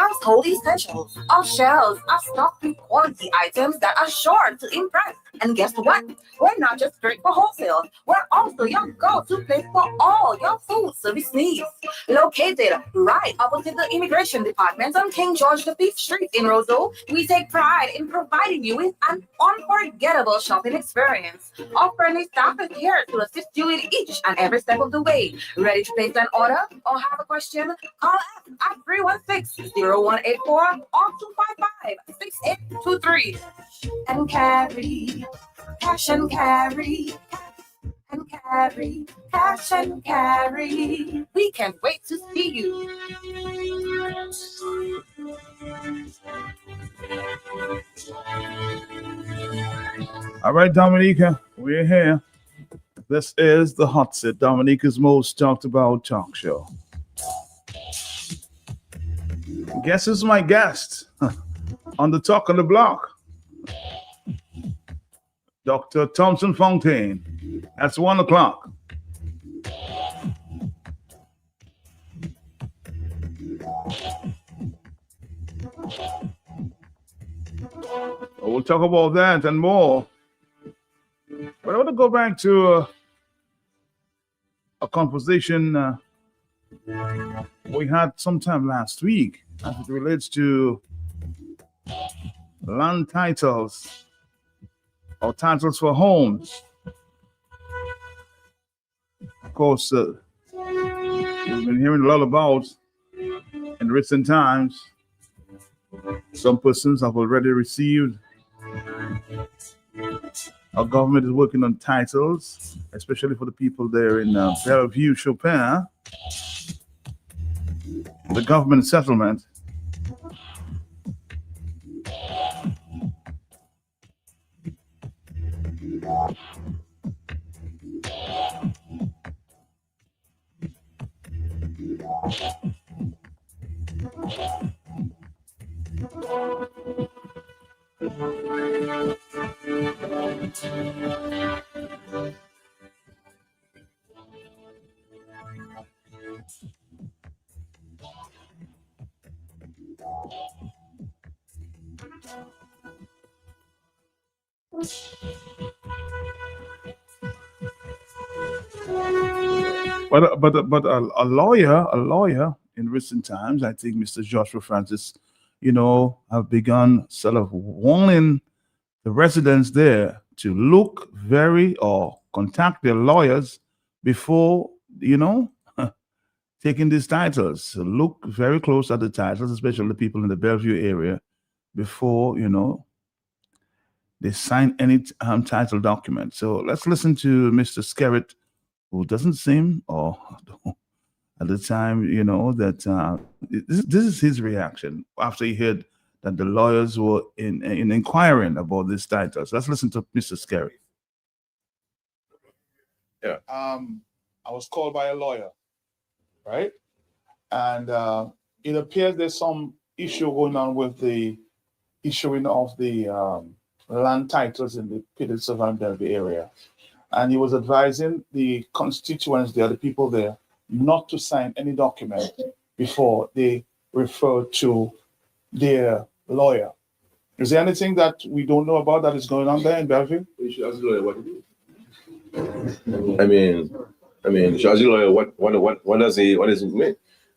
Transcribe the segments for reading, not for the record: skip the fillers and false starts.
household essentials. Our shelves are stocked with quality items that are sure to impress. And guess what? We're not just great for wholesale. We're also your go-to place for all your food service needs. Located right opposite the Immigration Department on King George V Street in Roseville, we take pride in providing you with an unforgettable shopping experience. Our friendly staff is here to assist you in each and every step of the way. Ready to place an order or have a question? Call us at 316-0184 or 255-6823. And carry, cash and carry, and carry, cash and carry. We can't wait to see you. All right, Dominica, we're here. This is the Hot Seat, Dominica's most talked about talk show. Guess who's my guest on the Talk on the Block? Dr. Thompson Fontaine. That's 1 o'clock. We'll talk about that and more. But I want to go back to a conversation we had sometime last week as it relates to land titles or titles for homes. Of course, we've been hearing a lot about in recent times. Some persons have already received. Our government is working on titles, especially for the people there in Bellevue, Chopin, the government settlement. But a lawyer in recent times, I think Mr. Joshua Francis, have begun sort of warning the residents there to look or contact their lawyers before, taking these titles. So look very close at the titles, especially the people in the Bellevue area, before, they sign any title document. So let's listen to Mr. Skerritt, who doesn't seem, or at the time, that this is his reaction after he heard that the lawyers were in inquiring about these titles. Let's listen to Mr. Skerritt. Yeah. I was called by a lawyer, right? And it appears there's some issue going on with the issuing of the land titles in the Petersburg and Bellevue area. And he was advising the constituents there, the people there, not to sign any document before they refer to their lawyer. Is there anything that we don't know about that is going on there in Bellevue? You should ask the lawyer what to do. You should ask the lawyer what does it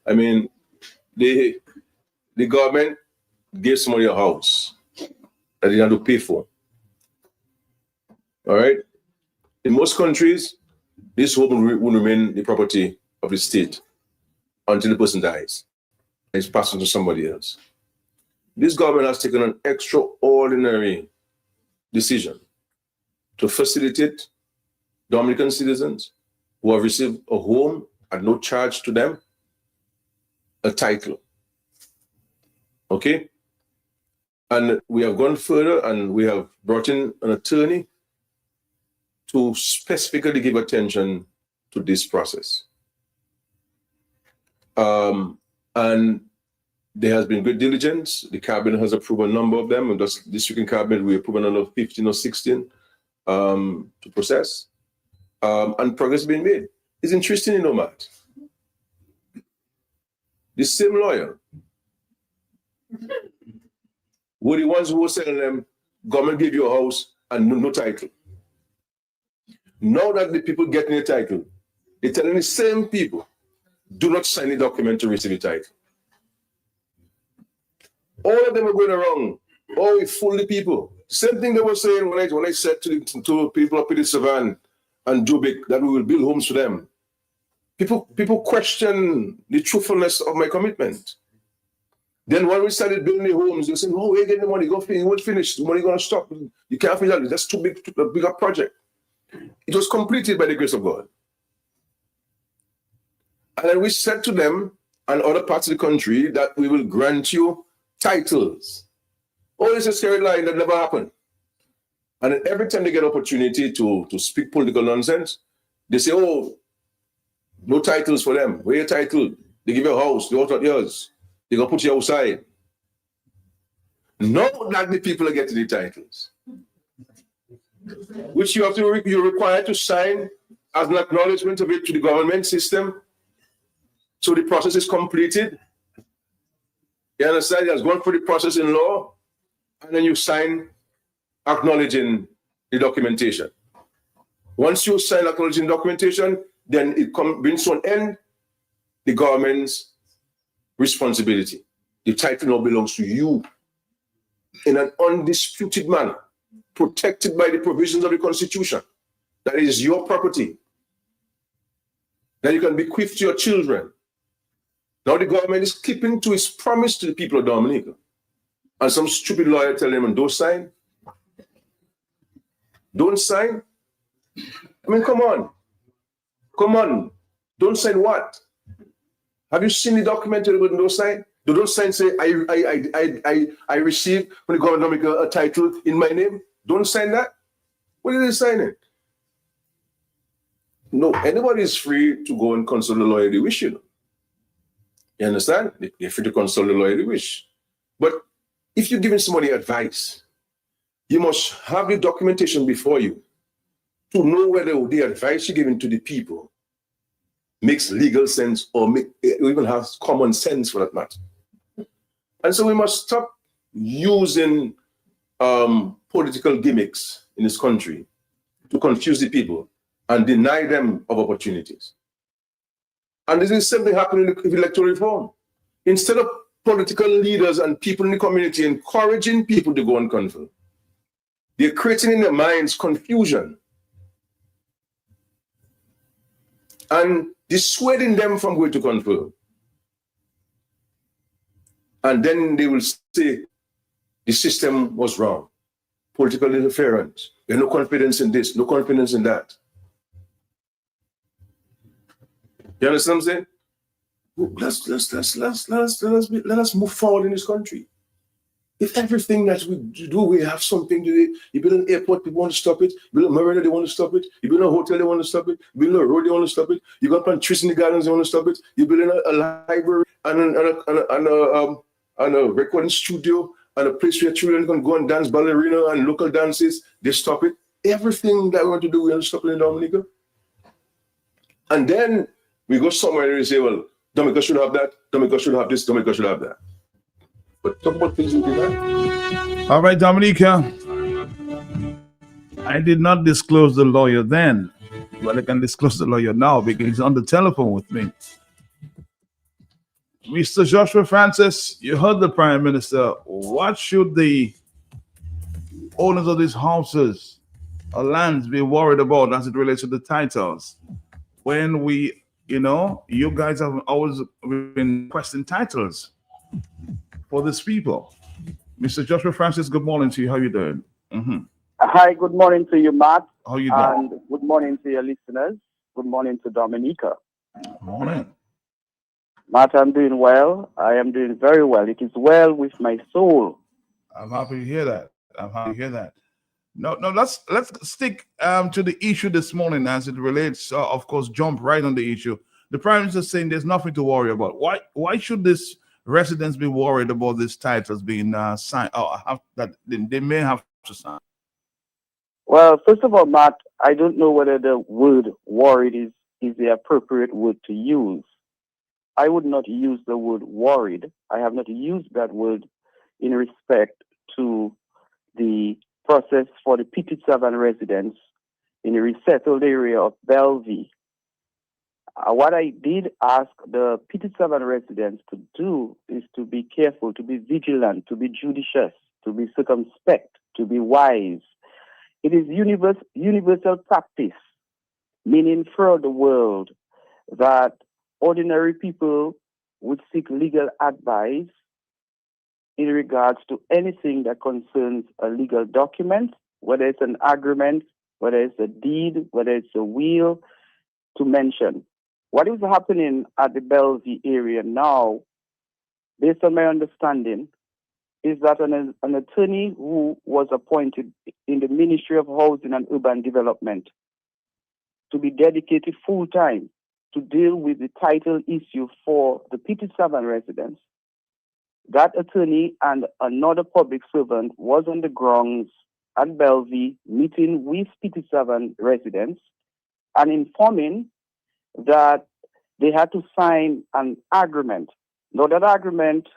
mean? The government gave somebody a house that they had to pay for. All right. In most countries, this home will remain the property of the state until the person dies and it's passed on to somebody else. This government has taken an extraordinary decision to facilitate Dominican citizens who have received a home at no charge to them, a title. Okay? And we have gone further and we have brought in an attorney to specifically give attention to this process. And there has been good diligence. The cabinet has approved a number of them. And this week in cabinet, we approved another 15 or 16 to process. And progress is being made. It's interesting, Matt. The same lawyer We're the ones who were selling them, government give you a house and no title. Now that the people getting a title, they're telling the same people, do not sign the document to receive a title. All of them are going around. Oh, we fool the people. Same thing they were saying when I said to people up in the Savannah and Joburg that we will build homes for them. People question the truthfulness of my commitment. Then when we started building the homes, they said, "Oh, we're getting the money. You won't finish. The money going to stop. You can't finish that. That's too big, a bigger project." It was completed by the grace of God. And then we said to them and other parts of the country that we will grant you titles. Oh, it's a scary line that never happened. And then every time they get opportunity to speak political nonsense, they say, "Oh, no titles for them. Where your title? They give you a house. They not yours. They're going to put you outside." Now that the people are getting the titles, which you're required to sign as an acknowledgement of it to the government system. So the process is completed. You understand? It has gone through the process in law, and then you sign acknowledging the documentation. Once you sign acknowledging documentation, then it brings to an end the government's responsibility. The title now belongs to you in an undisputed manner, protected by the provisions of the Constitution. That is your property, that you can bequeath to your children. Now the government is keeping to its promise to the people of Dominica. And some stupid lawyer telling them, "Don't sign. Don't sign." I mean, come on. Come on. Don't sign what? Have you seen the document that don't sign? They don't sign, say, I received from the government of Dominica a title in my name. Don't sign that. What are they signing? No, anybody is free to go and consult the lawyer they wish, you know. You understand? They're free to consult the lawyer they wish. But if you're giving somebody advice, you must have the documentation before you to know whether the advice you're giving to the people makes legal sense or even has common sense for that matter. And so we must stop using political gimmicks in this country to confuse the people and deny them of opportunities. And this is something happening in the electoral reform. Instead of political leaders and people in the community encouraging people to go and confer, they're creating in their minds confusion and dissuading them from going to confer. And then they will say the system was wrong, political interference. There's no confidence in this, no confidence in that. You understand what I'm saying? Let us move forward in this country. If everything that we do, we have something to do. You build an airport, people want to stop it. You build a marina, they want to stop it. You build a hotel, they want to stop it. You build a road, they want to stop it. You got plant trees in the gardens, they want to stop it. You build a library and a recording studio and a place where children can go and dance ballerina and local dances. They stop it. Everything that we want to do, we want to stop it in Dominica. And then we go somewhere and we say, well, Dominica should have that, Dominica should have this, Dominica should have that. But talk about things we do that. All right, Dominica. I did not disclose the lawyer then. Well, I can disclose the lawyer now because he's on the telephone with me. Mr. Joshua Francis, you heard the Prime Minister. What should the owners of these houses or lands be worried about as it relates to the titles? When we, you guys have always been requesting titles for these people. Mr. Joshua Francis, good morning to you. How you doing? Mm-hmm. Hi, good morning to you, Matt. How you doing? And good morning to your listeners. Good morning to Dominica. Morning. Matt, I'm doing well. I am doing very well. It is well with my soul. I'm happy to hear that. No, let's stick to the issue this morning as it relates. Of course, jump right on the issue. The Prime Minister is saying there's nothing to worry about. Why should this residents be worried about these titles being signed or that they may have to sign? Well, first of all, Matt, I don't know whether the word worried is the appropriate word to use. I would not use the word worried. I have not used that word in respect to the process for the Petit Savan residents in the resettled area of Bellevue. What I did ask the Petit Savan residents to do is to be careful, to be vigilant, to be judicious, to be circumspect, to be wise. It is universal practice, meaning throughout the world, that ordinary people would seek legal advice in regards to anything that concerns a legal document, whether it's an agreement, whether it's a deed, whether it's a will, to mention. What is happening at the Bellevue area now, based on my understanding, is that an attorney who was appointed in the Ministry of Housing and Urban Development to be dedicated full-time to deal with the title issue for the Petit Savan residents, that attorney and another public servant was on the grounds at Bellevue meeting with Petit Savan residents and informing that they had to sign an agreement. Now, that agreement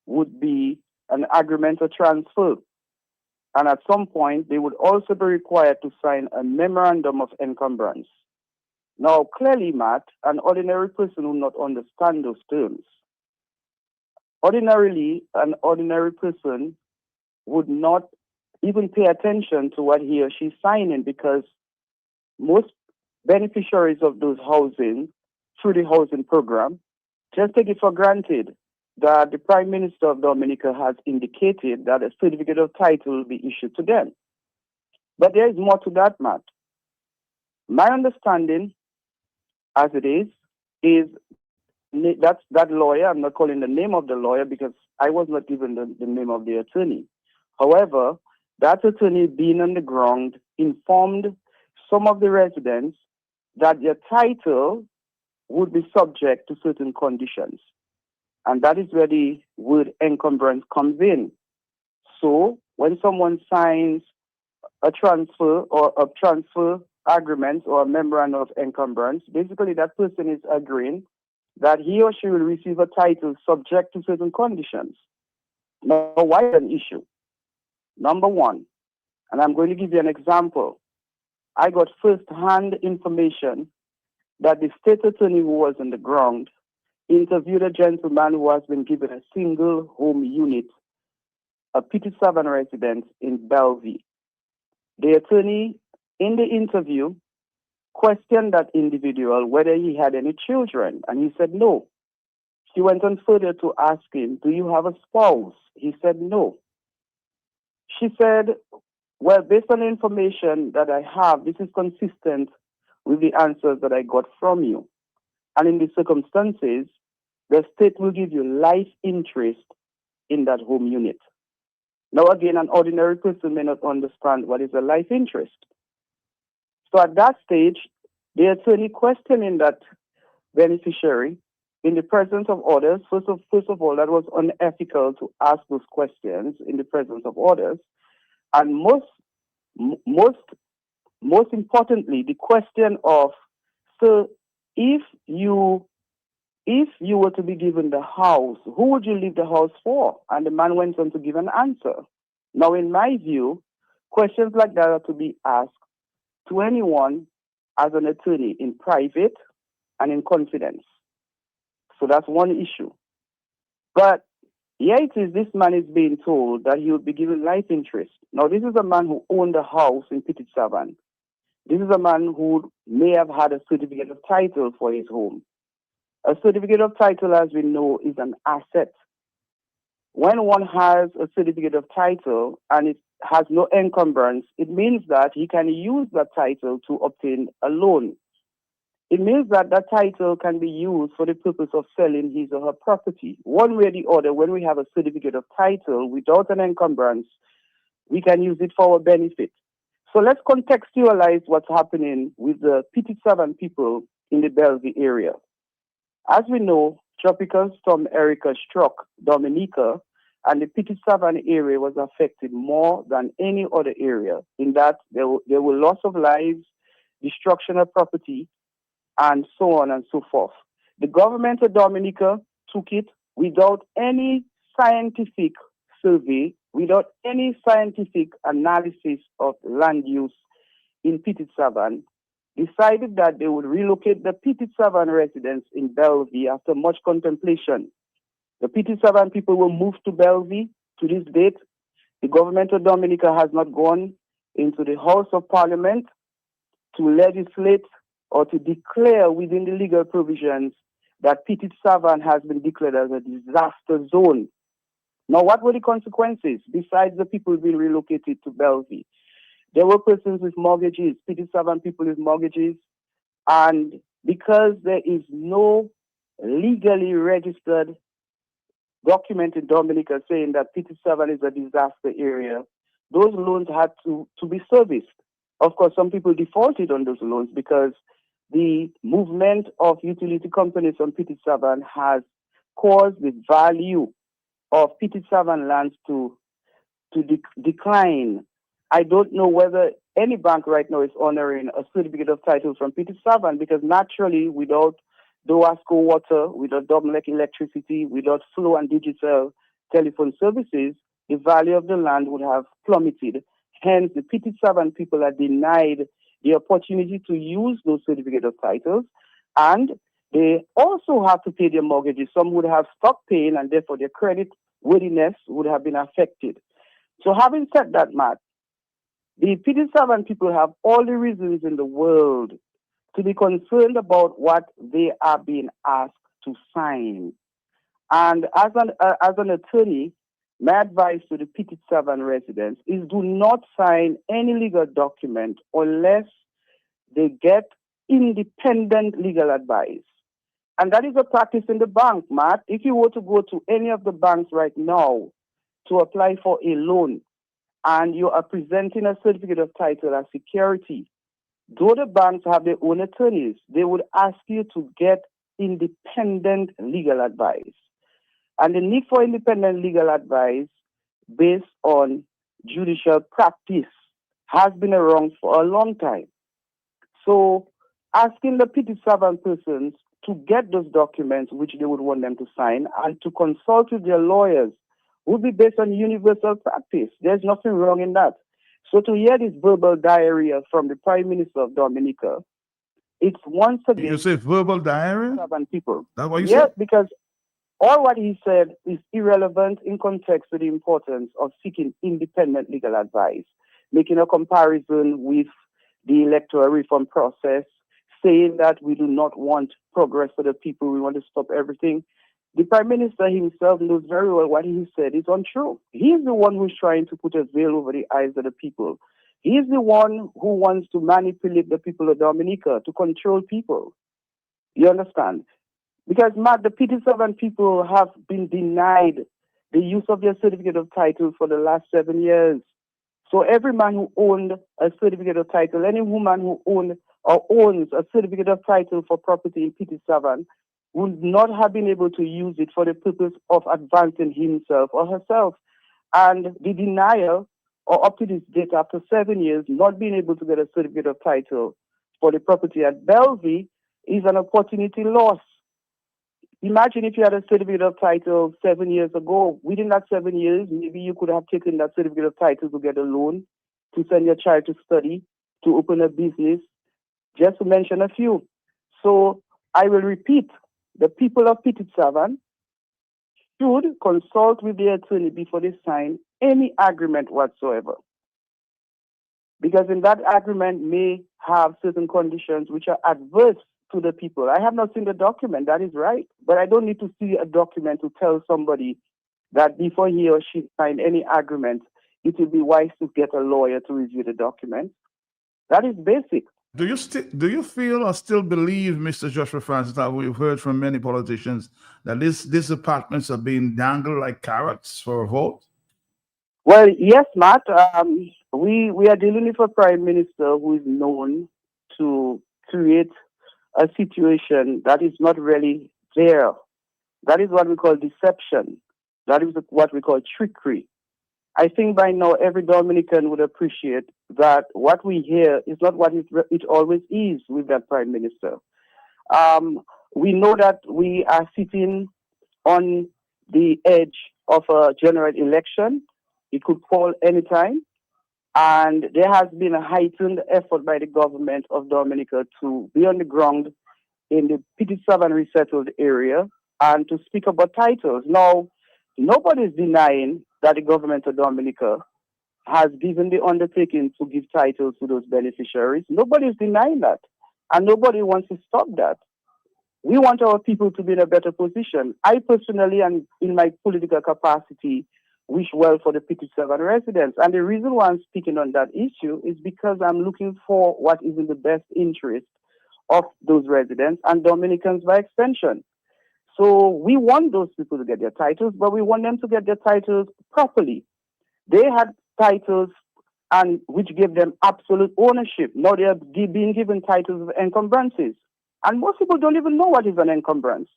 would be an agreement of transfer. And at some point, they would also be required to sign a memorandum of encumbrance. Now, clearly, Matt, an ordinary person will not understand those terms. Ordinarily, an ordinary person would not even pay attention to what he or she is signing, because most beneficiaries of those housing through the housing program just take it for granted that the Prime Minister of Dominica has indicated that a certificate of title will be issued to them. But there is more to that, Matt. My understanding, as it is that lawyer, I'm not calling the name of the lawyer because I was not given the name of the attorney. However, that attorney being on the ground informed some of the residents that their title would be subject to certain conditions. And that is where the word encumbrance comes in. So when someone signs a transfer or a transfer agreement or a memorandum of encumbrance, basically that person is agreeing that he or she will receive a title subject to certain conditions. Now, why an issue? Number one, and I'm going to give you an example. I got first-hand information that the state attorney who was on the ground interviewed a gentleman who has been given a single home unit, a Petit Savan residence in Bellevue. The attorney in the interview questioned that individual whether he had any children, and he said no. She went on further to ask him, do you have a spouse? He said no. She said, well, based on the information that I have, this is consistent with the answers that I got from you. And in these circumstances, the state will give you life interest in that home unit. Now, again, an ordinary person may not understand what is a life interest. So at that stage, the attorney questioning that beneficiary in the presence of others, first of all, that was unethical to ask those questions in the presence of others. And most importantly, the question of, so if you were to be given the house, who would you leave the house for? And the man went on to give an answer. Now, in my view, questions like that are to be asked to anyone as an attorney in private and in confidence. So that's one issue. But here it is, this man is being told that he would be given life interest. Now, this is a man who owned a house in Petit Savan. This is a man who may have had a certificate of title for his home. A certificate of title, as we know, is an asset. When one has a certificate of title and it has no encumbrance, it means that he can use that title to obtain a loan. It means that that title can be used for the purpose of selling his or her property. One way or the other, when we have a certificate of title without an encumbrance, we can use it for our benefit. So let's contextualize what's happening with the Petit Savan people in the Bellevue area. As we know, Tropical Storm Erica struck Dominica, and the Petit Savan area was affected more than any other area, in that there were loss of lives, destruction of property, and so on and so forth. The government of Dominica took it without any scientific survey without any scientific analysis of land use in Petit Savan, decided that they would relocate the Petit Savan residents in Bellevue after much contemplation. The Petit Savan people will move to Bellevue. To this date, the government of Dominica has not gone into the House of Parliament to legislate or to declare within the legal provisions that Petit Savan has been declared as a disaster zone. Now, what were the consequences besides the people being relocated to Bellevue? There were persons with mortgages, Petit Savan people with mortgages, and because there is no legally registered document in Dominica saying that Petit Savan is a disaster area, those loans had to be serviced. Of course, some people defaulted on those loans because the movement of utility companies on Petit Savan has caused the value of Petit Savan lands to decline. I don't know whether any bank right now is honoring a certificate of title from Petit Savan because naturally, without Dowasco water, without Domlec electricity, without Flow and Digital telephone services, the value of the land would have plummeted. Hence, the Petit Savan people are denied the opportunity to use those certificate of titles, and they also have to pay their mortgages. Some would have stopped paying, and therefore their credit worthiness would have been affected. So having said that, Matt, the Petit Savan people have all the reasons in the world to be concerned about what they are being asked to sign. And as an attorney, my advice to the Petit Savan residents is do not sign any legal document unless they get independent legal advice. And that is a practice in the bank, Matt. If you were to go to any of the banks right now to apply for a loan and you are presenting a certificate of title as security, though the banks have their own attorneys, they would ask you to get independent legal advice. And the need for independent legal advice based on judicial practice has been around for a long time. So asking the Petit Savan persons to get those documents which they would want them to sign and to consult with their lawyers would be based on universal practice. There's nothing wrong in that. So to hear this verbal diarrhea from the Prime Minister of Dominica, it's once again... You say verbal diarrhea? People. That's what you yes, said? Because all what he said is irrelevant in context to the importance of seeking independent legal advice, making a comparison with the electoral reform process, saying that we do not want progress for the people, we want to stop everything. The Prime Minister himself knows very well what he said is untrue. He's the one who's trying to put a veil over the eyes of the people. He's the one who wants to manipulate the people of Dominica, to control people. You understand? Because, Matt, the Petit Savan people have been denied the use of their certificate of title for the last 7 years. So every man who owned a certificate of title, any woman who owned or owns a certificate of title for property in Petit Savan would not have been able to use it for the purpose of advancing himself or herself. And the denial, or up to this date, after 7 years, not being able to get a certificate of title for the property at Bellevue is an opportunity loss. Imagine if you had a certificate of title 7 years ago. Within that 7 years, maybe you could have taken that certificate of title to get a loan, to send your child to study, to open a business, just to mention a few. So I will repeat, the people of Petit Savan should consult with their attorney before they sign any agreement whatsoever. Because in that agreement may have certain conditions which are adverse to the people. I have not seen the document, that is right. But I don't need to see a document to tell somebody that before he or she sign any agreement, it would be wise to get a lawyer to review the document. That is basic. Do you feel or still believe, Mr. Joshua Francis, that we've heard from many politicians that these apartments are being dangled like carrots for a vote? Well, yes, Matt. We are dealing with a prime minister who is known to create a situation that is not really there. That is what we call deception. That is what we call trickery. I think by now every Dominican would appreciate that what we hear is not what it always is with that prime minister. We know that we are sitting on the edge of a general election. It could fall anytime. And there has been a heightened effort by the government of Dominica to be on the ground in the P7 resettled area and to speak about titles. Now, nobody is denying that the government of Dominica has given the undertaking to give titles to those beneficiaries. Nobody is denying that. And nobody wants to stop that. We want our people to be in a better position. I personally, and in my political capacity, wish well for the P7 residents. And the reason why I'm speaking on that issue is because I'm looking for what is in the best interest of those residents and Dominicans by extension. So we want those people to get their titles, but we want them to get their titles properly. They had titles and which gave them absolute ownership. Now they are being given titles of encumbrances. And most people don't even know what is an encumbrance.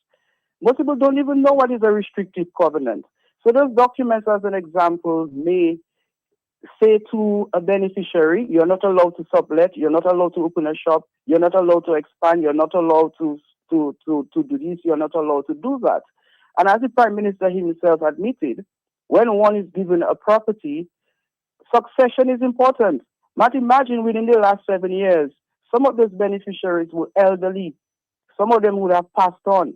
Most people don't even know what is a restrictive covenant. So those documents, as an example, may say to a beneficiary, you're not allowed to sublet, you're not allowed to open a shop, you're not allowed to expand, you're not allowed to do this, you're not allowed to do that. And as the Prime Minister himself admitted, when one is given a property, succession is important. But imagine within the last 7 years, some of those beneficiaries were elderly. Some of them would have passed on.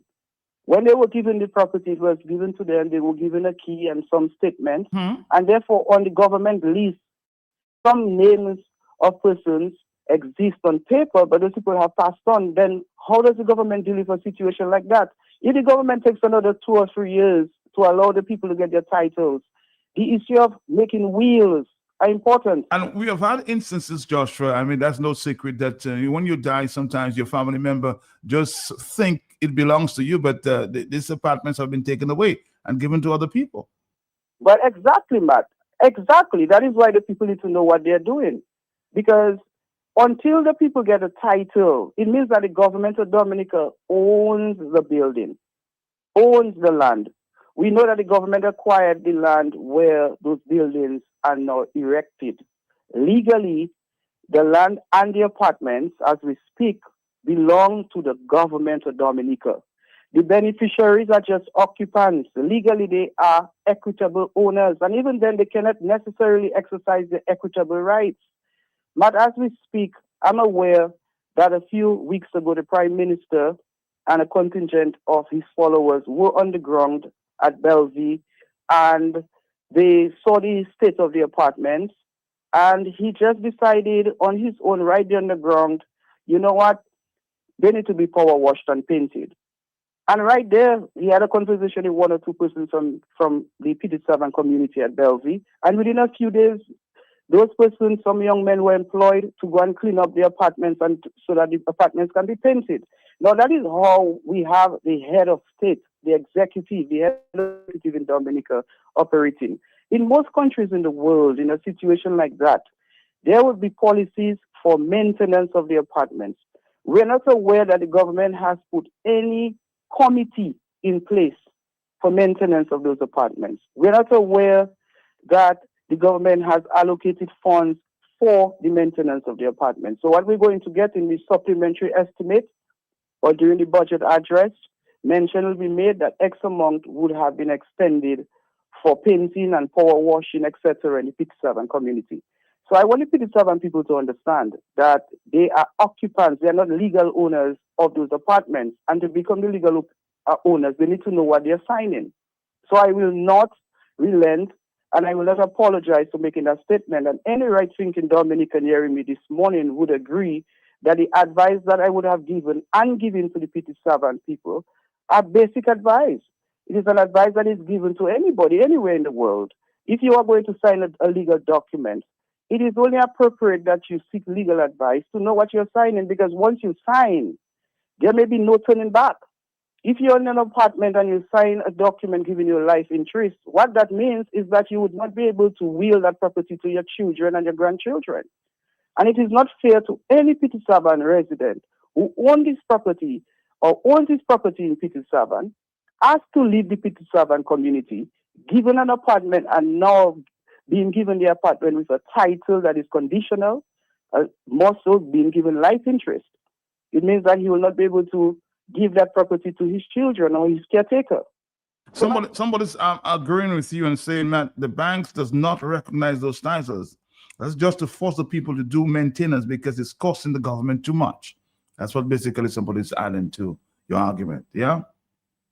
When they were given the property, it was given to them, they were given a key and some statements. And therefore, on the government list, some names of persons exist on paper, but those people have passed on. Then how does the government deal with a situation like that? If the government takes another 2 or 3 years to allow the people to get their titles, the issue of making wills are important. And we have had instances, Joshua. I mean, that's no secret that when you die, sometimes your family member just think it belongs to you, but these apartments have been taken away and given to other people. But exactly, Matt. Exactly. That is why the people need to know what they're doing. Because until the people get a title, it means that the government of Dominica owns the building, owns the land. We know that the government acquired the land where those buildings are now erected. Legally, the land and the apartments, as we speak, belong to the government of Dominica. The beneficiaries are just occupants. Legally, they are equitable owners, and even then, they cannot necessarily exercise their equitable rights. But as we speak, I'm aware that a few weeks ago, the Prime Minister and a contingent of his followers were on the ground at Bellevue, and they saw the state of the apartments, and he just decided on his own right there on the ground, you know what, they need to be power washed and painted. And right there, he had a conversation with 1 or 2 persons from the P7 community at Bellevue, and within a few days, those persons, some young men were employed to go and clean up the apartments and so that the apartments can be painted. Now, that is how we have the head of state, the executive, the head of executive in Dominica operating. In most countries in the world, in a situation like that, there would be policies for maintenance of the apartments. We're not aware that the government has put any committee in place for maintenance of those apartments. We're not aware that the government has allocated funds for the maintenance of the apartments. So what we're going to get in the supplementary estimate or during the budget address, mention will be made that X amount would have been extended for painting and power washing, etc. in the P7 community. So I want the P7 people to understand that they are occupants, they are not legal owners of those apartments. And to become the legal owners, they need to know what they're signing. So I will not relent and I will not apologize for making that statement. And any right-thinking Dominican hearing me this morning would agree that the advice that I would have given and given to the P7 people are basic advice. It is an advice that is given to anybody, anywhere in the world. If you are going to sign a legal document, it is only appropriate that you seek legal advice to know what you're signing, because once you sign, there may be no turning back. If you're in an apartment and you sign a document giving you life interest, what that means is that you would not be able to will that property to your children and your grandchildren. And it is not fair to any P7 resident who owns this property or owns this property in P7, asked to leave the P7 community, given an apartment and now being given the apartment with a title that is conditional, more so being given life interest. It means that he will not be able to give that property to his children or his caretaker. Somebody's agreeing with you and saying that the banks does not recognize those titles. That's just to force the people to do maintenance because it's costing the government too much. That's what basically somebody's adding to your argument. Yeah.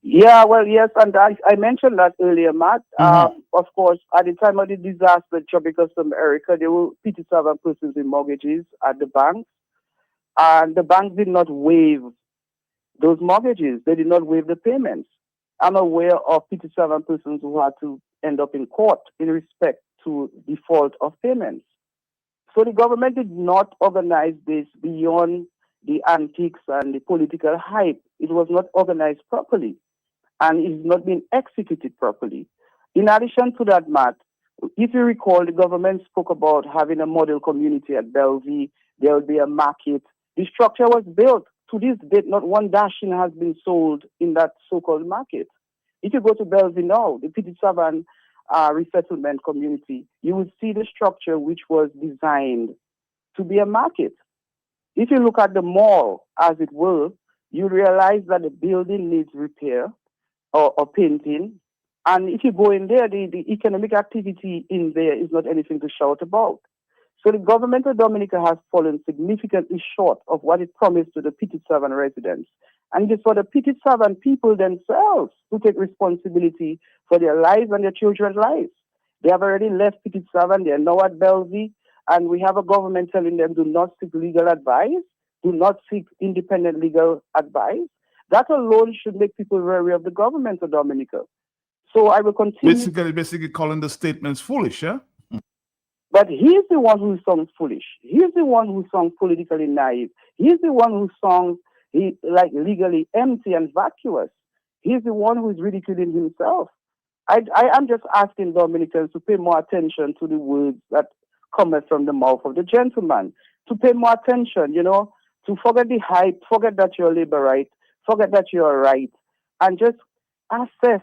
Yeah, well, yes, and I mentioned that earlier, Matt. Of course, at the time of the disaster at Tropical Storm Erica, there were 57 persons in mortgages at the banks, and the banks did not waive those mortgages. They did not waive the payments. I'm aware of 57 persons who had to end up in court in respect to default of payments. So the government did not organize this beyond the antics and the political hype. It was not organized properly, and it is not being executed properly. In addition to that, Matt, if you recall, the government spoke about having a model community at Bellevue. There will be a market. The structure was built. To this date, not one dashing has been sold in that so-called market. If you go to Bellevue now, the PT7 resettlement community, you will see the structure which was designed to be a market. If you look at the mall, as it were, you realize that the building needs repair or painting. And if you go in there, the economic activity in there is not anything to shout about. So the government of Dominica has fallen significantly short of what it promised to the PT7 residents. And it is for the PT7 people themselves to take responsibility for their lives and their children's lives. They have already left PT7. They are now at Bellevue. And we have a government telling them, do not seek legal advice. Do not seek independent legal advice. That alone should make people wary of the government of Dominica. So I will continue. Basically calling the statements foolish, yeah? But he's the one who sounds foolish. He's the one who sounds politically naive. He's the one who sounds like legally empty and vacuous. He's the one who is ridiculing himself. I am just asking Dominicans to pay more attention to the words that come from the mouth of the gentleman, to pay more attention, to forget the hype, forget that you're labor right, forget that you're right, and just assess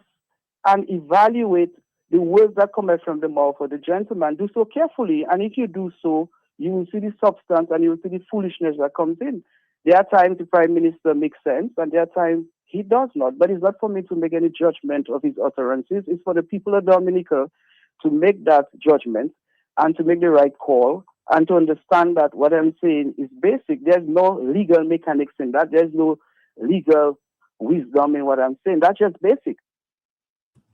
and evaluate the words that come from the mouth of the gentleman. Do so carefully, and if you do so, you will see the substance and you will see the foolishness that comes in. There are times the Prime Minister makes sense, and there are times he does not. But it's not for me to make any judgment of his utterances. It's for the people of Dominica to make that judgment and to make the right call and to understand that what I'm saying is basic. There's no legal mechanics in that. There's no legal wisdom in what I'm saying. That's just basic.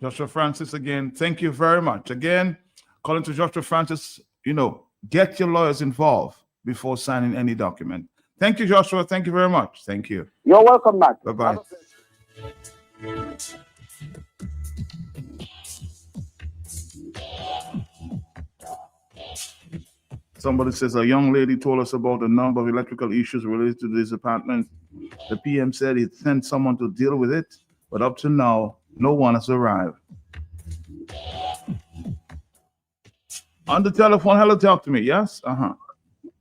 Joshua Francis, again, thank you very much. Again, calling to Joshua Francis, get your lawyers involved before signing any document. Thank you, Joshua. Thank you very much. Thank you. You're welcome, Matt. Bye-bye. Somebody says a young lady told us about a number of electrical issues related to this apartment. The PM said he sent someone to deal with it, but up to now, no one has arrived. On the telephone, hello, talk to me. Yes?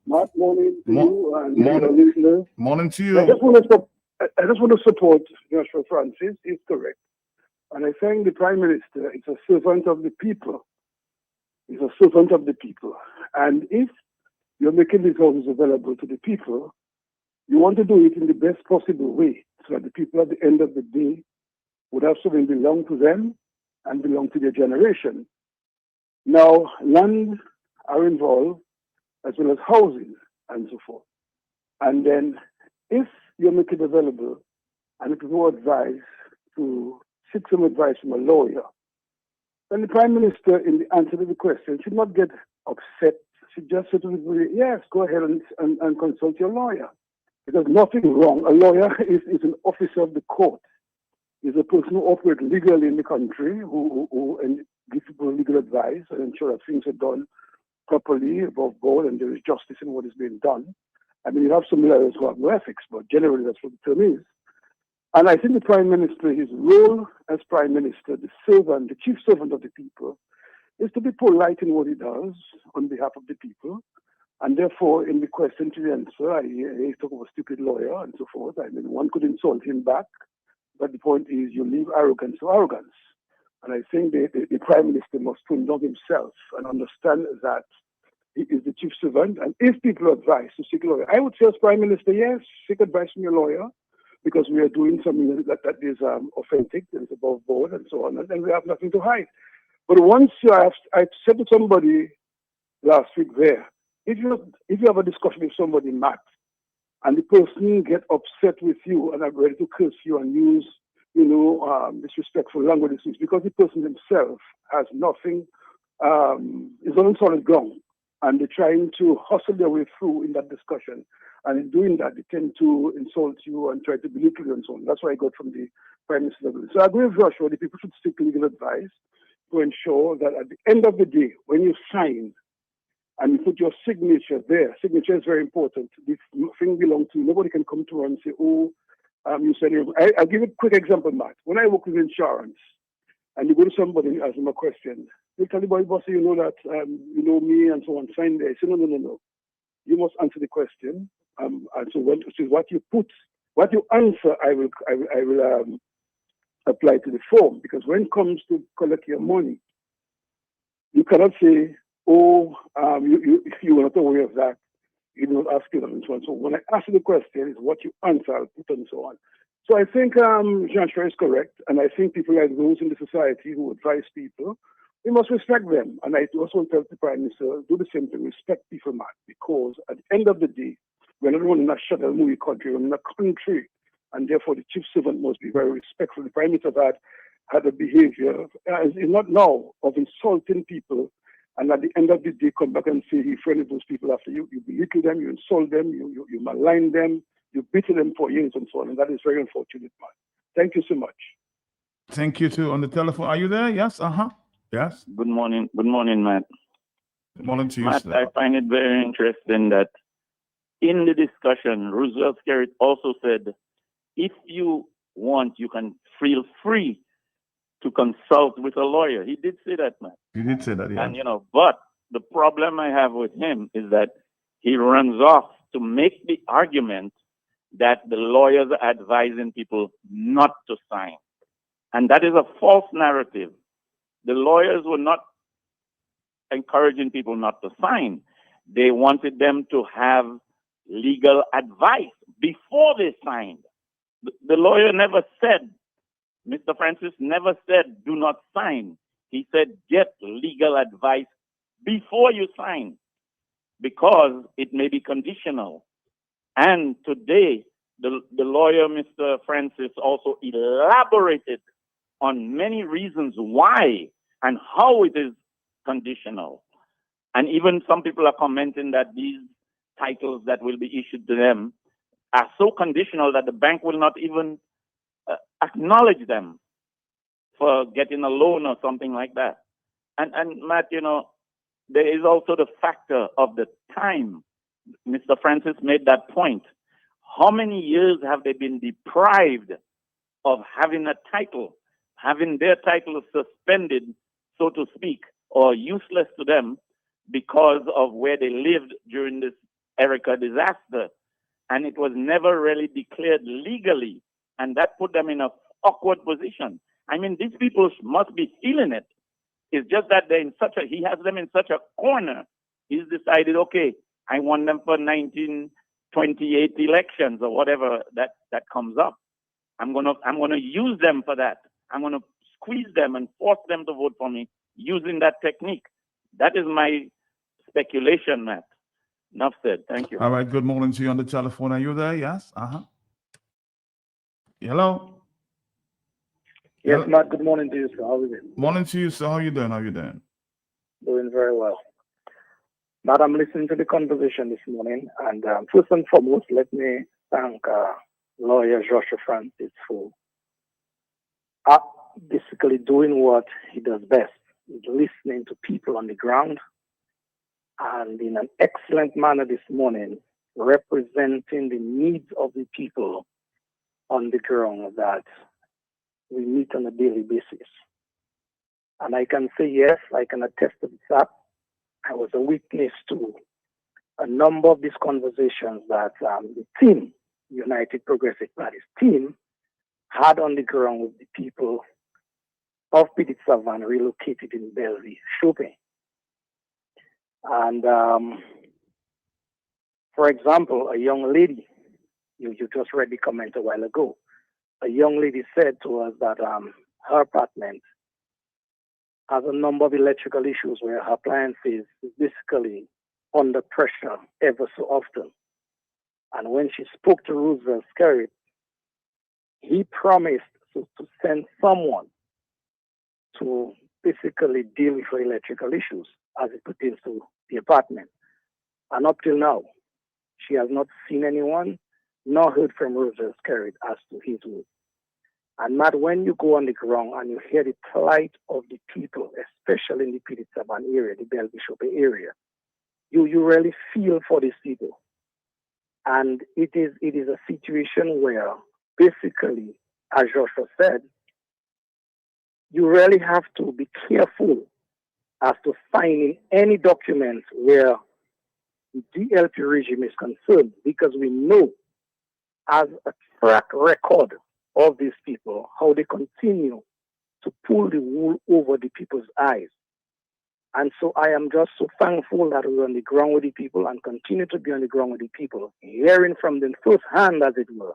Mark, morning to you and your listeners. Morning to you. I just want to support Joshua Francis. He's correct. And I think the Prime Minister is a servant of the people. He's a servant of the people. And if you're making these houses available to the people, you want to do it in the best possible way so that the people at the end of the day would have something belong to them and belong to their generation. Now, land are involved as well as housing and so forth. And then if you make it available and if people advise to seek some advice from a lawyer, then the Prime Minister, in the answer to the question, should not get upset. Should just say to people, yes, go ahead and consult your lawyer. Because nothing wrong. A lawyer is an officer of the court. Is a person who operates legally in the country, who gives people legal advice and ensure that things are done properly, above board, and there is justice in what is being done. I mean, you have some lawyers who have no ethics, but generally that's what the term is. And I think the Prime Minister, his role as Prime Minister, the servant, the chief servant of the people, is to be polite in what he does on behalf of the people. And therefore, in the question to the answer, he talk of a stupid lawyer and so forth. I mean, one could insult him back. But the point is, you leave arrogance to arrogance. And I think the Prime Minister must tune down himself and understand that he is the chief servant. And if people advise to seek a lawyer, I would say as Prime Minister, yes, seek advice from your lawyer. because we are doing something that is authentic, that is above board, and so on, and then we have nothing to hide. But once I said to somebody last week there, if you have a discussion with somebody, Matt, and the person get upset with you and are ready to curse you and use, disrespectful language, it's because the person himself has nothing, is on solid ground, and they're trying to hustle their way through in that discussion. And in doing that, they tend to insult you and try to belittle you and so on. That's what I got from the Prime Minister. So I agree with Joshua, the people should seek legal advice to ensure that at the end of the day, when you sign and you put your signature there, signature is very important. This thing belongs to you. Nobody can come to her and say, oh, you said it. I'll give you a quick example, Matt. When I work with insurance and you go to somebody and ask them a question, they tell you, boss, you know that, you know me and so on, sign there. I say, no. You must answer the question. And so what you answer, I will apply to the form, because when it comes to collect your money, you cannot say, oh, you are not aware of that. You don't ask it and so on. So when I ask you the question, is what you answer, I'll put and so on. So I think Jean-Charles is correct, and I think people like those in the society who advise people, we must respect them. And I also want to tell the Prime Minister, do the same thing, respect people, man, because at the end of the day, we're not running a shuttle movie country, we're in a country, and therefore the chief servant must be very respectful. The Prime Minister had a behavior, is not now, of insulting people, and at the end of the day come back and say he friendly those people after you. You belittle them, you insult them, you malign them, you beat them for years and so on, and that is very unfortunate, man. Thank you so much. Thank you too. On the telephone, are you there? Yes. Yes. Good morning, Matt. Good morning to you, Matt, sir. I find it very interesting that in the discussion, Roosevelt Skerritt also said, if you want, you can feel free to consult with a lawyer. He did say that, Matt. You did say that, yeah. And, but the problem I have with him is that he runs off to make the argument that the lawyers are advising people not to sign. And that is a false narrative. The lawyers were not encouraging people not to sign. They wanted them to have legal advice before they signed. The lawyer never said, Mr. Francis never said, do not sign. He said, get legal advice before you sign, because it may be conditional. And today, the lawyer, Mr. Francis, also elaborated on many reasons why and how it is conditional. And even some people are commenting that these titles that will be issued to them are so conditional that the bank will not even acknowledge them for getting a loan or something like that. And Matt, there is also the factor of the time. Mr. Francis made that point. How many years have they been deprived of having a title, having their title suspended, so to speak, or useless to them because of where they lived during this Erica disaster? And it was never really declared legally, and that put them in an awkward position. I mean, these people must be feeling it. It's just that they're he has them in such a corner. He's decided, okay, I want them for 1928 elections or whatever that comes up. I'm gonna use them for that. I'm gonna squeeze them and force them to vote for me using that technique. That is my speculation, Matt. Enough said. Thank you. All right. Good morning to you on the telephone. Are you there? Yes. Hello. Yes, Matt. Good morning to you, sir. How are you doing? Morning to you, sir. How you doing? Doing very well. Matt, I'm listening to the conversation this morning, and first and foremost, let me thank lawyer Joshua Francis for basically doing what he does best, listening to people on the ground, and in an excellent manner this morning, representing the needs of the people on the ground that we meet on a daily basis. And I can say, yes, I can attest to that. I was a witness to a number of these conversations that the team, United Progressive Party's team, had on the ground with the people of Petite Savanne relocated in Bellevue, Chopin. And for example, a young lady You just read the comment a while ago. A young lady said to us that her apartment has a number of electrical issues where her appliances is basically under pressure ever so often. And when she spoke to Roosevelt Skerrit, he promised to send someone to basically deal with her electrical issues as it pertains to the apartment. And up till now, she has not seen anyone, nor heard from Roosevelt Skerrit as to his work. And Matt, when you go on the ground and you hear the plight of the people, especially in the Petite Savanne area, the Belle-Bishop area, you really feel for these people. And it is a situation where basically, as Joshua said, you really have to be careful as to signing any documents where the DLP regime is concerned, because we know as a track record of these people, how they continue to pull the wool over the people's eyes. And so I am just so thankful that we're on the ground with the people and continue to be on the ground with the people, hearing from them firsthand, as it were,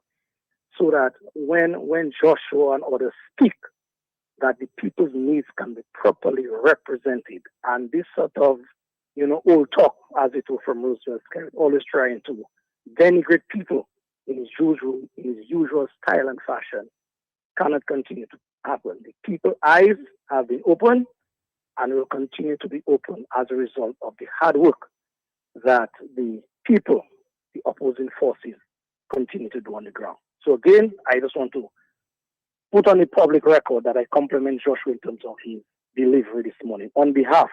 so that when Joshua and others speak, that the people's needs can be properly represented. And this sort of, old talk, as it were, from Roosevelt Skerrit, always trying to denigrate people in his usual style and fashion, cannot continue to happen. The people's eyes have been opened and will continue to be open as a result of the hard work that the people, the opposing forces, continue to do on the ground. So again, I just want to put on the public record that I compliment Joshua in terms of his delivery this morning on behalf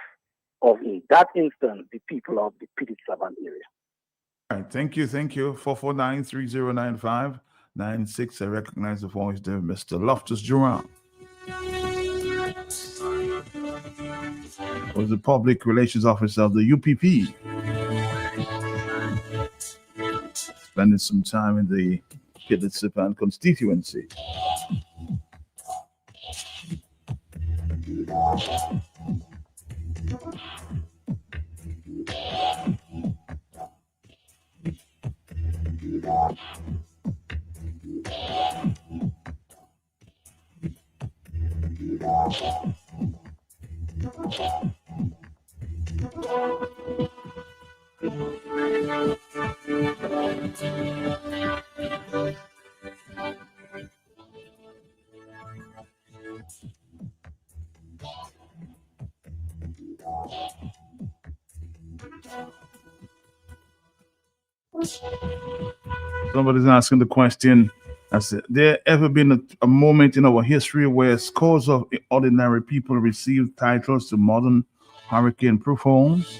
of, in that instance, the people of the Petite Savanne area. All right, thank you. 449-3095-96. I recognize the voice there, Mr. Loftus Durant. Was the Public Relations Officer of the UPP. Spending some time in the Petite Savanne constituency. Somebody's asking the question, has there ever been a moment in our history where scores of ordinary people received titles to modern hurricane-proof homes?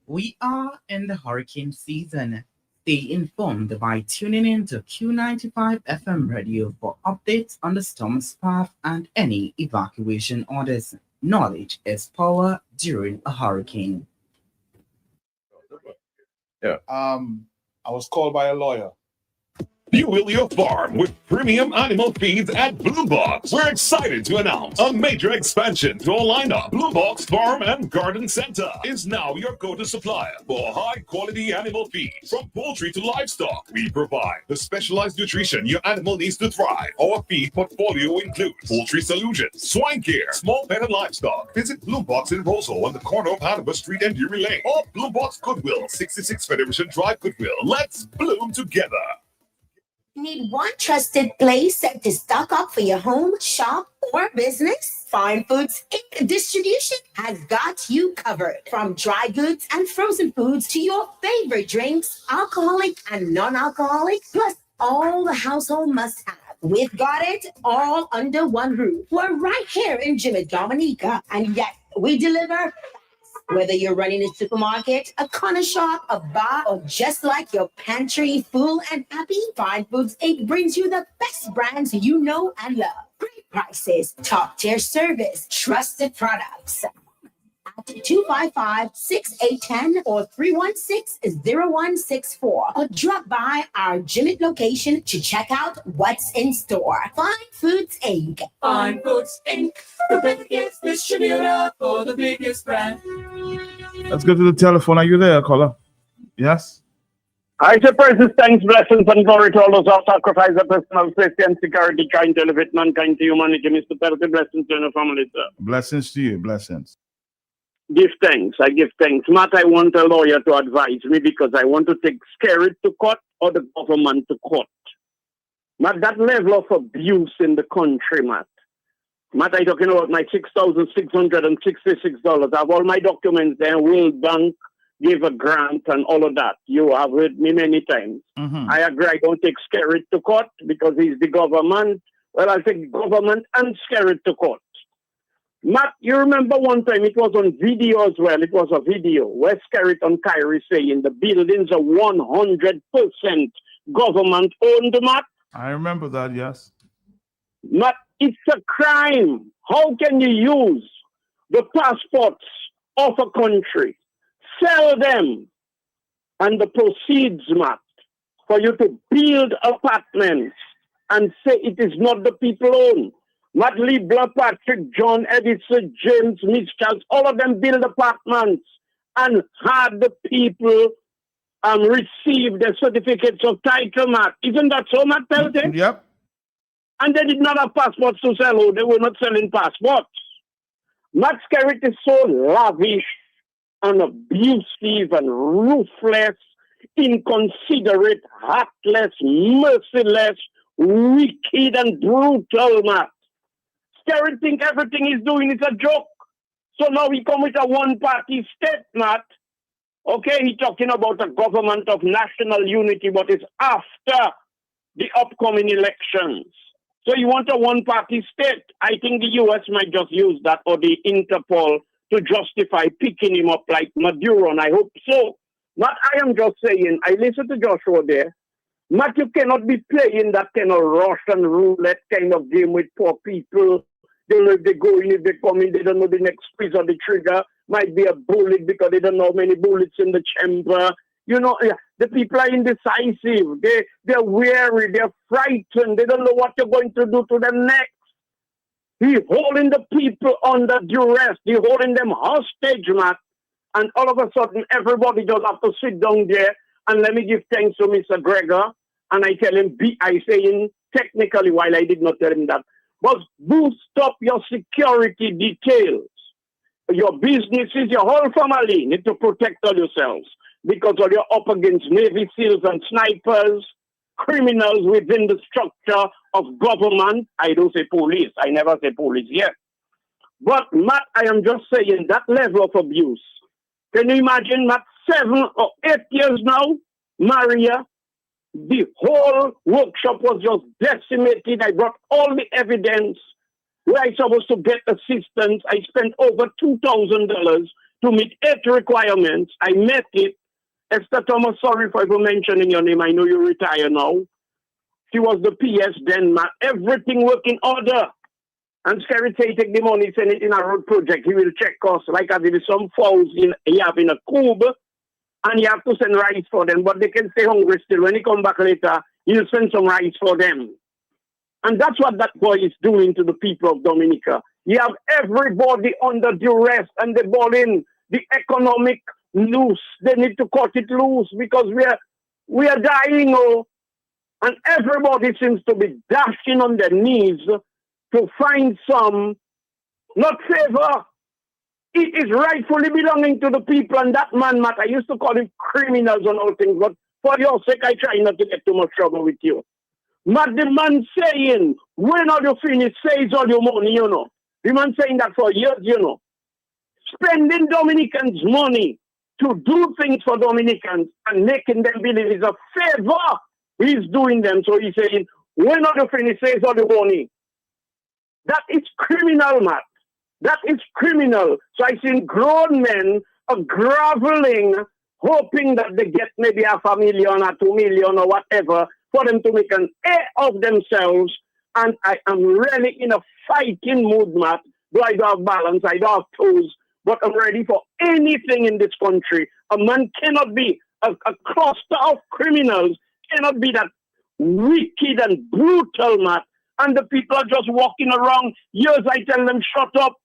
We are in the hurricane season. Stay informed by tuning in to Q95 FM radio for updates on the storm's path and any evacuation orders. Knowledge is power during a hurricane. I was called by a lawyer. Fuel your farm with premium animal feeds at Blue Box. We're excited to announce a major expansion to our lineup. Blue Box Farm and Garden Center is now your go-to supplier for high-quality animal feeds. From poultry to livestock, we provide the specialized nutrition your animal needs to thrive. Our feed portfolio includes poultry solutions, swine care, small pet and livestock. Visit Blue Box in Roseau on the corner of Hanover Street and Drury Lane, or Blue Box Goodwill, 66 Federation Drive, Goodwill. Let's bloom together. Need one trusted place to stock up for your home, shop, or business? Fine Foods Inc. Distribution has got you covered. From dry goods and frozen foods to your favorite drinks, alcoholic and non-alcoholic, plus all the household must-have. We've got it all under one roof. We're right here in Jimmy Dominica, and yet we deliver. Whether you're running a supermarket, a corner shop, a bar, or just like your pantry full and happy, Fine Foods Inc. brings you the best brands you know and love. Great prices, top-tier service, trusted products. At 255-6810 or 316-0164, or drop by our Jimmy location to check out what's in store. Fine Foods Inc. Fine Foods Inc. The biggest distributor for the biggest brand. Let's go to the telephone. Are you there, caller? Yes? I say praises, thanks, blessings, and glory to all those who sacrifice their personal safety and security, trying to elevate mankind to humanity. Mr. Pelty, blessings to your family, sir. Blessings to you. Blessings. Give thanks. I give thanks. Matt, I want a lawyer to advise me because I want to take Skerrit to court or the government to court. Matt, that level of abuse in the country, Matt. Matt, I'm talking about my $6,666. I have all my documents there. World Bank gave a grant and all of that. You have heard me many times. I agree. I don't take Skerrit to court because he's the government. Well, I'll take government and Skerrit to court. Matt, you remember one time it was on video as well. It was a video where Skerrit and Kyrie saying the buildings are 100% government owned, Matt. I remember that, yes. Matt, it's a crime. How can you use the passports of a country, sell them, and the proceeds, Matt, for you to build apartments and say it is not the people own? Matt Lee, Blood, Patrick, John, Edison, James, Mitch Charles, all of them build apartments and had the people receive their certificates of title, Matt. Isn't that so, Matt Pelty? Yep. And they did not have passports to sell. They were not selling passports. Matt Skerrit is so lavish and abusive and ruthless, inconsiderate, heartless, merciless, wicked, and brutal, Matt. Skerrit think everything he's doing is a joke. So now he come with a one-party state, Matt. Okay, he's talking about a government of national unity, but it's after the upcoming elections. So you want a one-party state? I think the U.S. might just use that, or the Interpol, to justify picking him up like Maduro, and I hope so. Matt, I am just saying, I listen to Joshua there. Matt, you cannot be playing that kind of Russian roulette kind of game with poor people. They don't know if they go in, if they come in, they don't know the next squeeze of the trigger. Might be a bullet because they don't know how many bullets in the chamber. You know, the people are indecisive. They're weary. They're frightened. They don't know what you're going to do to them next. He's holding the people under duress. He's holding them hostage, Matt. And all of a sudden, everybody just have to sit down there and let me give thanks to Mr. Gregor. And I tell him, I say him technically, while I did not tell him that, but boost up your security details. Your businesses, your whole family need to protect all yourselves because all you're up against Navy SEALs and snipers, criminals within the structure of government. I don't say police. I never say police yet. But Matt, I am just saying that level of abuse. Can you imagine, Matt, 7 or 8 years now, Maria, the whole workshop was just decimated. I brought all the evidence. Where I supposed to get assistance, I spent over $2,000 to meet 8 requirements. I met it. Esther Thomas, sorry for even mentioning your name. I know you retire now. She was the PS then, Matt. Everything work in order. And Skerrit say take the money, send it in a road project. He will check costs. Like as if it's some fowls he have in a cube, and you have to send rice for them. But they can stay hungry still. When he come back later, he'll send some rice for them. And that's what that boy is doing to the people of Dominica. You have everybody under duress and they're balling the economic loose. They need to cut it loose because we are dying. Oh, and everybody seems to be dashing on their knees to find some, not favor. It is rightfully belonging to the people. And that man, Matt, I used to call him criminals and all things, but for your sake, I try not to get too much trouble with you. But the man saying, when are you finished, saves all your money, you know. The man saying that for years, you know. Spending Dominicans' money to do things for Dominicans and making them believe it's a favor he's doing them. So he's saying, When not the finishes or the money. That is criminal, Matt. That is criminal. So I seen grown men groveling, hoping that they get maybe $500,000 or $2 million or whatever for them to make an A of themselves. And I am really in a fighting mood, Matt. Though I don't have balance, I don't have toes, but I'm ready for anything in this country. A man cannot be a cluster of criminals, cannot be that wicked and brutal, Matt. And the people are just walking around. Years I tell them, shut up.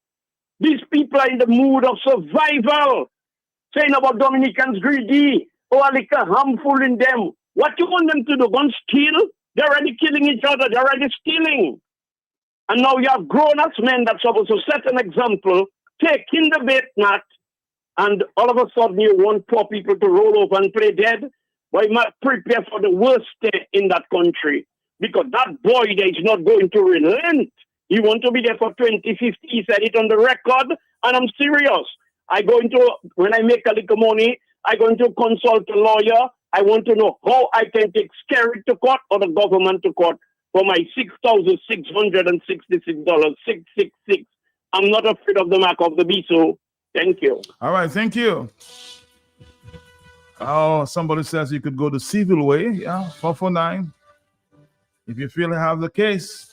These people are in the mood of survival. Saying about Dominicans greedy, or like a harmful in them. What you want them to do? Go and steal? They're already killing each other. They're already stealing. And now you have grown-ass men that's supposed to set an example, taking the bait, Matt, and all of a sudden you want poor people to roll over and play dead. Why not prepare for the worst day in that country? Because that boy there is not going to relent. He want to be there for 2050. He said it on the record, and I'm serious. When I make a little money, I going to consult a lawyer. I want to know how I can take Skerrit to court or the government to court for my $6,666. I'm not afraid of the mark of the beast. So thank you. All right, thank you. Oh, somebody says you could go the civil way. Yeah, 449. If you feel you have the case.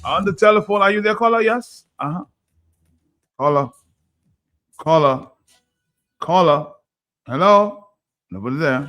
On the telephone, are you there, caller? Yes? Uh-huh. Caller. Hello? Nobody there.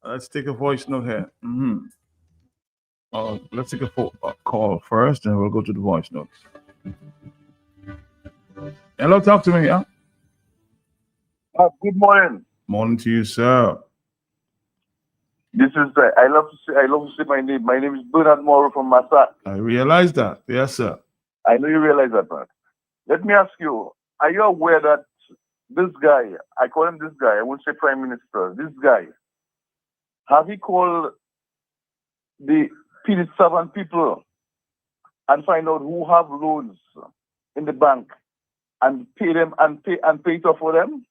Let's take a voice note here. Let's take a call first, and we'll go to the voice notes. Hello, talk to me. Yeah. Good morning. Morning to you, sir. This is I love to say my name. My name is Bernard Morrow from Massat. I realize that. Yes, sir. I know you realize that, man. Let me ask you: are you aware that this guy, I call him this guy, I won't say Prime Minister, this guy, have he called the PD7 people and find out who have loans in the bank and pay them and pay it off for them?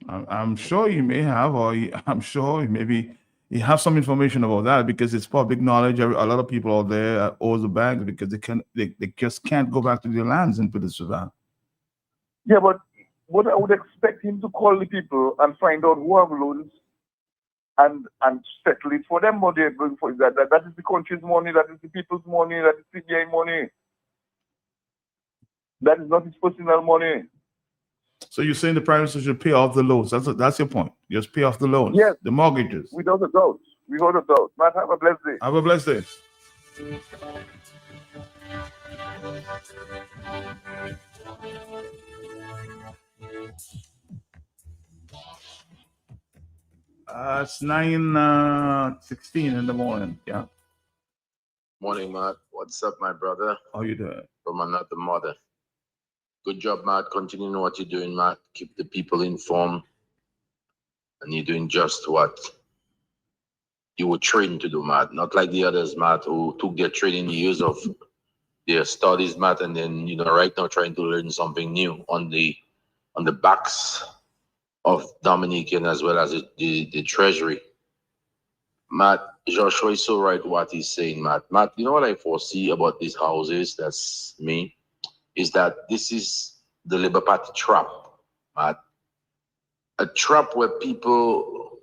I'm sure you may have, I'm sure maybe you have some information about that because it's public knowledge. A lot of people out there owe the bank because they just can't go back to their lands in Peninsula. Yeah, but what I would expect him to call the people and find out who have loans and settle it for them. What they're going for that is the country's money, that is the people's money, that is CBI money. That is not his personal money. So you're saying the Prime Minister should pay off the loans? That's your point. Just pay off the loans. Yes. The mortgages. Without a doubt. Without a doubt. Matt, have a blessed day. Have a blessed day. 9:16 in the morning. Yeah. Morning, Matt. What's up, my brother? How you doing? From another mother. Good job, Matt. Continue what you're doing, Matt. Keep the people informed. And you're doing just what you were trained to do, Matt. Not like the others, Matt, who took their training years of their studies, Matt, and then, right now trying to learn something new on the backs of Dominican as well as the Treasury. Matt, Joshua is so right what he's saying, Matt. Matt, you know what I foresee about these houses, that's me, is that this is the Labour Party trap, Matt. A trap where people,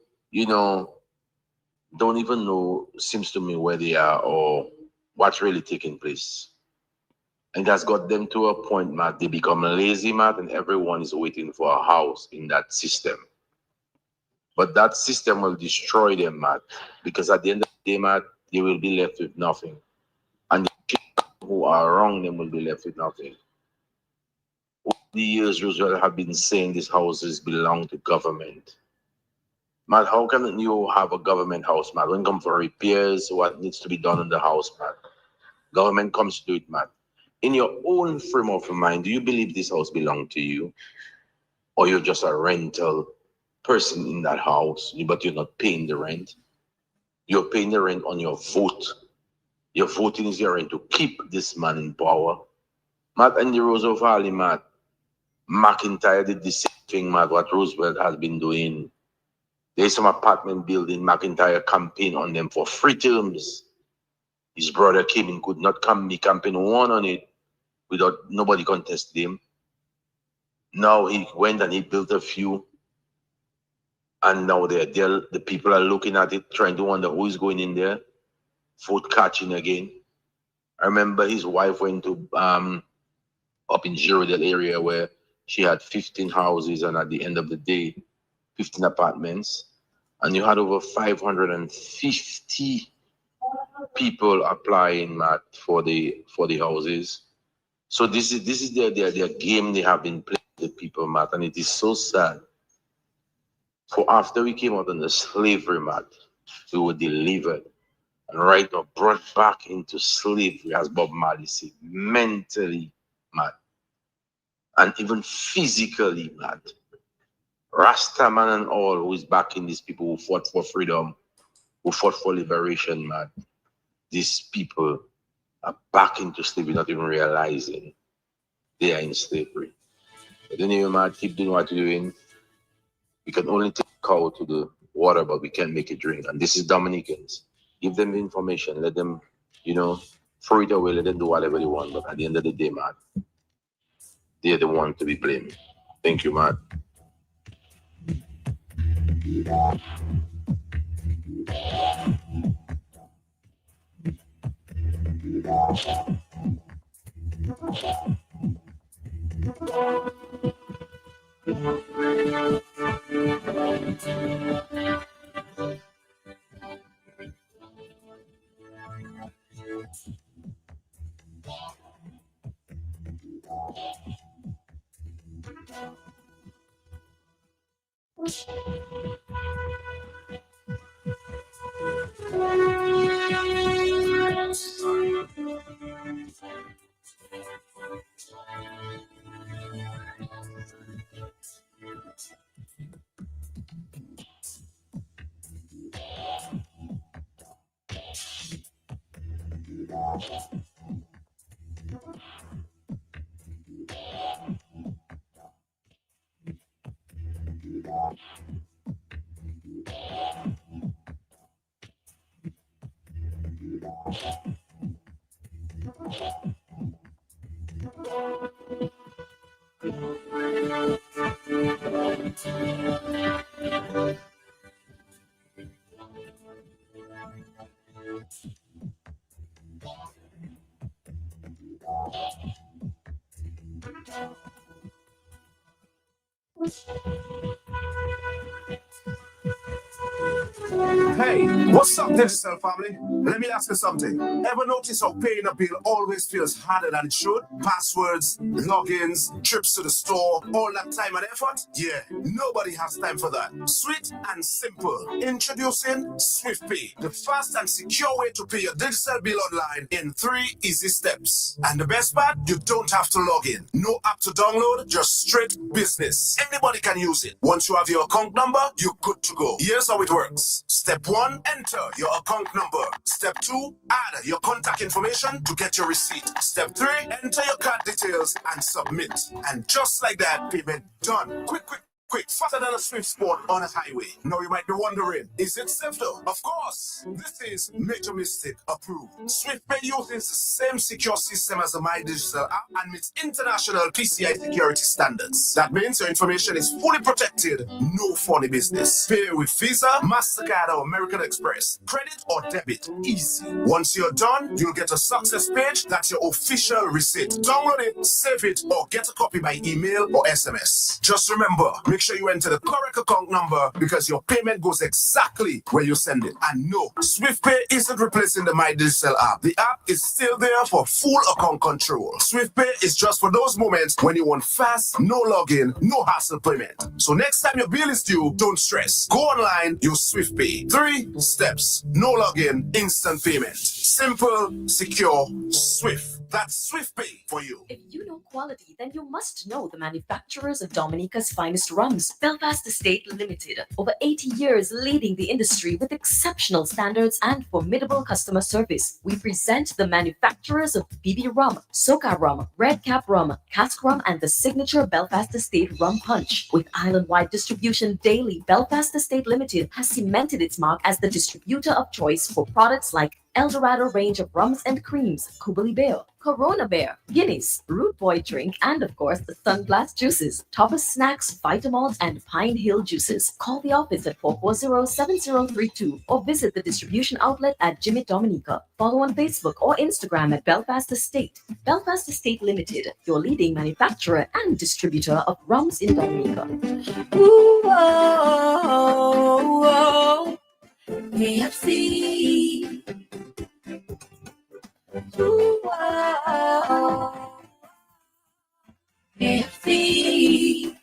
don't even know, seems to me, where they are or what's really taking place. And that's got them to a point, Matt, they become lazy, Matt, and everyone is waiting for a house in that system. But that system will destroy them, Matt, because at the end of the day, Matt, they will be left with nothing. And the people who are around them will be left with nothing. the years Roosevelt have been saying these houses belong to government. Man, how can you have a government house, man? When it comes for repairs, what needs to be done in the house, man? Government comes to do it, man. In your own frame of mind, do you believe this house belongs to you? Or you're just a rental person in that house, but you're not paying the rent? You're paying the rent on your vote. Your voting is your rent to keep this man in power. Matt and the Rose of Harley, Matt. McIntyre did the same thing, Matt, what Roosevelt has been doing. There's some apartment building, McIntyre campaigned on them for 3 terms. His brother came in, could not come, he campaigned 1 on it without nobody contested him. Now he went and he built a few. And now the people are looking at it, trying to wonder who is going in there. Vote catching again. I remember his wife went to up in Girardel area where she had 15 houses, and at the end of the day, 15 apartments, and you had over 550 people applying, Matt, for the houses. So this is their game they have been playing with people, Matt, and it is so sad. For after we came out of the slavery, Matt, we were delivered, and right now brought back into slavery, as Bob Marley said, mentally, Matt, and even physically, Matt. Rastaman and all who is backing these people who fought for freedom, who fought for liberation, man. These people are back into slavery, not even realizing they are in slavery. But anyway, man, keep doing what you're doing. We can only take a cow to the water, but we can't make it drink. And this is Dominicans. Give them the information, let them, throw it away, let them do whatever they want. But at the end of the day, man, they're the one to be blamed. Thank you, man. Hey, what's up, digital family? Let me ask you something. Ever notice how paying a bill always feels harder than it should? Passwords, logins, trips to the store, all that time and effort? Yeah, nobody has time for that. Sweet and simple. Introducing SwiftPay, the fast and secure way to pay your digital bill online in 3 easy steps. And the best part, you don't have to log in. No app to download, just straight business. Anybody can use it. Once you have your account number, you're good to go. Here's how it works. Step 1, enter your account number. Step 2, add your contact information to get your receipt. Step 3, enter your card details and submit. And just like that, payment done. Quick, faster than a Swift Sport on a highway. Now you might be wondering, is it safe though? Of course, this is Major Mistake approved. SwiftPay uses the same secure system as the MyDigital app and meets international PCI security standards. That means your information is fully protected, no funny business. Pay with Visa, MasterCard or American Express, credit or debit, easy. Once you're done, you'll get a success page that's your official receipt. Download it, save it, or get a copy by email or SMS. Just remember, make make sure you enter the correct account number because your payment goes exactly where you send it. And no, SwiftPay isn't replacing the MyDigital app. The app is still there for full account control. SwiftPay is just for those moments when you want fast, no login, no hassle payment. So next time your bill is due, don't stress. Go online, use SwiftPay. 3 steps, no login, instant payment. Simple, secure, swift. That's SwiftPay for you. If you know quality, then you must know the manufacturers of Dominica's finest rums. Belfast Estate Limited, over 80 years leading the industry with exceptional standards and formidable customer service. We present the manufacturers of BB Rum, Soca Rum, Red Cap Rum, Cask Rum, and the signature Belfast Estate Rum Punch. With island-wide distribution daily, Belfast Estate Limited has cemented its mark as the distributor of choice for products like Eldorado range of rums and creams, Kubali Bear, Corona Bear, Guinness, Root Boy drink, and of course the Sunglass juices, Thomas Snacks, Vitamalt, and Pine Hill juices. Call the office at 440-7032 or visit the distribution outlet at Jimmy Dominica. Follow on Facebook or Instagram at Belfast Estate. Belfast Estate Limited, your leading manufacturer and distributor of rums in Dominica. Ooh, oh, oh, KFC. Ooh, oh, KFC.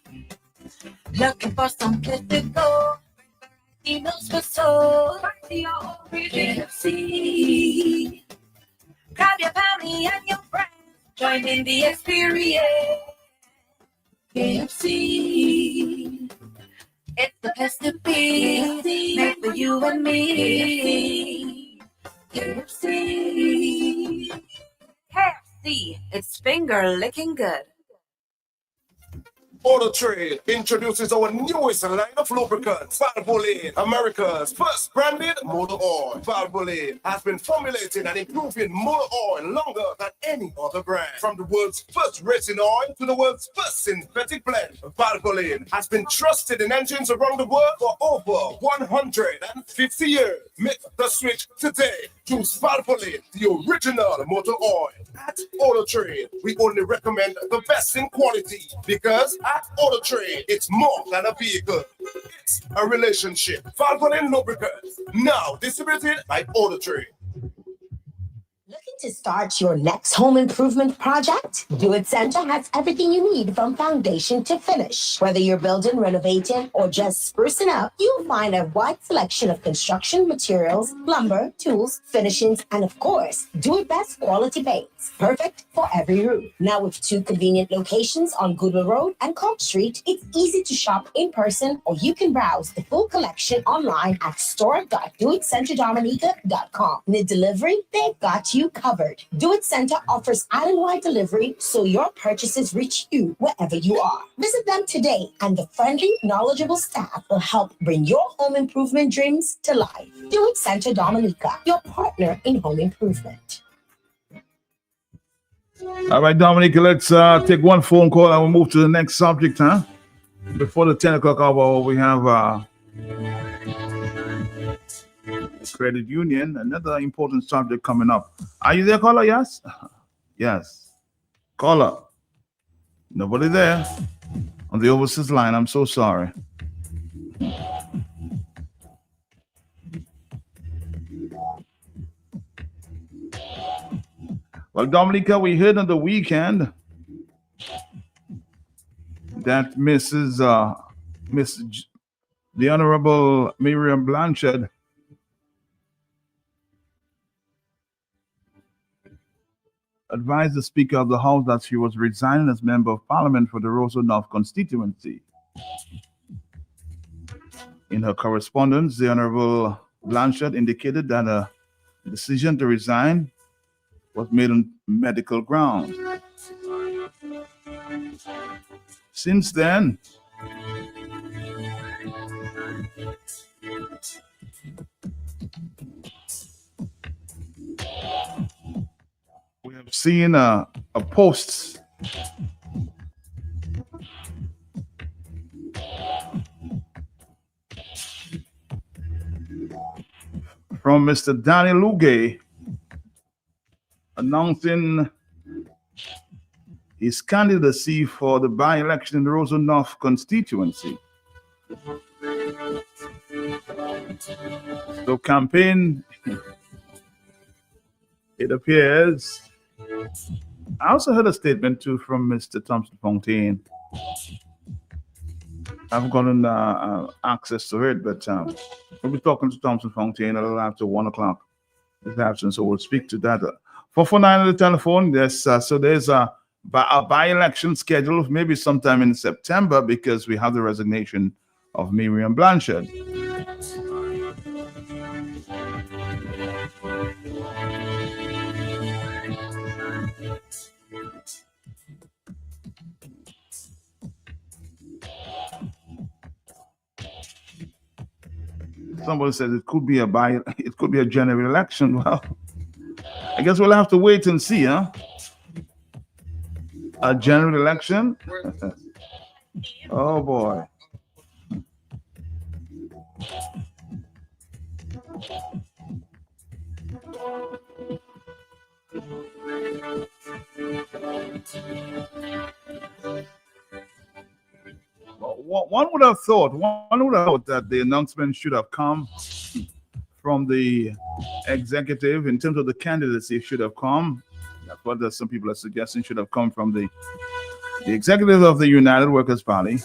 Looking for some place to go. Emails for so. KFC. Grab your family and your friends. Join in the experience. KFC. It's the place to be. Made for you and me. KFC. KFC. It's finger licking good. Auto Trade introduces our newest line of lubricants, Valvoline, America's first branded motor oil. Valvoline has been formulating and improving motor oil longer than any other brand. From the world's first racing oil to the world's first synthetic blend, Valvoline has been trusted in engines around the world for over 150 years. Make the switch today. Choose Valvoline, the original motor oil. At Auto Trade, we only recommend the best in quality because at Auto Trade, it's more than a vehicle. It's a relationship. Valvoline lubricants, now distributed by Auto Trade. Looking to start your next home improvement project? Do It Center has everything you need from foundation to finish. Whether you're building, renovating, or just sprucing up, you'll find a wide selection of construction materials, lumber, tools, finishings, and of course, Do It Best quality paints. Perfect for every room. Now with 2 convenient locations on Goodwill Road and Cobb Street, it's easy to shop in person or you can browse the full collection online at store.doitcenterdominica.com. Need delivery? They've got you covered. Do It Center offers island-wide delivery so your purchases reach you wherever you are. Visit them today and the friendly, knowledgeable staff will help bring your home improvement dreams to life. Do It Center Dominica, your partner in home improvement. All right, Dominica, let's take one phone call and we'll move to the next subject, huh? Before the 10 o'clock hour, we have credit union, another important subject coming up. Are you there, caller? Yes? Yes. Caller. Nobody there on the overseas line. I'm so sorry. Well, Dominica, we heard on the weekend that the Honorable Miriam Blanchard advised the Speaker of the House that she was resigning as Member of Parliament for the Roseau North constituency. In her correspondence, the Honorable Blanchard indicated that a decision to resign was made on medical grounds. Since then, we have seen a post from Mr. Danny Lugay announcing his candidacy for the by-election in the Roseau North constituency. So campaign, it appears. I also heard a statement too from Mr. Thompson Fontaine. I haven't gotten access to it, but we'll be talking to Thompson Fontaine a little after 1 o'clock this afternoon, so we'll speak to that. 449 on the telephone. Yes, so there's a by-election scheduled maybe sometime in September because we have the resignation of Miriam Blanchard. Somebody says it could be a general election. Well, I guess we'll have to wait and see, huh? A general election? Oh boy. One would have thought that the announcement should have come from the executive in terms of the candidacy. Should have come. That's what some people are suggesting. Should have come from the executive of the United Workers' Party.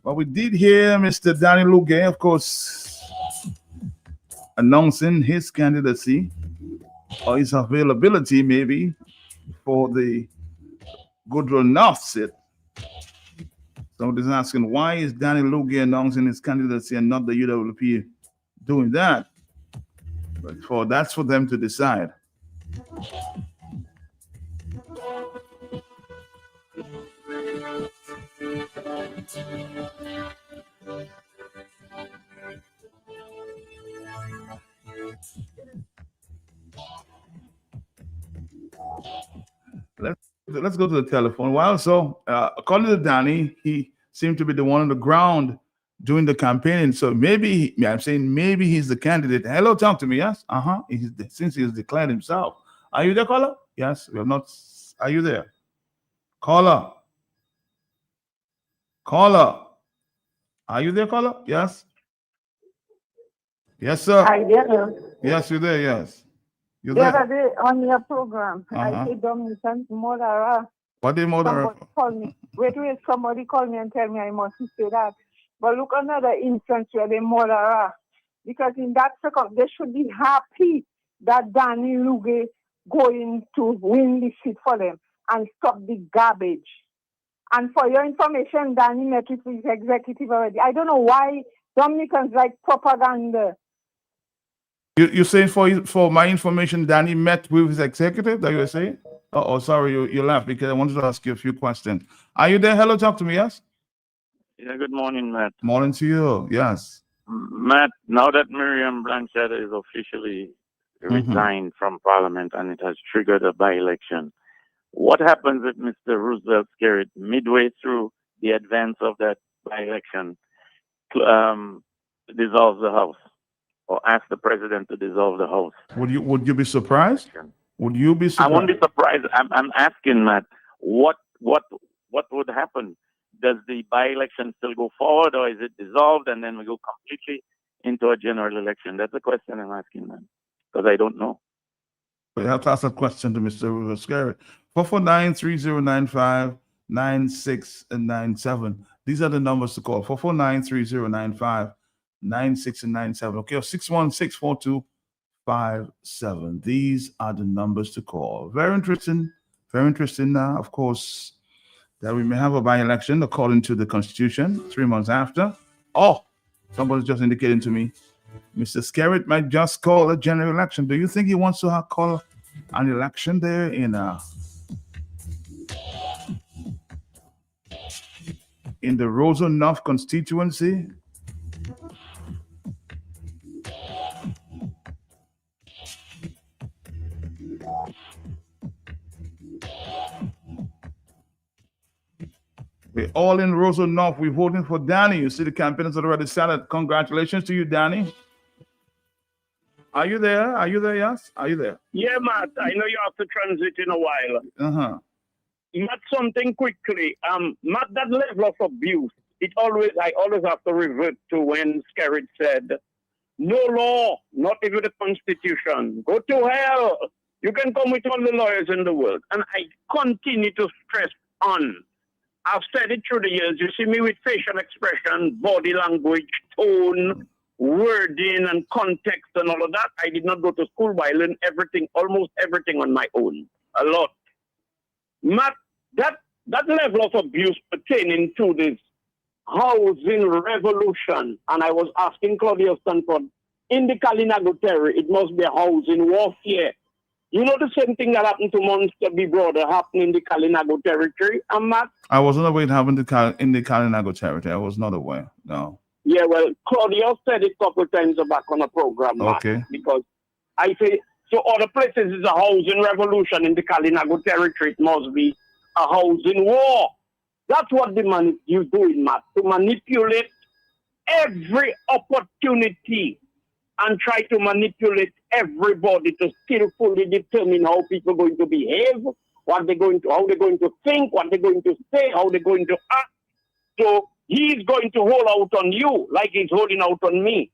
But we did hear Mr. Danny Lugay, of course, announcing his candidacy or his availability maybe for the Goodwill North seat. Somebody's asking, why is Danny Lugay announcing his candidacy and not the UWP doing that? But that's for them to decide. Let's go to the telephone. Well, so according to Danny, he seemed to be the one on the ground doing the campaigning. So maybe he's the candidate. Hello, talk to me. Yes. Since he has declared himself. Are you there, caller? Yes. We have not. Are you there, caller? Caller. Are you there, caller? Yes. Yes, sir. Hi there. Yes, you're there. Yes. You're The there. other day on your program, I see Dominican Modara. What did Modara? Somebody called me. Wait, somebody called me and tell me I mustn't say that. But look, another instance where they Modara. Because in that circle, they should be happy that Danny Lugay going to win the seat for them and stop the garbage. And for your information, Danny met with his executive already. I don't know why Dominicans like propaganda. You're saying for my information, Danny met with his executive, that you were saying? Oh, sorry, you laughed because I wanted to ask you a few questions. Are you there? Hello, talk to me, yes? Yeah, good morning, Matt. Morning to you, yes. Matt, now that Miriam Blanchard is officially resigned from Parliament and it has triggered a by-election, what happens if Mr. Roosevelt Skerrit, midway through the advance of that by-election, dissolves the House or asks the president to dissolve the House? Would you be surprised? Would you be surprised? I won't be surprised. I'm asking, Matt, what would happen? Does the by-election still go forward, or is it dissolved and then we go completely into a general election? That's the question I'm asking, man, because I don't know. But you have to ask that question to Mr. Skerrit. 449-3095-9697. These are the numbers to call. 449-3095-9697. Okay, or 616-4257. These are the numbers to call. Very interesting. Very interesting now, of course, that we may have a by-election according to the Constitution 3 months after. Oh, somebody's just indicating to me, Mr. Skerrit might just call a general election. Do you think he wants to call an election there in the Roseau North constituency? We're all in Roseau North. We're voting for Danny. You see the campaign has already started. Congratulations to you, Danny. Are you there? Are you there? Yes. Are you there? Yeah, Matt. I know you have to transit in a while. Uh-huh. Matt, something quickly. Matt, that level of abuse, I always have to revert to when Skerrit said, no law, not even the Constitution. Go to hell. You can come with all the lawyers in the world. And I continue to stress on. I've said it through the years. You see me with facial expression, body language, tone, wording, and context and all of that. I did not go to school, but I learned everything, almost everything on my own. A lot. Matt, that level of abuse pertaining to this housing revolution, and I was asking Claudia Stanford, in the Kalinago territory, it must be a housing warfare. You know the same thing that happened to Monster B. Brother happened in the Kalinago territory, Matt? I wasn't aware it happened in the Kalinago territory. I was not aware. No. Yeah, well, Claudia said it a couple of times back on a program, Matt, okay. Because I say, so other places is a housing revolution. In the Kalinago territory, it must be a housing war. That's what the man is doing, Matt, to manipulate every opportunity and try to manipulate everybody to skillfully determine how people are going to behave, how they're going to think, what they're going to say, how they're going to act. So he's going to hold out on you like he's holding out on me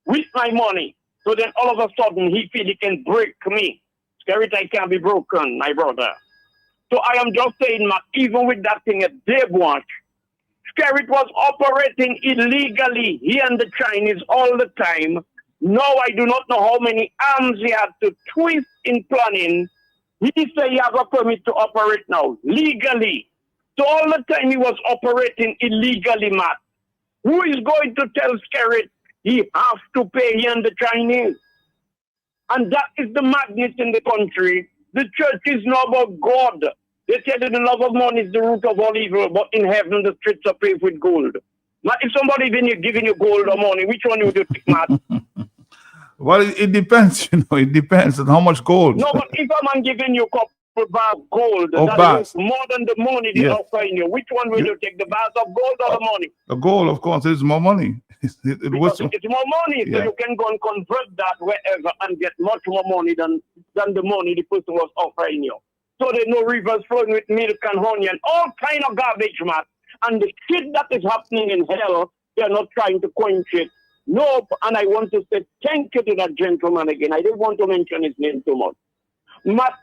with my money. So then all of a sudden he feels he can break me. Skerrit, I can't be broken, my brother. So I am just saying, Matt, even with that thing at Dave Watch, Skerrit was operating illegally, he and the Chinese all the time. Now I do not know how many arms he had to twist in planning. He said he has a permit to operate now, legally. So all the time he was operating illegally, Matt. Who is going to tell Skerrit he has to pay he and the Chinese? And that is the madness in the country. The church is not about God. They tell you the love of money is the root of all evil, but in heaven the streets are paved with gold. Matt, if somebody giving you gold or money, which one would you take, Matt? Well, it depends, it depends on how much gold. No, but if a man giving you a couple bars of gold, Oh, that bars. is more than the money they're Yes. offering you, which one will you take, the bars of gold or the money? The gold, of course, is more money. It was, Because it's more money, so Yeah. you can go and convert that wherever and get much more money than the money the person was offering you. So there's no rivers flowing with milk and honey and all kind of garbage, man. And the shit that is happening in hell, they're not trying to quench it. Nope. And I want to say thank you to that gentleman again. I didn't want to mention his name too much. Matt,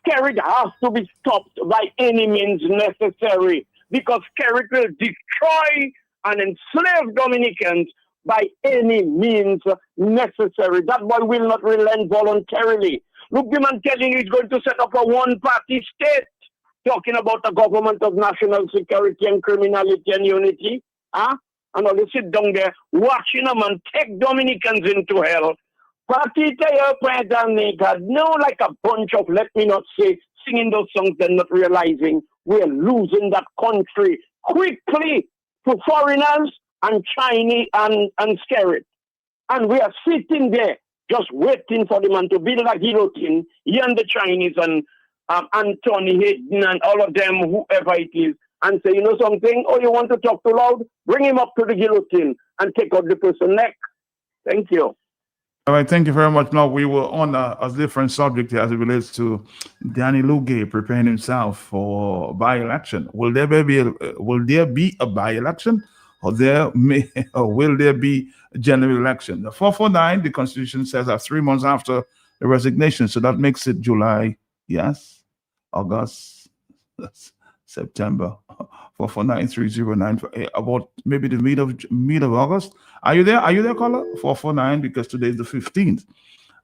Skerrit has to be stopped by any means necessary because Skerrit will destroy and enslave Dominicans by any means necessary. That boy will not relent voluntarily. Look, the man telling you he's going to set up a one-party state, talking about a government of national security and criminality and unity. Huh? And all you sit down there watching them and take Dominicans into hell. Party tayo God, no, like a bunch of, let me not say, singing those songs and not realizing we're losing that country quickly to foreigners and Chinese and Skerrit. And we are sitting there just waiting for the man to build a guillotine, he and the Chinese and Anthony Hayden and all of them, whoever it is, and say, you know something? Oh, you want to talk too loud? Bring him up to the guillotine and take out the person's neck. Thank you. all right, thank you very much. Now, we were on a different subject as it relates to Danny Lugay preparing himself for by-election. Will there be a by-election, or will there be a general election? The 449, the Constitution says that 3 months after the resignation, so that makes it July, yes, August, September, 449-309, about maybe the mid of August. Are you there? Are you there, caller? 449, because today is the 15th.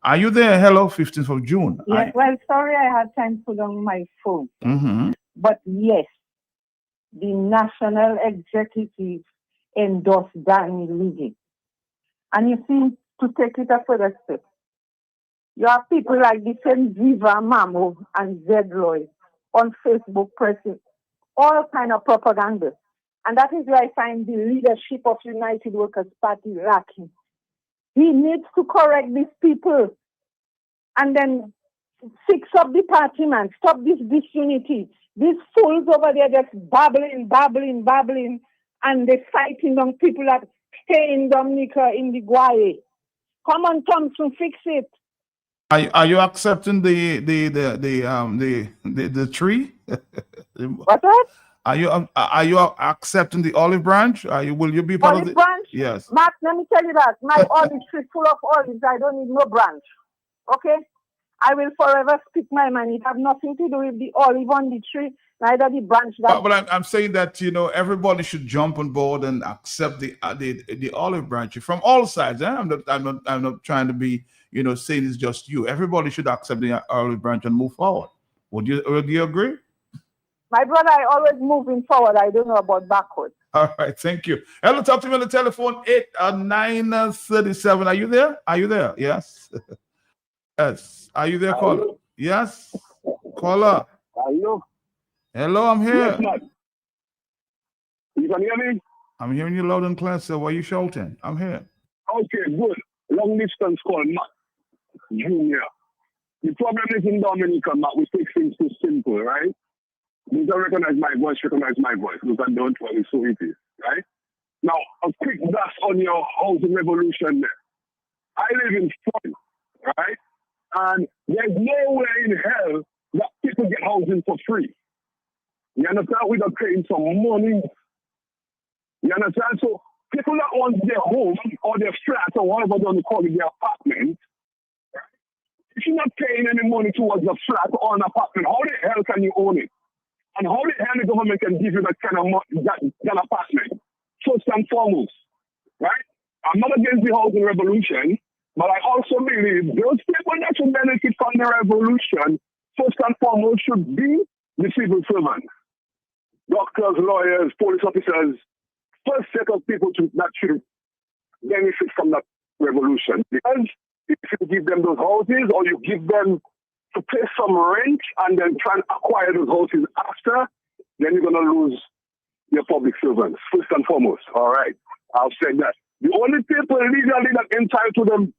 Are you there? Hello, 15th of June. Yeah, well, sorry I had time to put on my phone. But yes, the National Executive endorsed Danny Lugay. And you see, to take it a further step, you have people like the same Viva Mamo and Zed Lloyd on Facebook pressing all kind of propaganda. And that is why I find the leadership of United Workers' Party lacking. He needs to correct these people and then fix up the party, man. Stop this disunity. These fools over there just babbling, and they're fighting on people that stay in Dominica in the Guaye. Come on, Thompson, fix it. Are you accepting the tree? What's that? Are you accepting the olive branch? Will you be part of Olive the branch? Yes. Matt, let me tell you that. My olive tree full of olives. I don't need no branch. Okay? I will forever speak my mind. It have nothing to do with the olive on the tree, neither the branch that. But I'm saying that everybody should jump on board and accept the olive branch from all sides. Eh? I'm not trying to be saying it's just you. Everybody should accept the olive branch and move forward. Would you agree? My brother, I always moving forward. I don't know about backward. All right, thank you. Hello, talk to me on the telephone 937. Are you there? Are you there? Yes. Yes. Are you there, caller? Yes. Caller. Hello. Hello, I'm here. Yes, Matt. You can hear me? I'm hearing you loud and clear, sir. Why are you shouting? I'm here. Okay, good. Long distance call, Matt Junior. The problem is in Dominica, Matt, we take things too simple, right? You don't recognize my voice, because I don't want it, so it is, right? Now, a quick dash on your housing revolution there. I live in Florida, right? And there's nowhere in hell that people get housing for free. You understand? Without paying some money. You understand? So people that want their home or their flat or whatever they want to call it, their apartment, right? If you're not paying any money towards a flat or an apartment, how the hell can you own it? And how the hell the government can give you that kind of that apartment? First and foremost, right? I'm not against the housing revolution, but I also believe those people that should benefit from the revolution, first and foremost, should be the civil servants. Doctors, lawyers, police officers, first set of people that should benefit from that revolution. Because if you give them those houses or you give them to pay some rent and then try and acquire those houses after, then you're going to lose your public servants, first and foremost. All right, I'll say that. The only people legally that entitled to the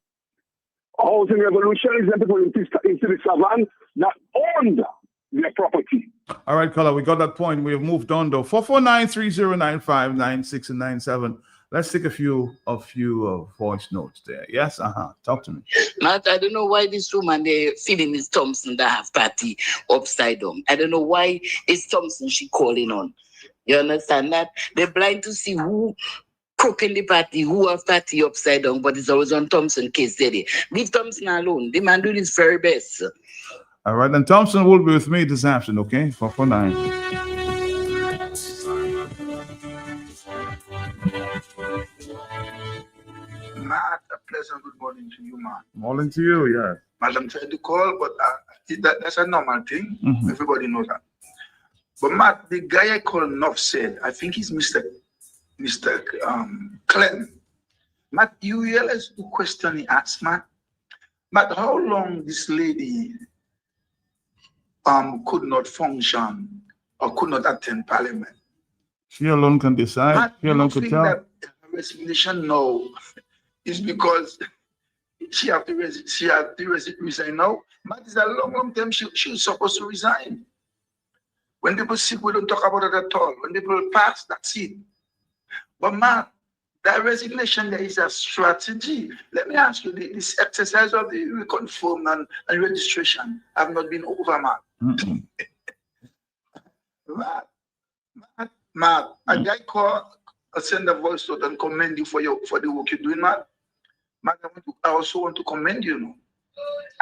housing revolution is the people in the Savannah that owned their property. All right, caller, we got that point. We have moved on though. 449-3095-96 and 97. Let's take a few voice notes there. Yes, talk to me. Matt, I don't know why this woman they feeling is Thompson that have party upside down. I don't know why it's Thompson she calling on. You understand that? They're blind to see who cooking the party, who have party upside down, but it's always on Thompson case today. Leave Thompson alone. The man doing his very best. All right, and Thompson will be with me this afternoon, okay? 449. Matt, a pleasant good morning to you, man. Morning to you, yeah. Madam tried to call, but that's a normal thing. Mhm. Everybody knows that. But Matt, the guy I called Nuff said, I think he's Mr. Clem. Matt, you realize the question he asked, Matt? Matt, how long this lady could not function or could not attend parliament? She alone can decide. Matt, She alone you could think tell. that her resignation now is because she have to resign now? Matt, it's a long time she was supposed to resign. When people sick, we don't talk about it at all. When people pass, that's it. But Matt, that resignation there is a strategy. Let me ask you, this exercise of the reconfirm and registration have not been over, Matt. Matt, a guy send a voice note and commend you for the work you're doing, Matt. Matt, I also want to commend you, know.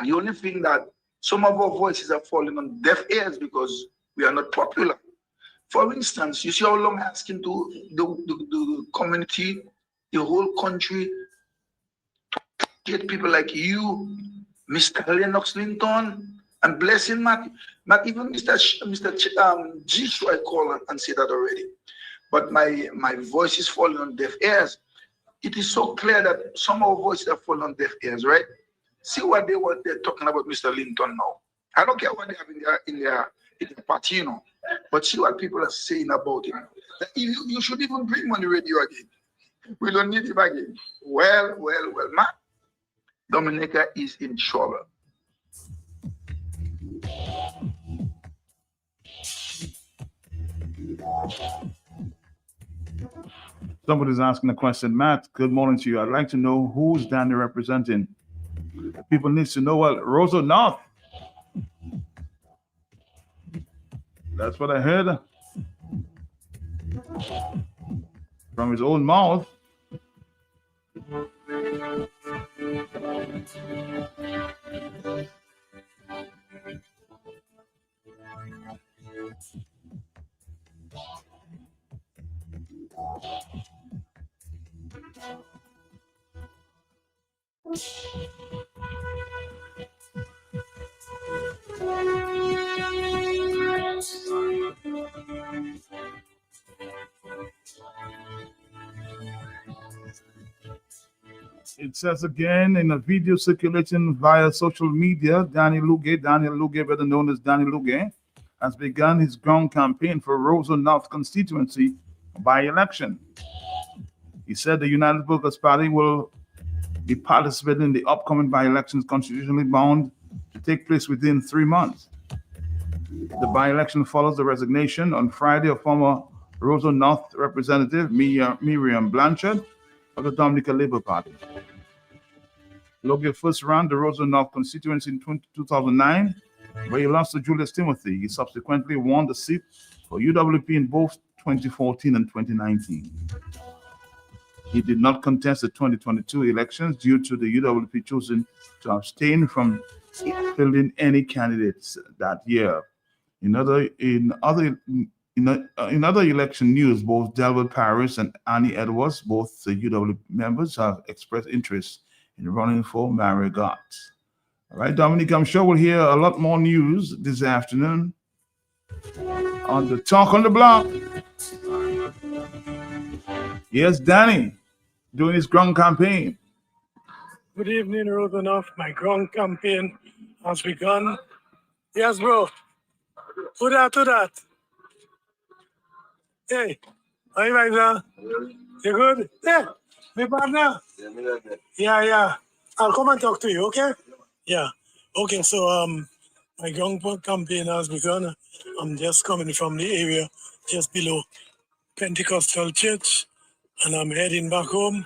The only thing that some of our voices are falling on deaf ears because we are not popular. For instance, you see how long asking to the community, the whole country, to get people like you, Mr. Lennox Linton, and blessing Matt, even Mr. G. Should I call and say that already? But my voice is falling on deaf ears. It is so clear that some of our voices are falling on deaf ears, right? See what they're talking about Mr. Linton now. I don't care what they have in their party, you know. But see what people are saying about it. That you should even bring money radio again. We don't need him again. Well, man. Dominica is in trouble. Somebody's asking a question. Matt, good morning to you. I'd like to know who's Danny representing. People need to know what Rosa North. That's what I heard from his own mouth. It says again in a video circulating via social media, Daniel Luge, better known as Danny Luge, has begun his ground campaign for Rosa North constituency by-election. He said the United Workers' Party will be participating in the upcoming by-elections constitutionally bound to take place within 3 months. The by-election follows the resignation on Friday of former Rosa North representative Miriam Blanchard of the Dominica Labour Party. Logan first ran the Rosa North constituency in 2009, where he lost to Julius Timothy. He subsequently won the seat for UWP in both 2014 and 2019. He did not contest the 2022 elections due to the UWP choosing to abstain from fielding any candidates that year. In other election news, both Delbert Paris and Annie Edwards, both the UWP members, have expressed interest in running for Marigot. All right, Dominic, I'm sure we'll hear a lot more news this afternoon on the Talk on the Block. Yes, Danny, doing his ground campaign. Good evening, Rosa North. My ground campaign has begun. Yes, bro. Who that? Hey, how you guys? You good? Yeah, my partner. Yeah. I'll come and talk to you, okay? Yeah. Okay, so my ground campaign has begun. I'm just coming from the area just below Pentecostal Church, and I'm heading back home.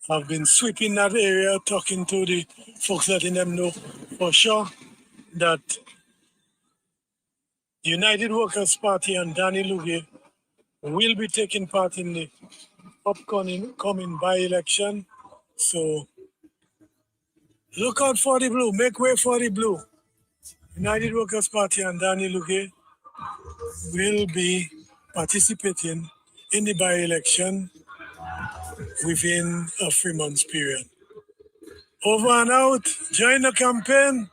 I've been sweeping that area, talking to the folks, letting them know for sure that United Workers' Party and Danny Luge will be taking part in the upcoming by-election. So look out for the blue, make way for the blue. United Workers' Party and Danny Luge will be participating in the by-election within a 3 months period. Over and out, join the campaign.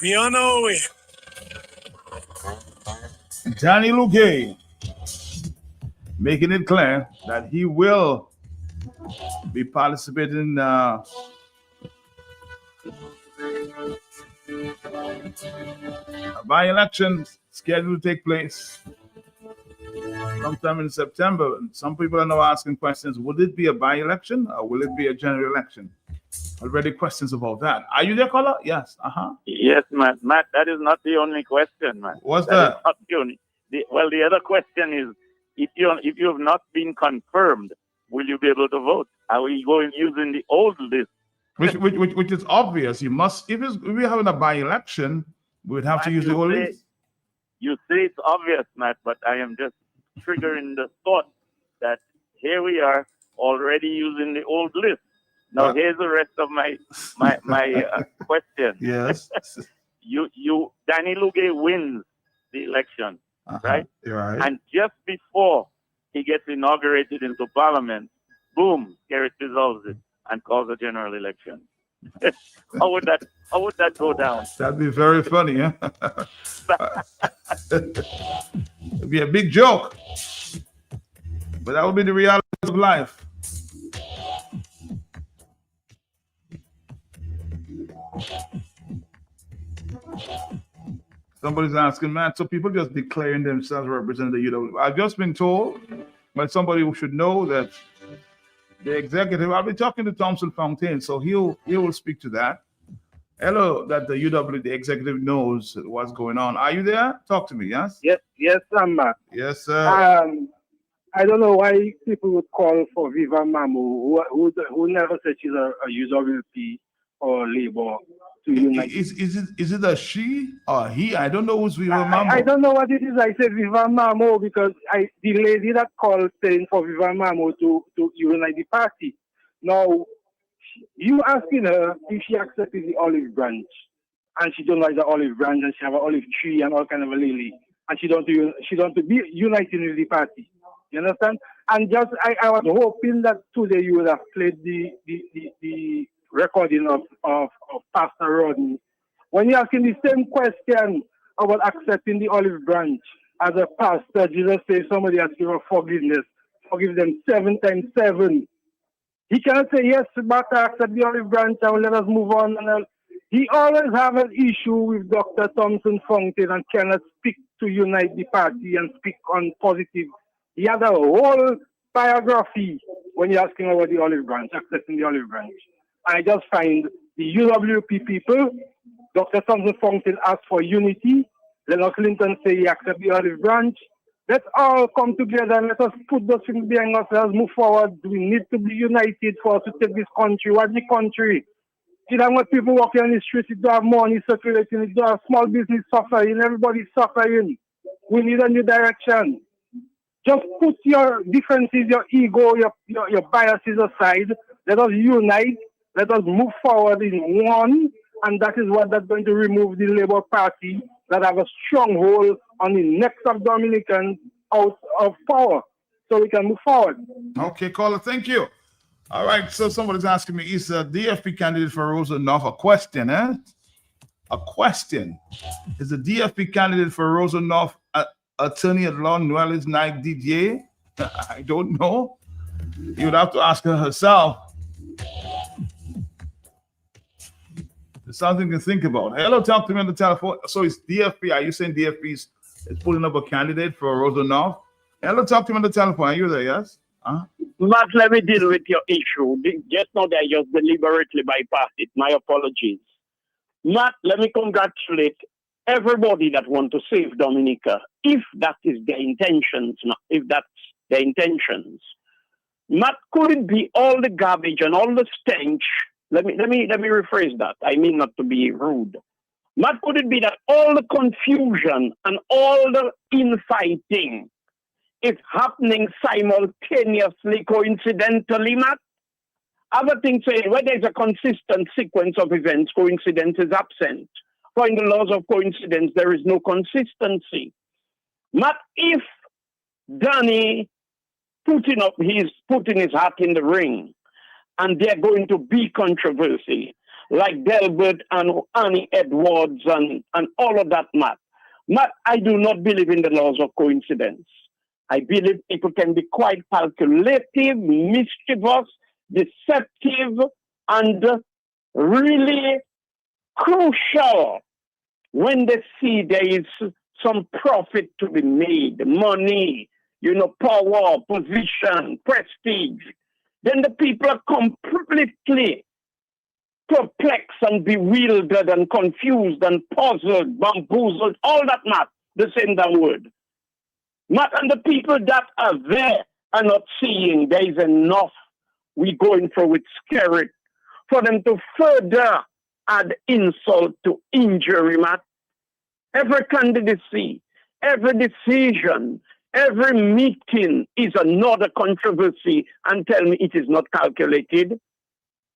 We on our way. Danny Luge making it clear that he will be participating in a by-election scheduled to take place sometime in September. Some people are now asking questions, would it be a by-election or will it be a general election? Already questions about that. Are you there, caller? Yes. Yes, Matt. Matt, that is not the only question, man. What's that? Is not the only. The other question is, if you have not been confirmed, will you be able to vote? Are we going using the old list? Which is obvious. You must. If we're having a by-election, we would have to use the old list. You say it's obvious, Matt, but I am just triggering the thought that here we are already using the old list. Now here's the rest of my question. Yes. Danny Luge wins the election, right? Right. And just before he gets inaugurated into Parliament, boom, Garrett dissolves it and calls a general election. How would that go down? That'd be very funny, huh? It'd be a big joke, but that would be the reality of life. Somebody's asking, man, so people just declaring themselves representing the UWP. I've just been told by somebody who should know that the executive, I'll be talking to Thompson Fontaine, so he will speak to that. Hello, that the UWP, the executive knows what's going on. Are you there? Talk to me, yes? Yes, I'm. Yes, sir. I don't know why people would call for Viva Mamu, who never said she's a UWP or Labour to unite. Is it a she or he? I don't know who's Viva Mamu. I don't know what it is. I said Viva Mamu because the lady that called saying for Viva Mamu to unite the party. Now, you asking her if she accepted the olive branch, and she don't like the olive branch, and she have an olive tree and all kind of a lily, and she don't be uniting with the party. You understand? And just I was hoping that today you would have played the recording of Pastor Rodney when you're asking the same question about accepting the olive branch. As a pastor, Jesus says somebody has given forgiveness. Forgive them 7 times 7. He cannot say, yes, but I accept the olive branch and let us move on. And he always have an issue with Dr. Thompson Fountain and cannot speak to unite the party and speak on positive. He had a whole biography when you're asking about the olive branch, accepting the olive branch. I just find the UWP people, Dr. Thompson Fountain asked for unity. Leonard Clinton say he accept the olive branch. Let's all come together and let us put those things behind us. Let's move forward. We need to be united for us to take this country. What's the country? You don't want people walking on the streets, you don't have money circulating, you don't have small business suffering, everybody's suffering. We need a new direction. Just put your differences, your ego, your biases aside. Let us unite. Let us move forward in one. And that is what that's going to remove the Labour Party that have a stronghold on the necks of Dominicans out of power. So we can move forward. Okay, caller, thank you. All right, so somebody's asking me, is a DFP candidate for Rosa North? A question, eh? A question. Is the DFP candidate for Rosa North attorney at law Noelis Naik Didier? I don't know. You would have to ask her herself. It's something to think about. Hello, talk to me on the telephone. So it's DFP. Are you saying DFP is pulling up a candidate for Rosa North? Hello, talk to me on the telephone. Are you there? Yes? Matt, let me deal with your issue. Just now that I just deliberately bypassed it. My apologies. Matt, let me congratulate everybody that want to save Dominica, if that is their intentions. If that's their intentions. Matt, could it be all the garbage and all the stench? Let me rephrase that. I mean not to be rude. Matt, could it be that all the confusion and all the infighting is happening simultaneously, coincidentally, Matt? Other things say where there's a consistent sequence of events, coincidence is absent. For in the laws of coincidence, there is no consistency. Matt, if Danny putting his hat in the ring, and they're going to be controversy, like Delbert and Annie Edwards and all of that, Matt. Matt, I do not believe in the laws of coincidence. I believe people can be quite calculative, mischievous, deceptive, and really crucial when they see there is some profit to be made, money, power, position, prestige. Then the people are completely perplexed and bewildered and confused and puzzled, bamboozled, all that, Matt, the same damn word. Matt, and the people that are there are not seeing there is enough we going through with scary for them to further add insult to injury, Matt. Every candidacy, every decision, every meeting is another controversy, and tell me it is not calculated.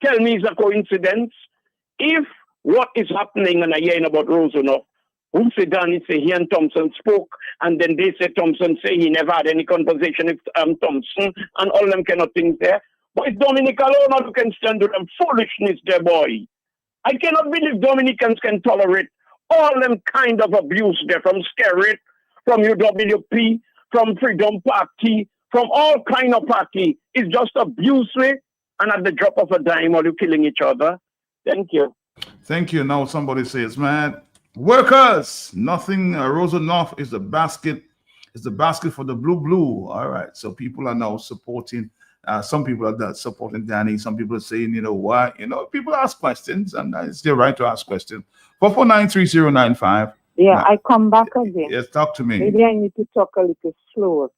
Tell me it's a coincidence. If what is happening, and I hear about Rosanov, who say Danny say he and Thompson spoke, and then they say Thompson say he never had any conversation with Thompson, and all them kind of things there. But it's Dominic alone who can stand to them foolishness there, boy. I cannot believe Dominicans can tolerate all them kind of abuse there, from Skerrit, from UWP, from Freedom Party, from all kind of party. It's just abuse, and at the drop of a dime, are you killing each other? Thank you. Thank you. Now somebody says, man, workers, nothing. Rosa North is the basket. It's the basket for the blue. All right. So people are now supporting. Some people are supporting Danny. Some people are saying, why? People ask questions, and it's their right to ask questions. 4493095. Yeah, I come back again. Yes, talk to me. Maybe I need to talk a little slower.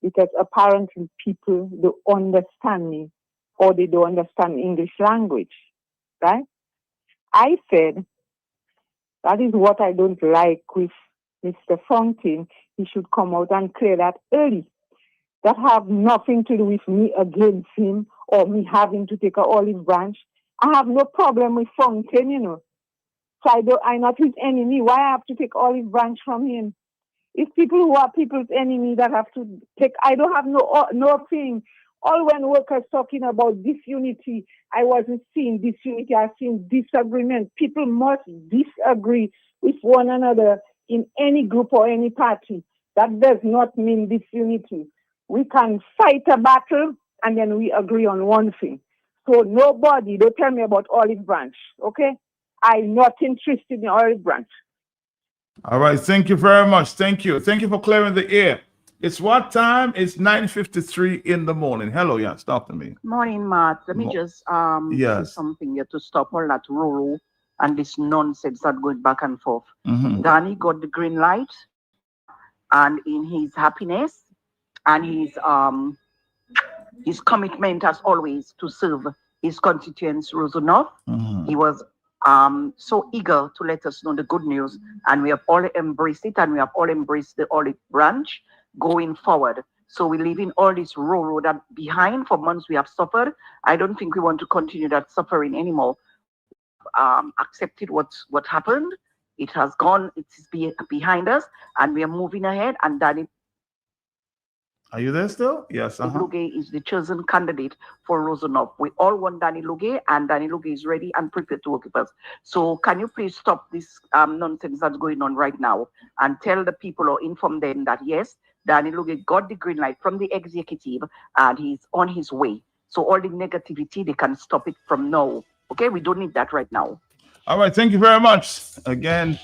because apparently people don't understand me or they don't understand English language, right? I said, that is what I don't like with Mr. Fontaine. He should come out and clear that early. That have nothing to do with me against him or me having to take an olive branch. I have no problem with Fontaine, you know. So I'm not his enemy. Why I have to take olive branch from him? It's people who are people's enemy that have to take. I don't have nothing. All when workers talking about disunity, I wasn't seeing disunity. I've seen disagreement. People must disagree with one another in any group or any party. That does not mean disunity. We can fight a battle and then we agree on one thing. So nobody, don't tell me about olive branch, okay? I'm not interested in olive branch. All right. Thank you very much. Thank you. Thank you for clearing the air. It's what time? It's 9:53 in the morning. Hello, yes, talk to me. Morning, Matt. Let me just Yes. say something here to stop all that roro and this nonsense that going back and forth. Mhm. Danny got the green light, and in his happiness and his commitment as always to serve his constituents, Rosanov, he was so eager to let us know the good news, and we have all embraced it, and we have all embraced the olive branch going forward. So we're leaving all this roro that behind. For months we have suffered. I don't think we want to continue that suffering anymore. Accepted what happened. It has gone. It is behind us, and we are moving ahead. And Danny Are you there still? Yes. Luge is the chosen candidate for Rosanov. We all want Danny Luge, and Danny Luge is ready and prepared to work with us. So can you please stop this nonsense that's going on right now and tell the people or inform them that yes, Danny Luge got the green light from the executive and he's on his way. So all the negativity, they can stop it from now. Okay, we don't need that right now. All right. Thank you very much. Again,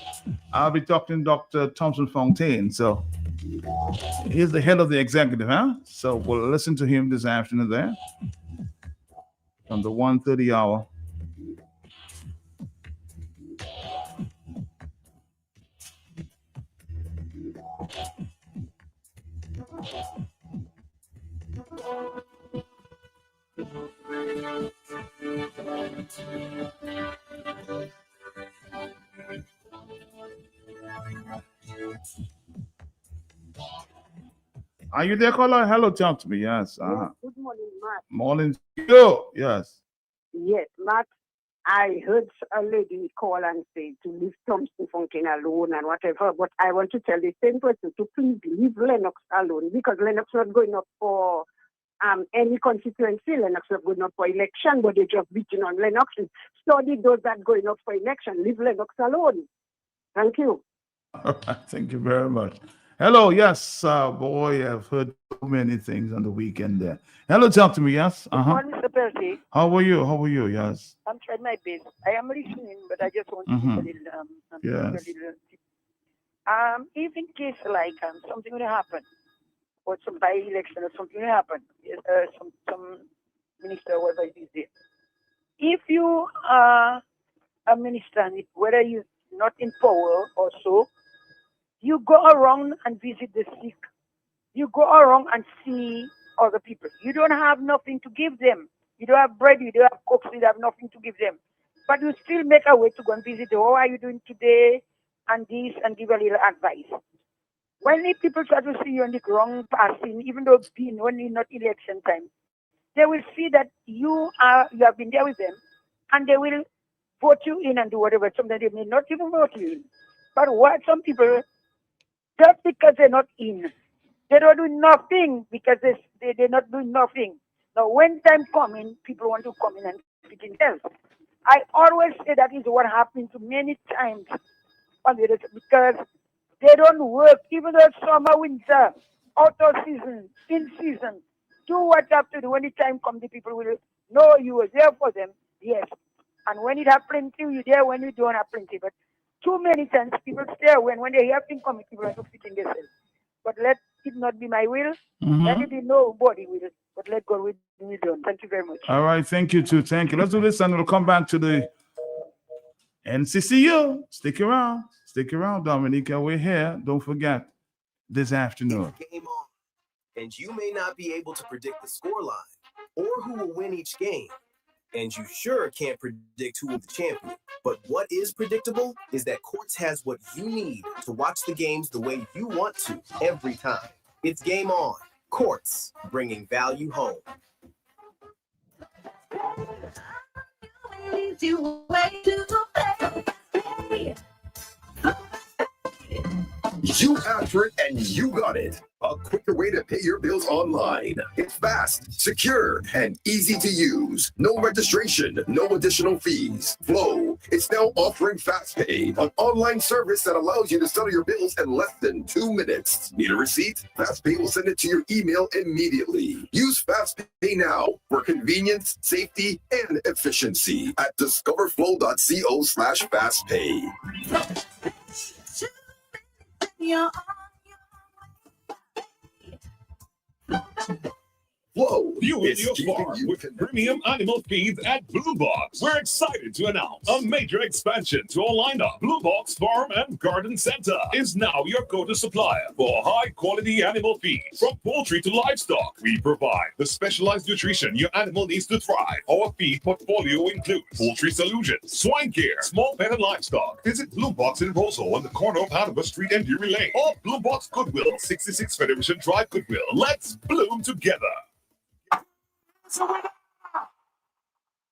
I'll be talking to Dr. Thompson Fontaine. So he's the head of the executive, huh? So we'll listen to him this afternoon there from the 1:30 hour. Are you there, caller? Hello, talk to me. Yes. Good morning, Matt. Morning. You. Yes. Yes, Matt. I heard a lady call and say to leave Thompson Fontaine alone and whatever, but I want to tell the same person to please leave Lennox alone, because Lennox not going up for any constituency. Lennox not going up for election, but they just beating on Lennox. Study those that going up for election. Leave Lennox alone. Thank you. All right. Thank you very much. Hello. Yes. Boy, I've heard so many things on the weekend there. Hello, talk to me. Yes. Morning, Mr. Percy. How are you? How are you? Yes. I'm trying my best. I am listening, but I just want to Mhm. give a little, Yes. if in case like something will happen, or some by-election or something will happen, some minister, whatever it is there. If you are a minister, and whether you're not in power or so, you go around and visit the sick. You go around and see other people. You don't have nothing to give them. You don't have bread, you don't have cooks, you have nothing to give them. But you still make a way to go and visit them. How are you doing today? And this, and give a little advice. When the people try to see you on the ground passing, even though being only not election time, they will see that you have been there with them, and they will vote you in and do whatever. Sometimes they may not even vote you in. But what some people, just because they're not in, they don't do nothing because they're not doing nothing. Now, when time coming, people want to come in and speak in else. I always say that is what happens many times on the because they don't work, even though summer, winter, out of season, in season. Do what you have to do. When the time comes, the people will know you were there for them, yes. And when it have plenty, you're there. When you don't have plenty. But too many times, people stay away. When they hear things coming, people are to fit in themselves. But let it not be my will. Let it be nobody will. But let God will be done. Thank you very much. All right. Thank you too. Thank you. Let's do this and we'll come back to the NCCU. Stick around. Stick around, Dominica. We're here. Don't forget this afternoon. and you may not be able to predict the scoreline or who will win each game. And you sure can't predict who is the champion. But what is predictable is that Quartz has what you need to watch the games the way you want to every time. It's game on. Quartz, bringing value home. You asked for it and you got it. A quicker way to pay your bills online. It's fast, secure, and easy to use. No registration, no additional fees. Flow, it's now offering FastPay, an online service that allows you to settle your bills in less than 2 minutes. Need a receipt? FastPay will send it to your email immediately. Use FastPay now for convenience, safety, and efficiency at discoverflow.co/fastpay. Whoa, fuel your farm with premium animal feeds at Blue Box. We're excited to announce a major expansion to our lineup. Blue Box Farm and Garden Center is now your go-to supplier for high-quality animal feeds. From poultry to livestock, we provide the specialized nutrition your animal needs to thrive. Our feed portfolio includes poultry solutions, swine care, small pet and livestock. Visit Blue Box in Roseau on the corner of Hanover Street and Deary Lane, or Blue Box Goodwill, 66 Federation Drive, Goodwill. Let's bloom together.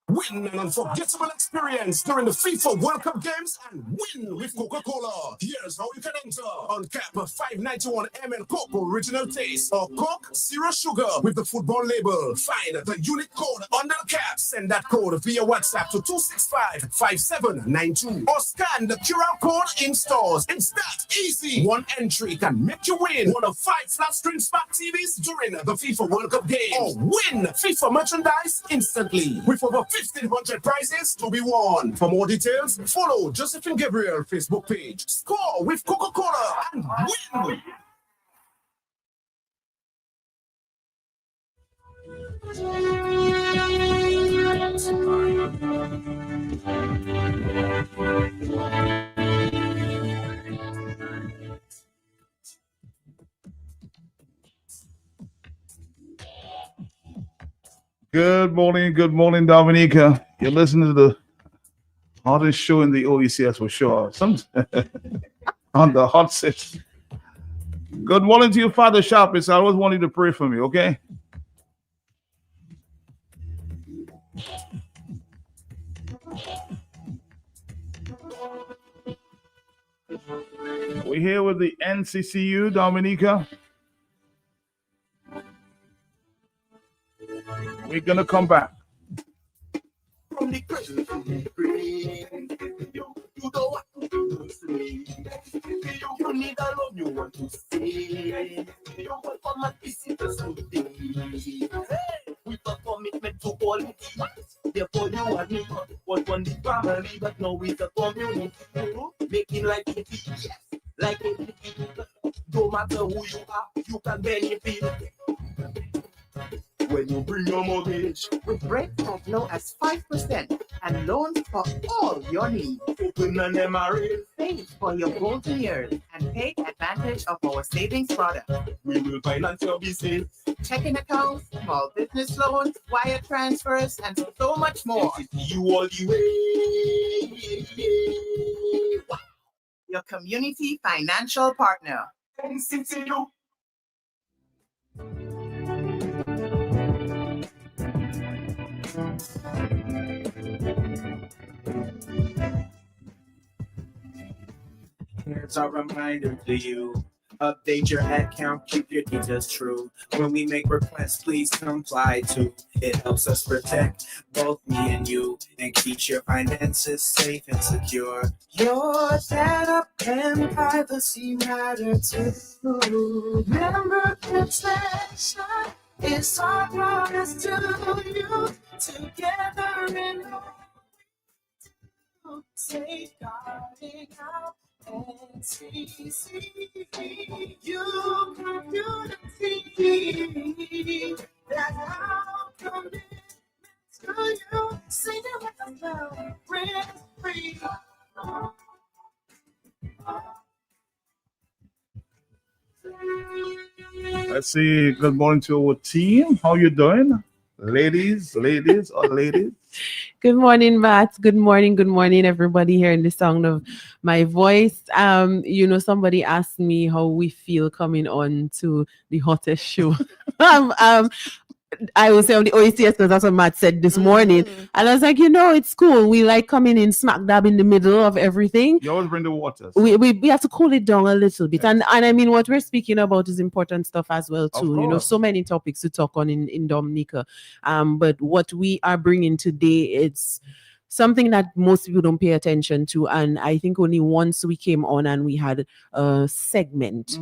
Win an unforgettable experience during the FIFA World Cup games and win with Coca-Cola. Here's how you can enter. Uncap a 591 ml Coke original taste or Coke zero sugar with the football label. Find the unique code under the cap. Send that code via WhatsApp to 265-5792 or scan the QR code in stores. It's that easy. One entry can make you win one of 5 flat screen smart TVs during the FIFA World Cup games or win FIFA merchandise instantly with over 1,500 prizes to be won. For more details, follow Josephine Gabriel Facebook page. Score with Coca-Cola and win! Good morning, Dominica. You're listening to the hottest show in the OECS for sure. On the hot seat. Good morning to your father, Sharpest. I always want you to pray for me, okay? We're here with the NCCU, Dominica. We're going to come back. From the cradle to the grave, you don't want to sleep. You need a love you want to stay. You want come and visit us today. With a commitment to quality. Therefore you are me, was on the family, but now it's a community. Making life easy, like it. No matter who you are, you can benefit. When you bring your mortgage with rates as low as 5% and loans for all your needs. Open an MRA. Save for your golden years and take advantage of our savings product. We will finance your business. Checking accounts, small business loans, wire transfers, and so much more. You all the way. Your community financial partner. NCCU. Here's a reminder to you. Update your account, keep your details true. When we make requests, please comply too. It helps us protect both me and you and keeps your finances safe and secure. Your data and privacy matter too. Member protection is our promise to you. Together in safeguarding our NCCU community. That's our commitment to you. Sing it with us now. Free. Let's see. Good morning to our team. How you doing? Ladies, or ladies? Good morning, Matt. Good morning, everybody hearing the sound of my voice. Somebody asked me how we feel coming on to the hottest show. I will say on the OECS because that's what Matt said this morning. And I was like, it's cool. We like coming in smack dab in the middle of everything. You always bring the waters. We have to cool it down a little bit. And I mean, what we're speaking about is important stuff as well, too. So many topics to talk on in Dominica. But what we are bringing today, it's something that most people don't pay attention to. And I think only once we came on and we had a segment,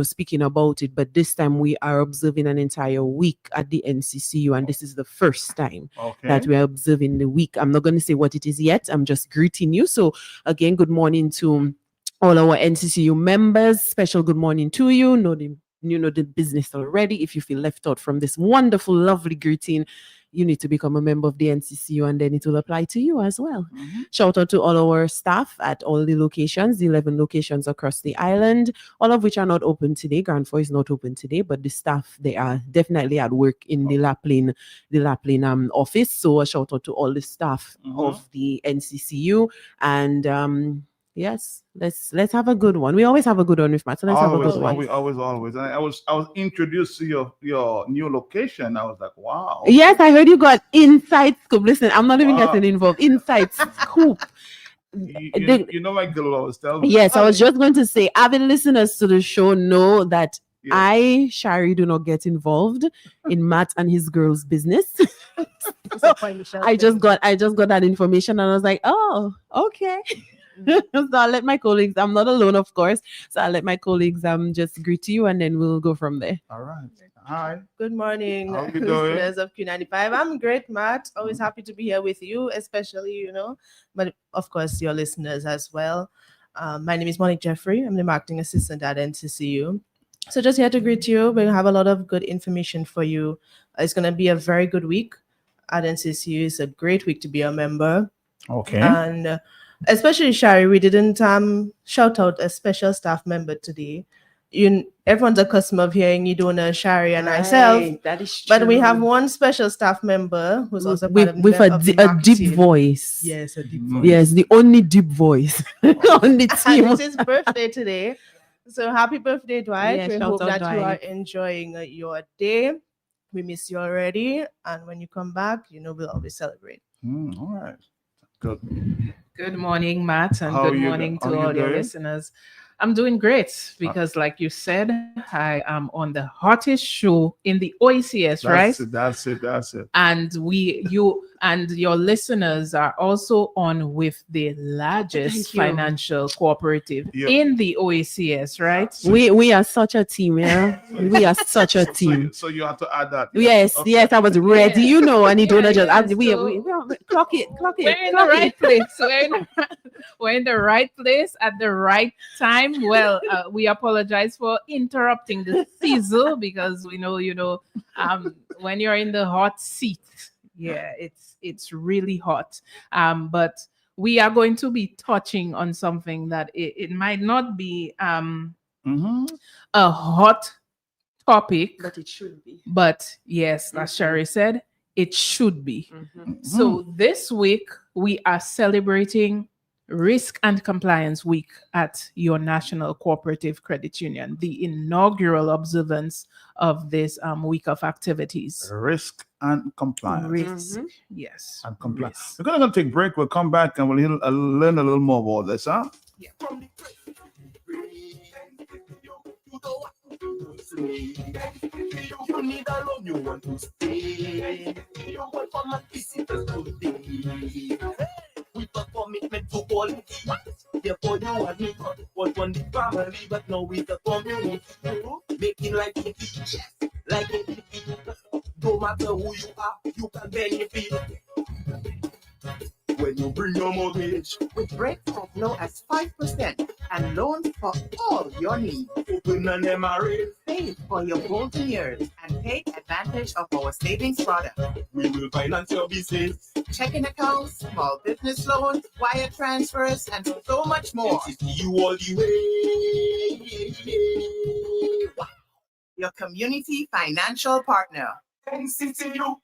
speaking about it. But this time we are observing an entire week at the NCCU. And this is the first time that we are observing the week. I'm not going to say what it is yet. I'm just greeting you. So again, good morning to all our NCCU members. Special good morning to you. You know the business already. If you feel left out from this wonderful, lovely greeting, you need to become a member of the NCCU and then it will apply to you as well. Shout out to all our staff at all the locations, the 11 locations across the island, all of which are not open today. Grand Foy is not open today, but the staff, they are definitely at work in the Lapland office. So a shout out to all the staff of the NCCU. And yes, let's have a good one. We always have a good one with Matt. So let's have a good one. Always. And I was introduced to your new location. I was like, wow. Yes, I heard you got inside scoop. Listen, I'm not even getting involved. Inside scoop. You know my girl always tell me. Yes, I was just going to say, avid listeners to the show know that I, Shari, do not get involved in Matt and his girl's business. So I just got that information and I was like, oh, okay. So I'll let my colleagues, I'm not alone, of course. So I'll let my colleagues just greet you and then we'll go from there. All right. Hi. Good morning, How you doing? listeners of Q95. I'm great, Matt. Always happy to be here with you, especially, but of course, your listeners as well. My name is Monique Jeffrey. I'm the marketing assistant at NCCU. So just here to greet you. We have a lot of good information for you. It's going to be a very good week at NCCU. It's a great week to be a member. Okay. And especially Shari, we didn't shout out a special staff member today. Everyone's accustomed of hearing you doing Shari and myself. That is true. But we have one special staff member who's also part of with a deep voice. Yes, a deep voice. Yes, the only deep voice on the team. And it's his birthday today. So happy birthday, Dwight. Yeah, we shout hope out that Dwight. you are enjoying your day. We miss you already. And when you come back, we'll always celebrate. All right. Good. Good morning, Matt, and How good are you morning do- to how are all you your doing? listeners. I'm doing great because, like you said, I am on the hottest show in the OECS, right? That's it. And you and your listeners are also on with the largest Thank you. financial cooperative Yep. in the OECS, right? We are such a team, yeah. We are such a team. So you have to add that. Yes, Okay. yes, I was ready. Yeah. You know, and it don't just Yeah, we so- clock it. We're in the right place. We're in the right place at the right time. Well, we apologize for interrupting the sizzle because we know, when you're in the hot seat, it's really hot. But we are going to be touching on something that it might not be a hot topic, But it should be. but yes, as Sherry said, it should be. So this week we are celebrating Risk and Compliance Week at your National Cooperative Credit Union, the inaugural observance of this week of activities. Risk and compliance. Risk, yes. And compliance. We're gonna take a break. We'll come back and we'll learn a little more about this, huh? You need a loan, you want to stay. You want from a visitors today. With a commitment to quality. Therefore, you and me was one the family, but now with the community. Making like it is, like it is. No matter who you are, you can benefit. When you bring your mortgage, with rates as low as 5% and loans for all your needs. open an MRA. Save for your golden years and take advantage of our savings product. We will finance your business. Checking accounts, small business loans, wire transfers, and so much more. You all the way. your community financial partner. NCTU.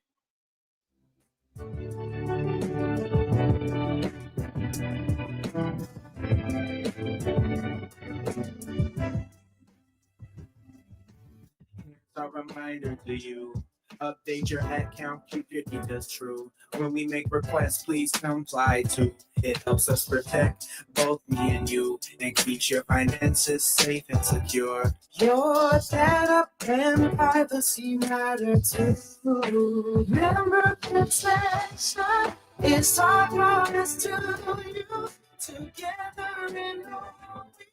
A reminder to you. Update your account, keep your details true. When we make requests, please comply too. It helps us protect both me and you and keeps your finances safe and secure. Your data and privacy matter too. Remember, protection is our promise to you. Together in all we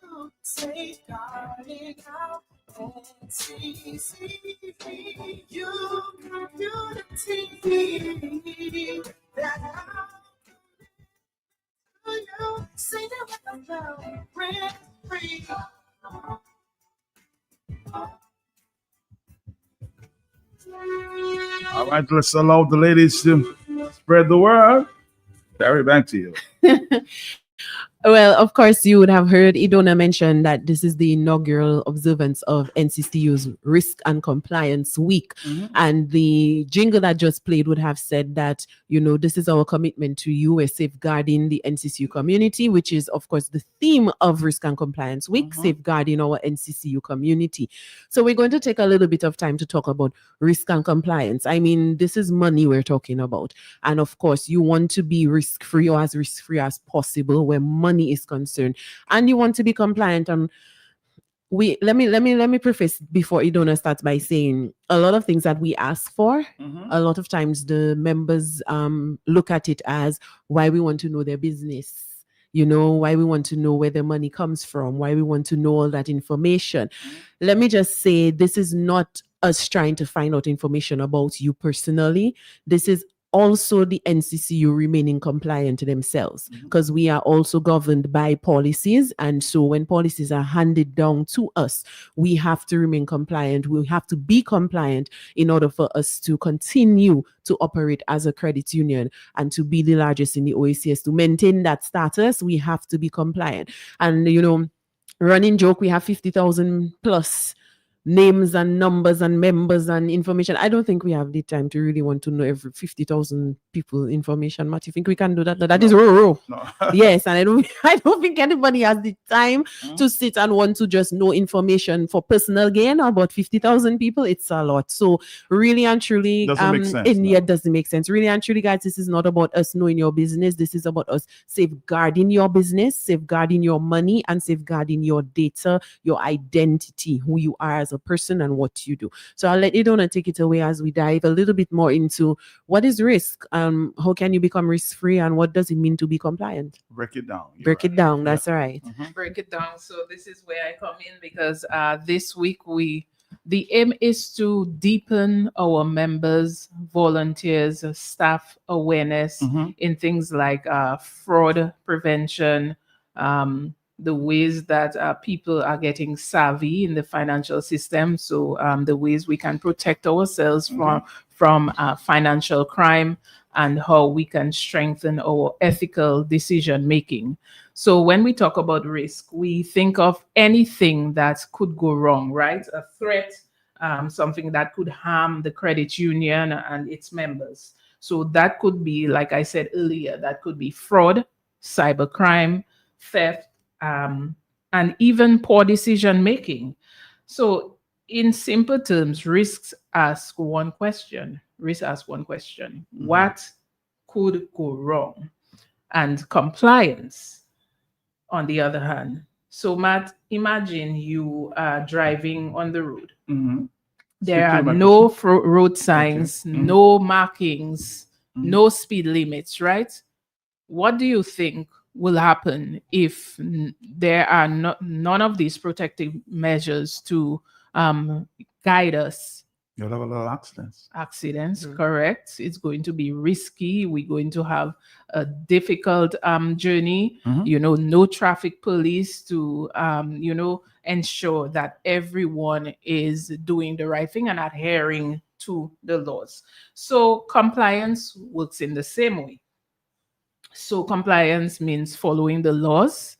do, safeguarding our NCCU community. That you sing it with a free. All right, let's allow the ladies to spread the word. Terry, back to you. Well, of course, you would have heard Idona mention that this is the inaugural observance of NCCU's Risk and Compliance Week. And the jingle that just played would have said that, you know, this is our commitment to you. We're safeguarding the NCCU community, which is, of course, the theme of Risk and Compliance Week, safeguarding our NCCU community. So we're going to take a little bit of time to talk about risk and compliance. I mean, this is money we're talking about. And of course, you want to be risk-free or as risk-free as possible where money is concerned, and you want to be compliant. And let me preface before Idona starts by saying a lot of things that we ask for, a lot of times the members look at it as why we want to know their business, you know, why we want to know where the money comes from, why we want to know all that information. Let me just say, this is not us trying to find out information about you personally. This is also the NCCU remaining compliant themselves, because we are also governed by policies. And so when policies are handed down to us, we have to remain compliant. We have to be compliant in order for us to continue to operate as a credit union and to be the largest in the OACS. To maintain that status, we have to be compliant. And, you know, running joke, we have 50,000 plus names and numbers and members and information. I don't think we have the time to really want to know every 50,000 people information. Matt, you think we can do that? That is raw. No. Yes, and I don't think anybody has the time to sit and want to just know information for personal gain about 50,000 people. It's a lot. So really and truly, Doesn't make sense, it doesn't make sense. Really and truly, guys, this is not about us knowing your business. This is about us safeguarding your business, safeguarding your money, and safeguarding your data, your identity, who you are as a person and what you do. So I'll let Idona take it away as we dive a little bit more into what is risk, how can you become risk-free, and what does it mean to be compliant? Break it down. Break it down. That's right. Break it down. So this is where I come in, because this week the aim is to deepen our members, volunteers, staff awareness in things like fraud prevention, the ways that people are getting savvy in the financial system. So the ways we can protect ourselves from financial crime, and how we can strengthen our ethical decision making. So when we talk about risk, we think of anything that could go wrong, right? A threat, something that could harm the credit union and its members. So that could be, like I said earlier, that could be fraud, cybercrime, theft, and even poor decision making. So in simple terms, risks ask one question. What could go wrong? And compliance, on the other hand. So Matt, imagine you are driving on the road. There are no road signs, no markings, no speed limits, right? What do you think will happen if there are none of these protective measures to guide us? You'll have a lot of accidents. Correct. It's going to be risky. We're going to have a difficult journey. You know, no traffic police to ensure that everyone is doing the right thing and adhering to the laws. So compliance works in the same way. So compliance means following the laws,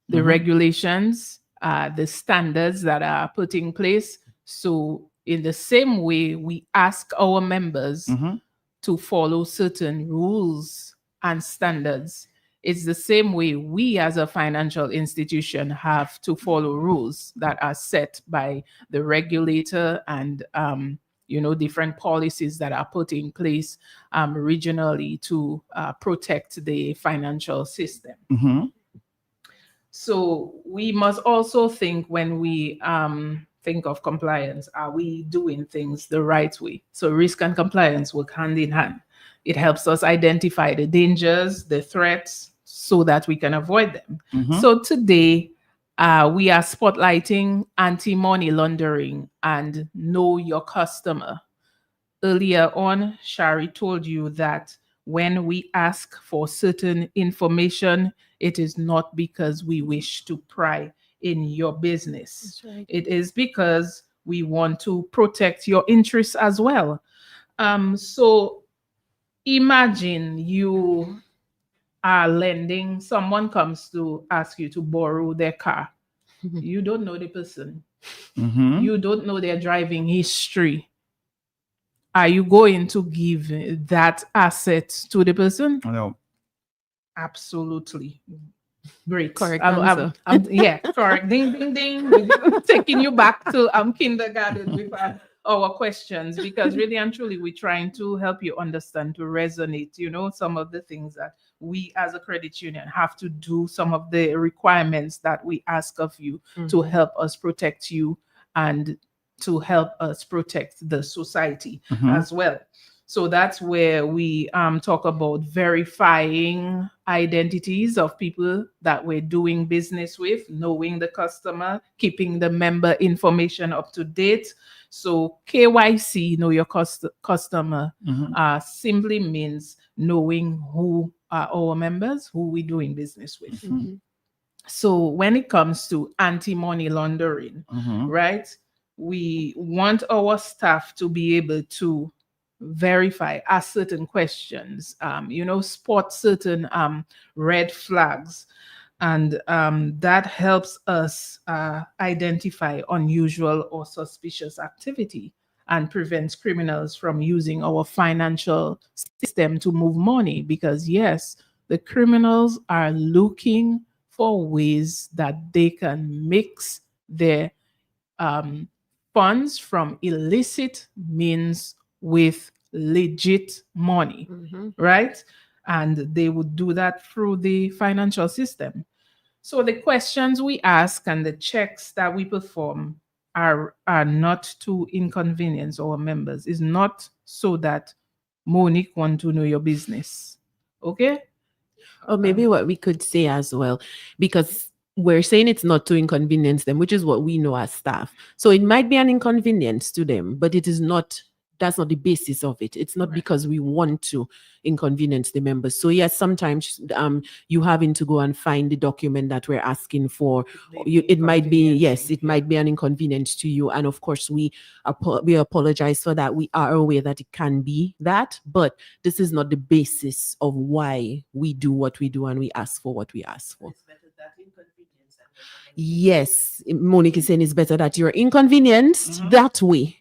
the regulations, the standards that are put in place. So in the same way, we ask our members to follow certain rules and standards. It's the same way we as a financial institution have to follow rules that are set by the regulator and different policies that are put in place regionally to protect the financial system. So we must also think when we think of compliance, are we doing things the right way? So risk and compliance work hand in hand. It helps us identify the dangers, the threats, so that we can avoid them. So today, we are spotlighting anti-money laundering and know your customer. Earlier on, Shari told you that when we ask for certain information, it is not because we wish to pry in your business. That's right. It is because we want to protect your interests as well. So imagine you are lending, someone comes to ask you to borrow their car. You don't know the person. You don't know their driving history. Are you going to give that asset to the person? No. Absolutely. Great. Correct I'm yeah, correct. Ding, ding, ding. We're taking you back to kindergarten with our questions, because really and truly we're trying to help you understand, to resonate, some of the things that we as a credit union have to do, some of the requirements that we ask of you to help us protect you and to help us protect the society as well. So that's where we talk about verifying identities of people that we're doing business with, knowing the customer, keeping the member information up to date. So KYC, know your customer, simply means knowing who are our members, who we're doing business with. So when it comes to anti-money laundering, right, we want our staff to be able to verify, ask certain questions, spot certain red flags, and that helps us identify unusual or suspicious activity and prevents criminals from using our financial system to move money. Because yes, the criminals are looking for ways that they can mix their funds from illicit means with legit money, right? And they would do that through the financial system. So the questions we ask and the checks that we perform are not to inconvenience our members. It's not so that Monique want to know your business. Okay? Or maybe what we could say as well, because we're saying it's not to inconvenience them, which is what we know as staff. So it might be an inconvenience to them, but it is not, that's not the basis of it. It's not because we want to inconvenience the members. So yes, sometimes you having to go and find the document that we're asking for. It might be, yes, it might be an inconvenience to you. And of course, we apologize for that. We are aware that it can be that, but this is not the basis of why we do what we do and we ask for what we ask for. Yes, Monique is saying it's better that you're inconvenienced that way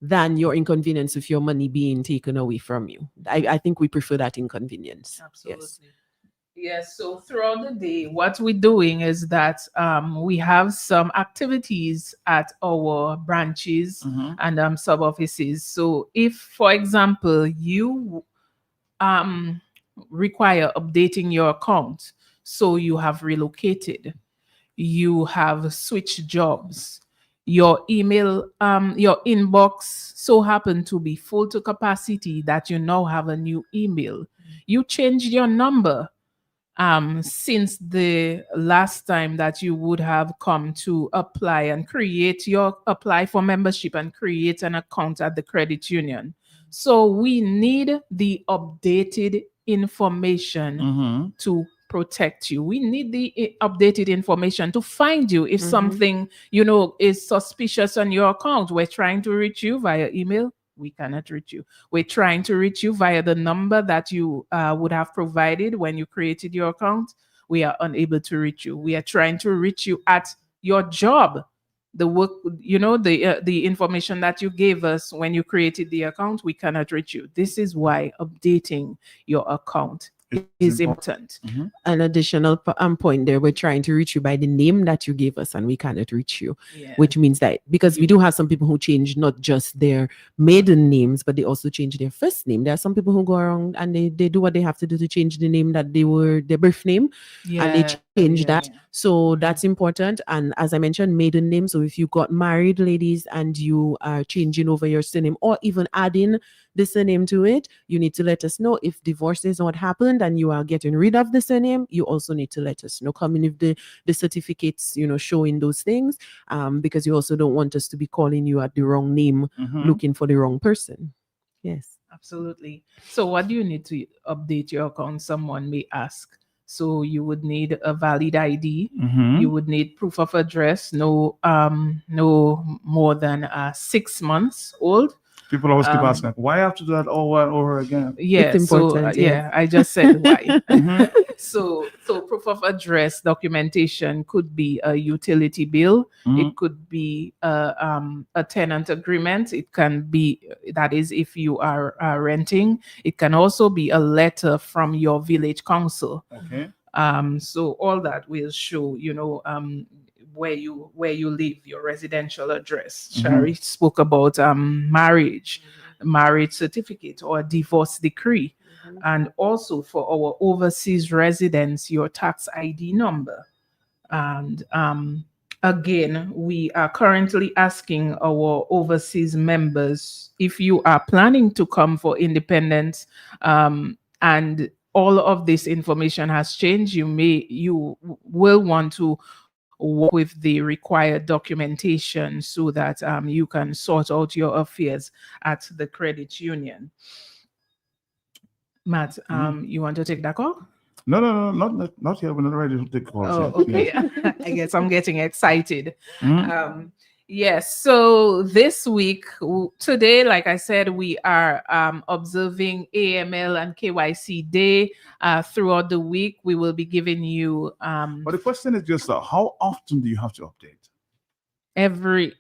than your inconvenience with your money being taken away from you. I think we prefer that inconvenience. Absolutely. Yes. So throughout the day, what we're doing is that we have some activities at our branches and sub offices. So if, for example, you require updating your account, so you have relocated, you have switched jobs, your email, your inbox so happen to be full to capacity that you now have a new email. You changed your number since the last time that you would have come to apply for membership and create an account at the credit union. So we need the updated information to protect you. We need the updated information to find you if something, is suspicious on your account. We're trying to reach you via email. We cannot reach you. We're trying to reach you via the number that you would have provided when you created your account. We are unable to reach you. We are trying to reach you at your job, the work, the information that you gave us when you created the account, we cannot reach you. This is why updating your account is important. An additional point there, we're trying to reach you by the name that you gave us, and we cannot reach you, which means that because we do have some people who change not just their maiden names, but they also change their first name. There are some people who go around and they do what they have to do to change the name that they were their birth name, and they change that. So that's important. And as I mentioned, maiden name. So if you got married, ladies, and you are changing over your surname or even adding the surname to it, you need to let us know. If divorce is what happened and you are getting rid of the surname, you also need to let us know. Come in if the certificates, showing those things, because you also don't want us to be calling you at the wrong name, looking for the wrong person. Yes. Absolutely. So what do you need to update your account? Someone may ask. So you would need a valid ID. You would need proof of address, no more than 6 months old. People always keep asking, why I have to do that over and over again? Yeah, it's important. So, I just said why. So proof of address documentation could be a utility bill. It could be a tenant agreement. It can be, that is, if you are renting. It can also be a letter from your village council. Okay. So all that will show, where you live, your residential address. Shari spoke about marriage certificate or divorce decree, and also for our overseas residents, your tax ID number. And again, we are currently asking our overseas members, if you are planning to come for independence, and all of this information has changed, you will want to work with the required documentation so that you can sort out your affairs at the credit union. Matt, you want to take that call? No, not yet. We're not ready to take calls yet. Okay. Yeah. I guess I'm getting excited. Yes. So this week, today, like I said, we are observing AML and KYC Day. Throughout the week, we will be giving you. But the question is just how often do you have to update? Every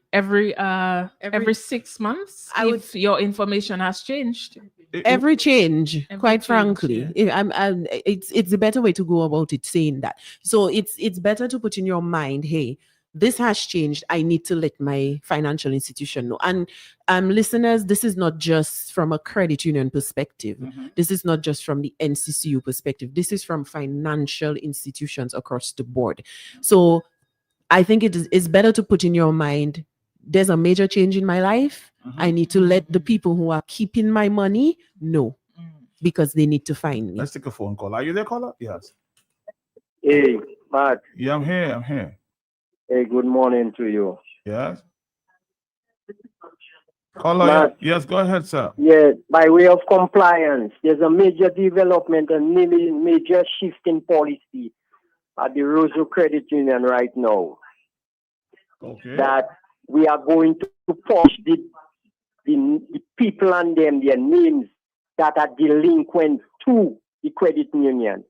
6 months, if your information has changed. Every change, quite frankly, it's a better way to go about it, saying that. So it's better to put in your mind, hey, this has changed. I need to let my financial institution know. And listeners, this is not just from a credit union perspective. This is not just from the NCCU perspective. This is from financial institutions across the board. So I think it's better to put in your mind, there's a major change in my life. I need to let the people who are keeping my money know, because they need to find me. Let's take a phone call. Are you there, caller? Yes. Hey, Matt. Yeah, I'm here. Hey, good morning to you. Yes. Caller, yes, go ahead, sir. Yeah, by way of compliance, there's a major development and major shift in policy at the Roseau Credit Union right now. Okay. That we are going to push the people and their names that are delinquent to the credit union.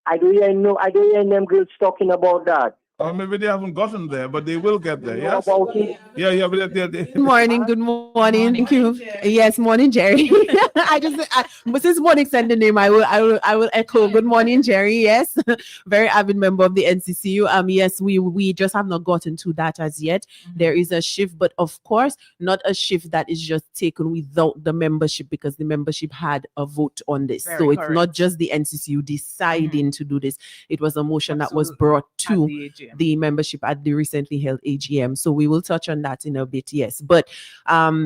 I don't hear them girls talking about that. Or maybe they haven't gotten there, but they will get there. Yes. About it? Yeah. But Good morning. Thank you. Yes, morning, Jerry. But since Monique sent the name, I will echo. Good morning, Jerry. Yes, very avid member of the NCCU. Yes, we just have not gotten to that as yet. There is a shift, but of course, not a shift that is just taken without the membership, because the membership had a vote on this. So it's not just the NCCU deciding to do this. It was a motion that was brought to the membership at the recently held AGM. So we will touch on that in a bit, yes. But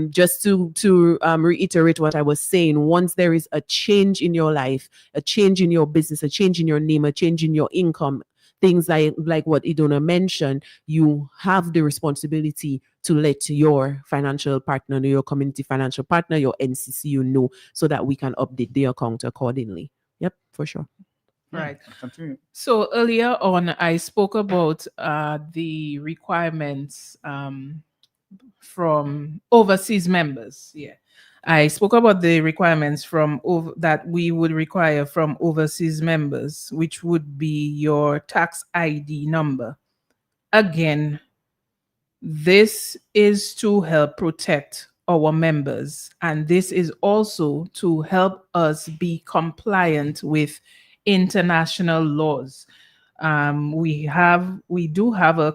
just to reiterate what I was saying, once there is a change in your life, a change in your business, a change in your name, a change in your income, things like what Idona mentioned, you have the responsibility to let your financial partner, your community financial partner, your NCCU know, so that we can update the account accordingly. Yep, for sure. Right. So earlier on, I spoke about the requirements from overseas members. Yeah, I spoke about the requirements that we would require from overseas members, which would be your tax ID number. again, this is to help protect our members, and this is also to help us be compliant with international laws. We do have a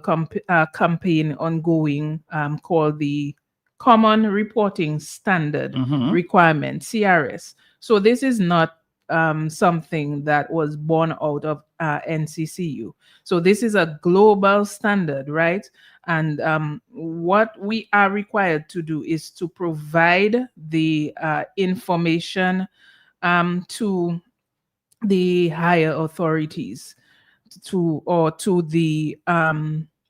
campaign ongoing called the Common Reporting Standard Requirement, CRS. So this is not something that was born out of NCCU. So this is a global standard, right? And what we are required to do is to provide the information to the higher authorities, to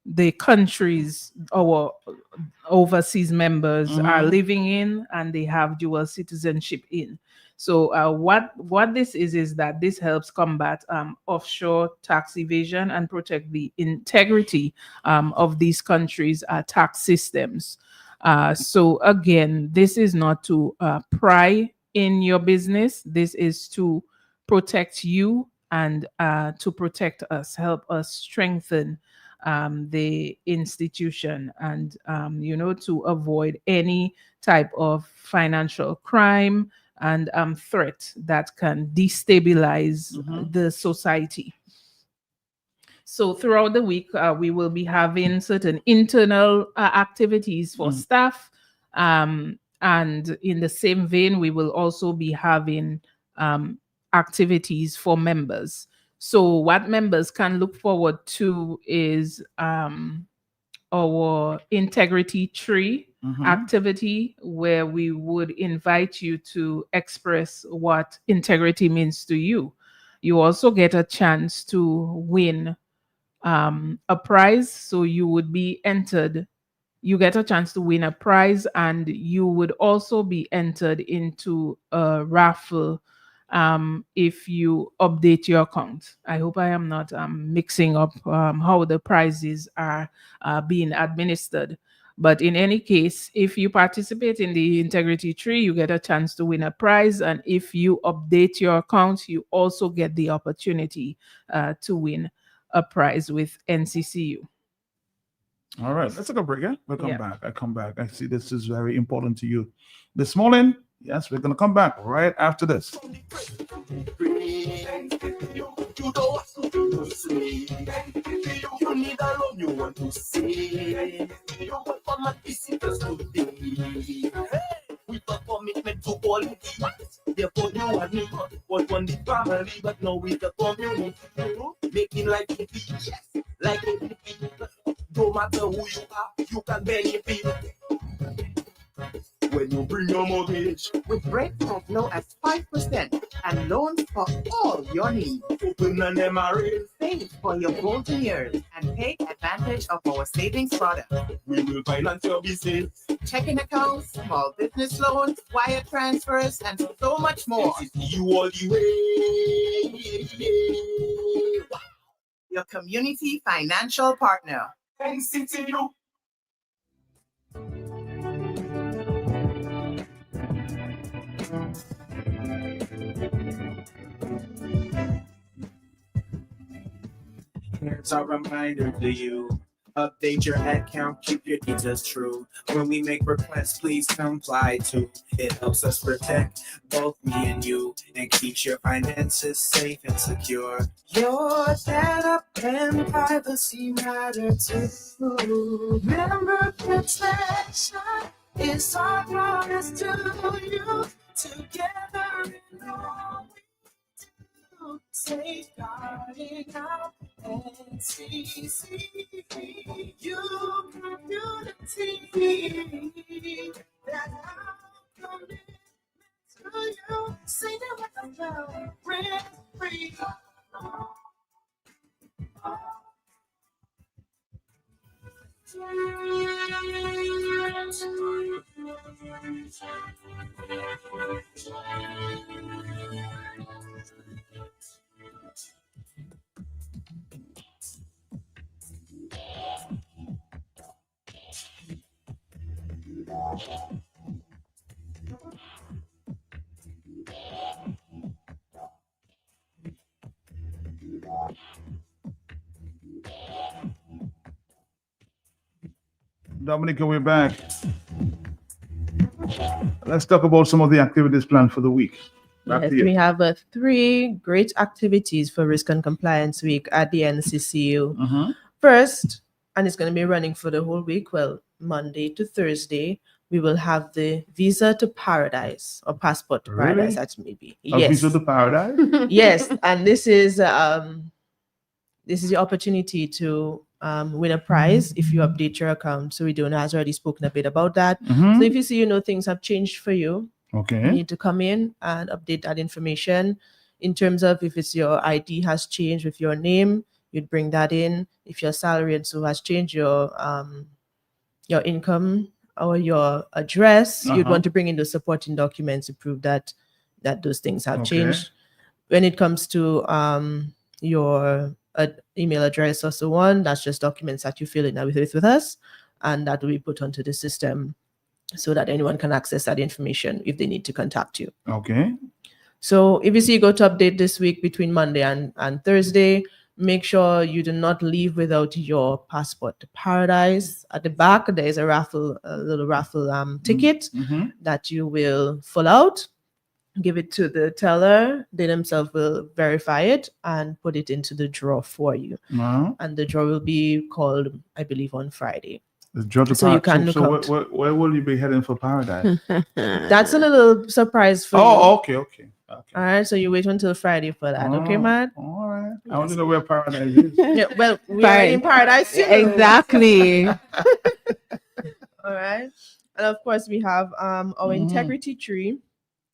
the countries our overseas members are living in and they have dual citizenship in. So what this is that this helps combat offshore tax evasion and protect the integrity of these countries' tax systems. So again, this is not to pry in your business. This is to protect you and to protect us, help us strengthen the institution, and to avoid any type of financial crime and threat that can destabilize the society. So throughout the week, we will be having certain internal activities for staff. And in the same vein, we will also be having activities for members. So what members can look forward to is our integrity tree activity, where we would invite you to express what integrity means to you. You also get a chance to win a prize. So you would be entered. You get a chance to win a prize, and you would also be entered into a raffle if you update your account. I hope I am not mixing up how the prizes are being administered. But in any case, if you participate in the integrity tree, you get a chance to win a prize. And if you update your account, you also get the opportunity to win a prize with NCCU. All right, let's take a break. Yeah, we'll come back. I come back. I see this is very important to you this morning. Yes, we're gonna come back right after this. You need a love you want to see. You welcome my visitors today. With a commitment to quality. Therefore you and me was one the family, but now with the community. Making life easy, like a no matter who you are, you can benefit. When you bring your mortgage with rates as low as 5% and loans for all your needs. Open an MRA. Save for your golden years and take advantage of our savings product. We will finance your business. Checking accounts, small business loans, wire transfers, and so much more. You all the way. Your community financial partner. NCCU. Here's a reminder to you. Update your account, keep your details true. When we make requests, please comply too. It helps us protect both me and you and keeps your finances safe and secure. Your data and privacy matter too. Member protection is our promise to you. Together in all we do, safeguarding our NCCU community. That our commitment to you. Sing it with us now. Rent free. Dominica, we're back. Let's talk about some of the activities planned for the week. Back Yes, to you. we have 3 great activities for Risk and Compliance Week at the NCCU. First, and it's going to be running for the whole week, well, Monday to Thursday, we will have the Visa to Paradise or Passport to Paradise, Really? that's maybe. A Visa to Paradise? Yes, and this is your opportunity to win a prize if you update your account. So Idona has already spoken a bit about that. Mhm. So if you see, things have changed for you, Okay. you need to come in and update that information. In terms of if it's your ID has changed with your name, you'd bring that in. If your salary and so has changed, your income or your address, you'd Uh-huh. want to bring in the supporting documents to prove that those things have Okay. changed. When it comes to your email address or so on, that's just documents that you fill in with us, and that will be put onto the system so that anyone can access that information if they need to contact you. Okay. So if you see you go to update this week between Monday and Thursday, make sure you do not leave without your Passport to Paradise. At the back, there is a little raffle ticket that you will fill out, give it to the teller. They themselves will verify it and put it into the draw for you. Uh-huh. And the draw will be called, I believe, on Friday. The Draw to So you Paradise. can look out. Where will you be heading for Paradise? That's a little surprise for you. Oh, okay. All right, so you wait until Friday for that. Okay, Oh, Matt? All right. I want to know where Paradise is. Yeah, well, we are in paradise soon. Exactly. All right. And of course, we have our integrity tree,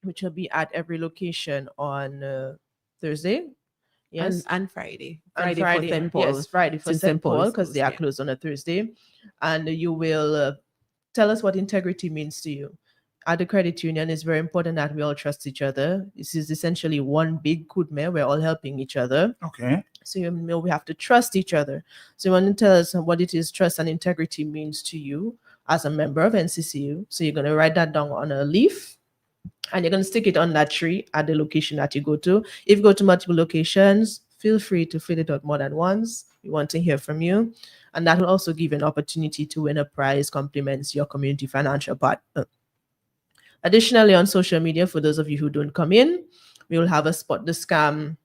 which will be at every location on Thursday. Yes. And Friday. And Friday for St. Paul. Yes, Friday for Since St. Paul, Paul's because they are closed, closed on a Thursday. And you will tell us what integrity means to you. At the credit union, it's very important that we all trust each other. This is essentially one big kudme. We're all helping each other. Okay. So we have to trust each other. So you want to tell us what it is trust and integrity means to you as a member of NCCU. So you're going to write that down on a leaf, and you're going to stick it on that tree at the location that you go to. If you go to multiple locations, feel free to fill it out more than once. We want to hear from you. And that will also give you an opportunity to win a prize, compliments your community financial partner. Additionally, on social media, for those of you who don't come in, we will have a Spot the Scam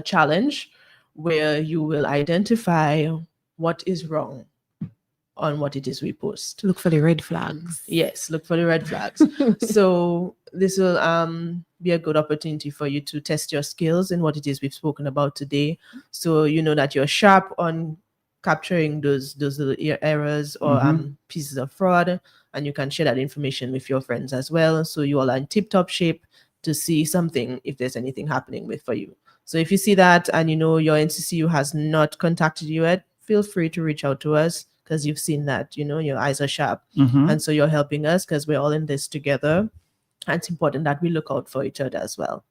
challenge where you will identify what is wrong on what it is we post. Look for the red flags. Yes, look for the red flags. So this will be a good opportunity for you to test your skills in what it is we've spoken about today. So you know that you're sharp on capturing those little errors or pieces of fraud, and you can share that information with your friends as well. So you all are in tip-top shape to see something if there's anything happening for you. So if you see that and you know your NCCU has not contacted you yet, feel free to reach out to us, because you've seen that, your eyes are sharp. And so you're helping us because we're all in this together. And it's important that we look out for each other as well.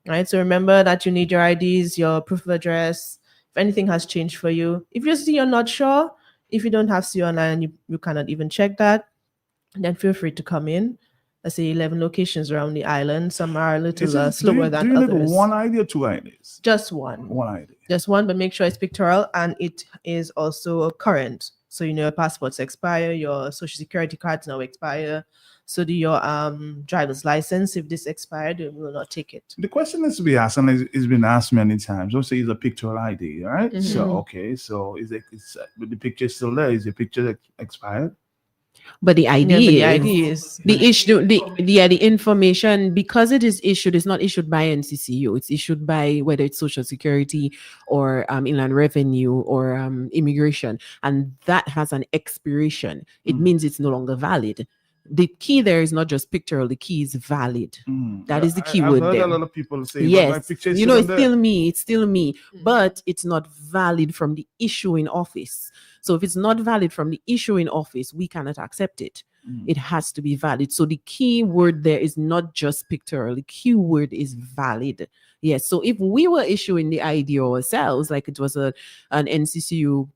All right. So remember that you need your IDs, your proof of address. If anything has changed for you, if you see you're not sure, if you don't have CO online, you cannot even check that, then feel free to come in. Let's say 11 locations around the island. Some are a little slower than do you others. need one ID or two IDs? Just one. One ID. Just one, but make sure it's pictorial and it is also current. So your passports expire, your social security cards now expire. So do your driver's license. If this expired, we will not take it. The question is to be asked, and it's been asked many times. Don't say it's a pictorial ID, all right? So okay, so is the picture still there? Is the picture expired? But the ID, the ID is the issue. The information, because it is issued, it's not issued by NCCU. It's issued by whether it's Social Security or Inland Revenue or Immigration, and that has an expiration. It means it's no longer valid. The key there is not just pictorial. The key is valid. That is the key word I've heard there. a lot of people say, Yes, but my picture is it's there. still me. It's still me, but it's not valid from the issuing office. So if it's not valid from the issuing office, we cannot accept it. It has to be valid. So the key word there is not just pictorial. The key word is valid. Yes. So if we were issuing the ID ourselves, like it was an NCCU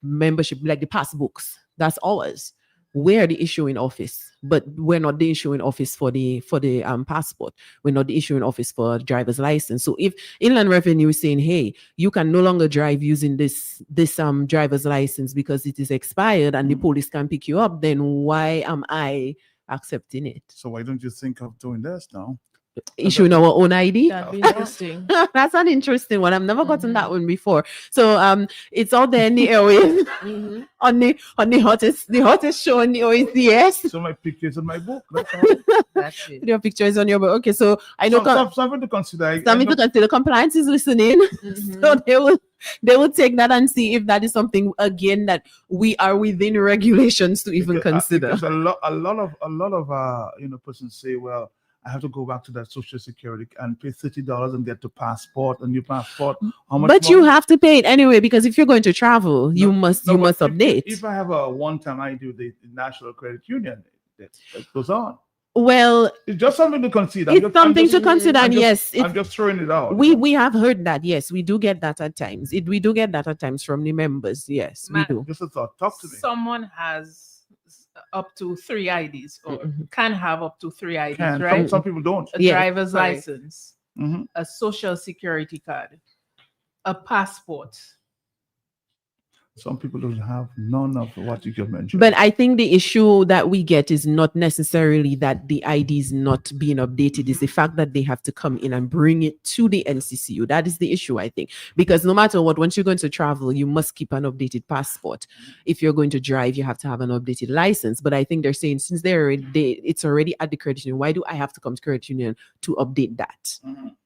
membership, like the passbooks, that's ours. we're the issuing office, but we're not the issuing office for the passport. We're not the issuing office for driver's license. So if Inland Revenue is saying, hey, you can no longer drive using this driver's license because it is expired and the police can pick you up, then why am I accepting it? So why don't you think of doing this now? Issuing our own ID. That'd be interesting. That's an interesting one. I've never gotten that one before. So it's out there in the airways on the hottest show on the OACS. So my pictures in my book. That's it. Your pictures on your book. Okay, so I know something to consider. Something to consider. Compliance is listening, so they will take that and see if that is something again that we are within regulations to even consider. Because a lot of persons say, well, I have to go back to that Social Security and pay $30 and get a new passport. How much? But you have to pay it anyway, because if you're going to travel, you must update. If I have a one-time ID with the National Credit Union, that goes on. Well, it's just something to consider. It's something to consider, and yes, I'm just throwing it out. We have heard that. Yes, we do get that at times. We do get that at times from the members. Yes, we do. Just a thought. Talk to me. Someone has up to 3 IDs or can have up to 3 IDs, Can. right? Some people don't. A driver's license, Mhm. a social security card, a passport. Some people don't have none of what you just mentioned. But I think the issue that we get is not necessarily that the ID is not being updated, is the fact that they have to come in and bring it to the NCCU. That is the issue, I think. Because no matter what, once you're going to travel, you must keep an updated passport. If you're going to drive, you have to have an updated license. But I think they're saying since it's already at the credit union, why do I have to come to credit union to update that?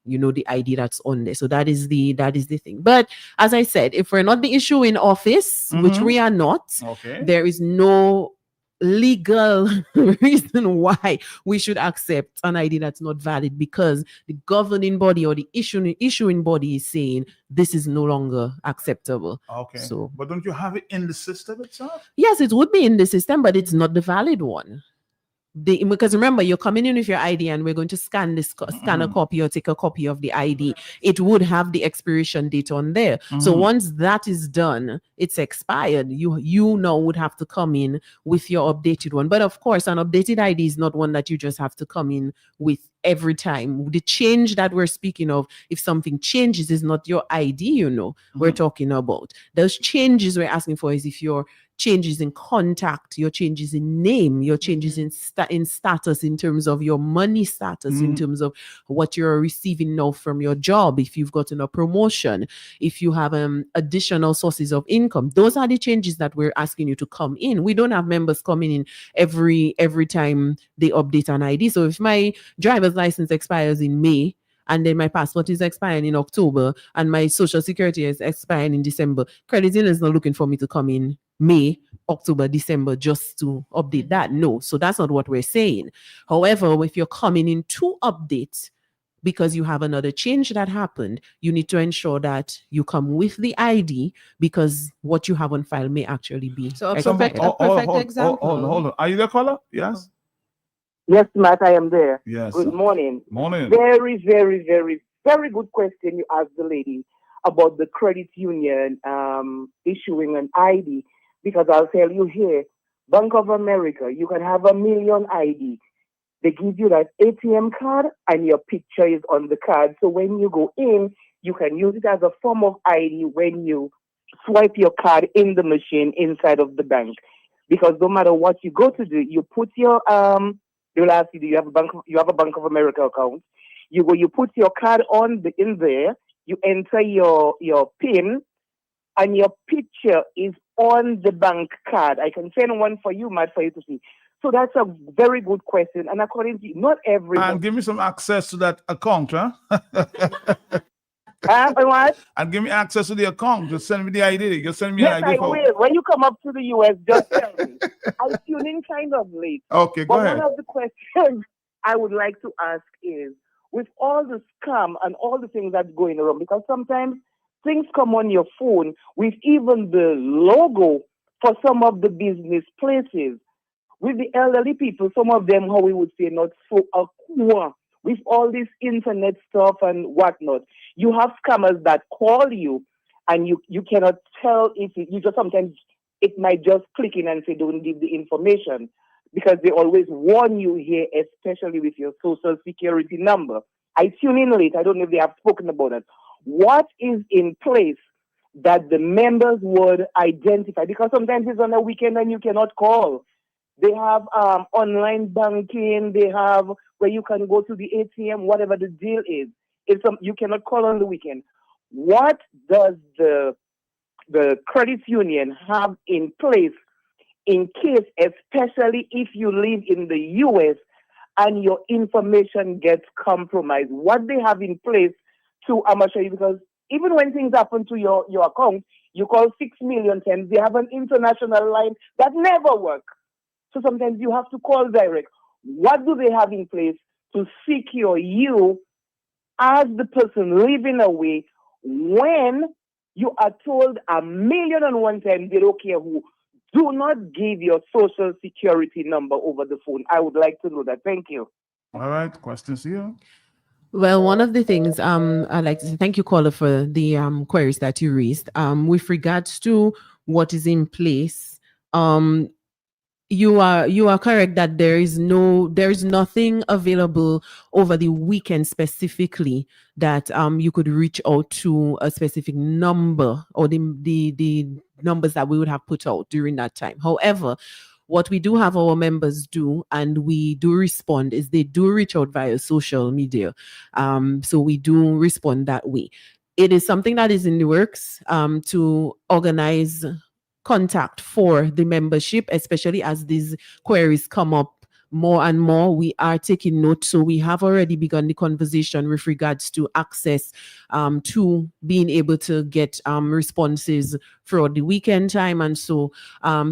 You know, the ID that's on there. So that is the thing. But as I said, if we're not the issue in office, which we are not, there is no legal reason why we should accept an ID that's not valid, because the governing body or the issuing body is saying this is no longer acceptable. Okay. So, but don't you have it in the system itself? yes, it would be in the system, but it's not the valid one. Because remember, you're coming in with your ID and we're going to scan a copy or take a copy of the ID. It would have the expiration date on there. So once that is done, it's expired. You now would have to come in with your updated one. But of course, an updated ID is not one that you just have to come in with every time. The change that we're speaking of, if something changes, is not your ID, we're talking about. Those changes we're asking for is if your changes in contact, your changes in name, your changes in status, in terms of your money status, in terms of what you're receiving now from your job, if you've gotten a promotion, if you have additional sources of income. Those are the changes that we're asking you to come in. We don't have members coming in every time they update an ID. So if my driver's license expires in May, and then my passport is expiring in October, and my social security is expiring in December, credit union is not looking for me to come in May, October, December just to update that. No, so that's not what we're saying. However, if you're coming in to update because you have another change that happened, you need to ensure that you come with the ID, because what you have on file may actually be perfect example. Hold on. Are you there, caller? Yes. Yes, Matt, I am there. Yes. Good morning. Morning. Very, very, very, very good question you asked the lady about the credit union issuing an ID, because I'll tell you here, Bank of America, you can have 1 million ID. They give you that ATM card and your picture is on the card. So when you go in, you can use it as a form of ID when you swipe your card in the machine inside of the bank. Because no matter what you go to do, you put your they'll ask you, do you have a Bank of America account? You put your card in there, you enter your PIN, and your picture is on the bank card. I can send one for you, Matt, for you to see. So that's a very good question. And according to you, not everyone. And give me some access to that account, huh? What? And give me access to the account. Just send me the ID. Just send me Yes, an ID. I will. When you come up to the US, just tell me. I tune in kind of late. Okay, go ahead. One of the questions I would like to ask is, with all the scam and all the things that's going around, because sometimes things come on your phone with even the logo for some of the business places. With the elderly people, some of them, how we would say, not so acquainted with all this internet stuff and whatnot. You have scammers that call you, and you cannot tell if you just sometimes it might just click in and say, don't give the information, because they always warn you here, especially with your social security number. I tune in late. I don't know if they have spoken about it. What is in place that the members would identify? Because sometimes it's on a weekend and you cannot call. They have online banking. They have where you can go to the ATM, whatever the deal is. You cannot call on the weekend. What does the credit union have in place in case, especially if you live in the US and your information gets compromised? What they have in place to, I'm going to show you, because even when things happen to your account, you call 6 million times, they have an international line that never works. So sometimes you have to call direct. What do they have in place to secure you as the person living away when you are told 1,000,001 times they don't care who? Do not give your social security number over the phone. I would like to know that. Thank you. All right, questions here. Well, one of the things I'd like to say, thank you, caller, for the queries that you raised. With regards to what is in place, you are correct that there is nothing available over the weekend specifically that you could reach out to a specific number or the numbers that we would have put out during that time. However, what we do have our members do, and we do respond, is they do reach out via social media. So we do respond that way. It is something that is in the works to organize contact for the membership, especially as these queries come up more and more. We are taking note. So we have already begun the conversation with regards to access to being able to get responses throughout the weekend time. And so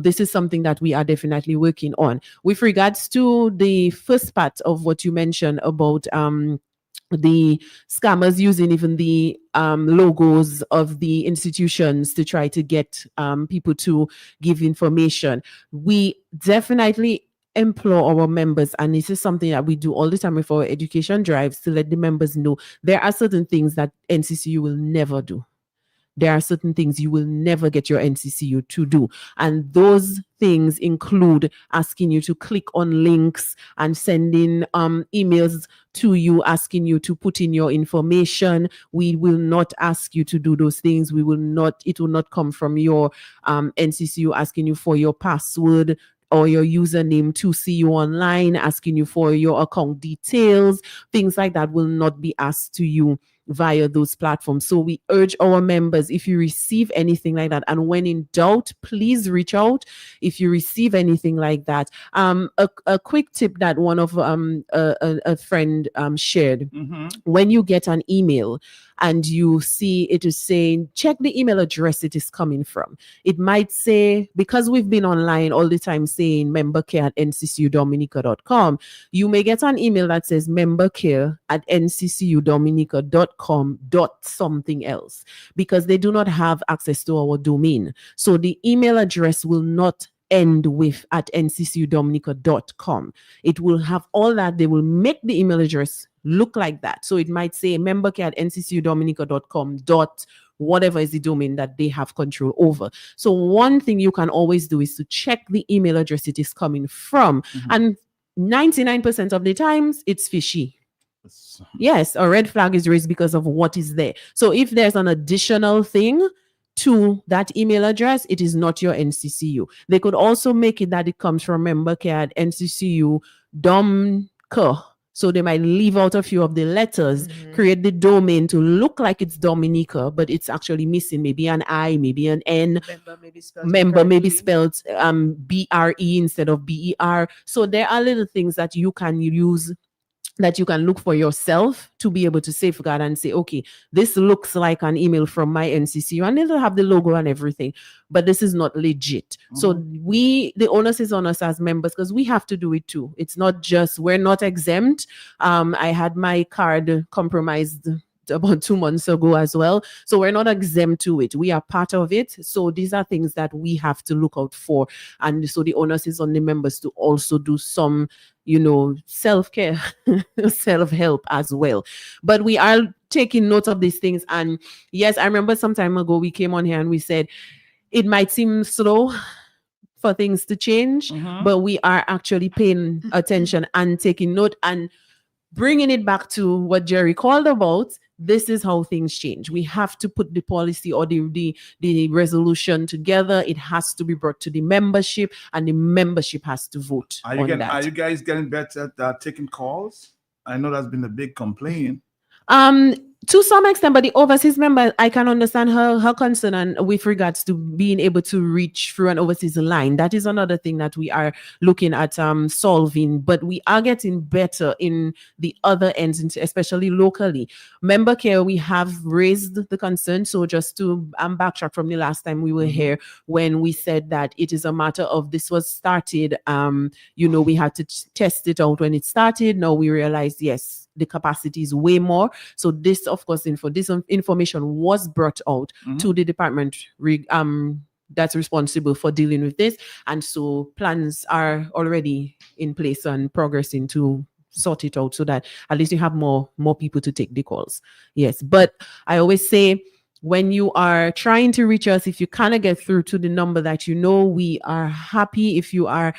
this is something that we are definitely working on. With regards to the first part of what you mentioned about the scammers using even the logos of the institutions to try to get people to give information, we definitely implore our members, and this is something that we do all the time with our education drives, to let the members know there are certain things that NCCU will never do. There are certain things you will never get your NCCU to do. And those things include asking you to click on links and sending emails to you, asking you to put in your information. We will not ask you to do those things. It will not come from your NCCU asking you for your password or your username to see you online, asking you for your account details. Things like that will not be asked to you via those platforms. So we urge our members, if you receive anything like that, and when in doubt, please reach out if you receive anything like that. A quick tip that one of a friend shared: when you get an email and you see it is saying, check the email address it is coming from. It might say, because we've been online all the time saying membercare@nccudominica.com, you may get an email that says membercare@nccudominica.com something else, because they do not have access to our domain. So the email address will not end with @nccudominica.com. It will have all that. They will make the email address look like that. So it might say membercare@nccudominica.com whatever is the domain that they have control over. So one thing you can always do is to check the email address it is coming from. And 99% of the times it's fishy. Yes, a red flag is raised because of what is there. So if there's an additional thing to that email address, it is not your NCCU. They could also make it that it comes from membercare@nccudomca. So they might leave out a few of the letters, create the domain to look like it's Dominica, but it's actually missing maybe an I, maybe an N. Member maybe spelled BRE instead of BER. So there are little things that you can use, that you can look for yourself to be able to safeguard and say, okay, this looks like an email from my NCCU, and it'll have the logo and everything, but this is not legit. So the onus is on us as members, because we have to do it too. It's not just, we're not exempt. I had my card compromised about 2 months ago as well. So we're not exempt to it. We are part of it. So these are things that we have to look out for. And so the onus is on the members to also do some, self-care, self-help as well. But we are taking note of these things. And yes, I remember some time ago we came on here and we said, it might seem slow for things to change, but we are actually paying attention and taking note and bringing it back to what Jerry called about. This is how things change. We have to put the policy or the resolution together. It has to be brought to the membership, and the membership has to vote Are on that. Are you guys getting better at taking calls? I know that's been a big complaint. To some extent, but the overseas member, I can understand her concern and with regards to being able to reach through an overseas line. That is another thing that we are looking at solving, but we are getting better in the other ends, especially locally. Member care, we have raised the concern. So just to backtrack from the last time we were here, when we said that it is a matter of this was started, we had to test it out when it started. Now we realize, yes, the capacity is way more. So this, of course, this information was brought out to the department that's responsible for dealing with this. And so plans are already in place and progressing to sort it out so that at least you have more people to take the calls. Yes. But I always say, when you are trying to reach us, if you cannot get through to the number that we are happy. If you are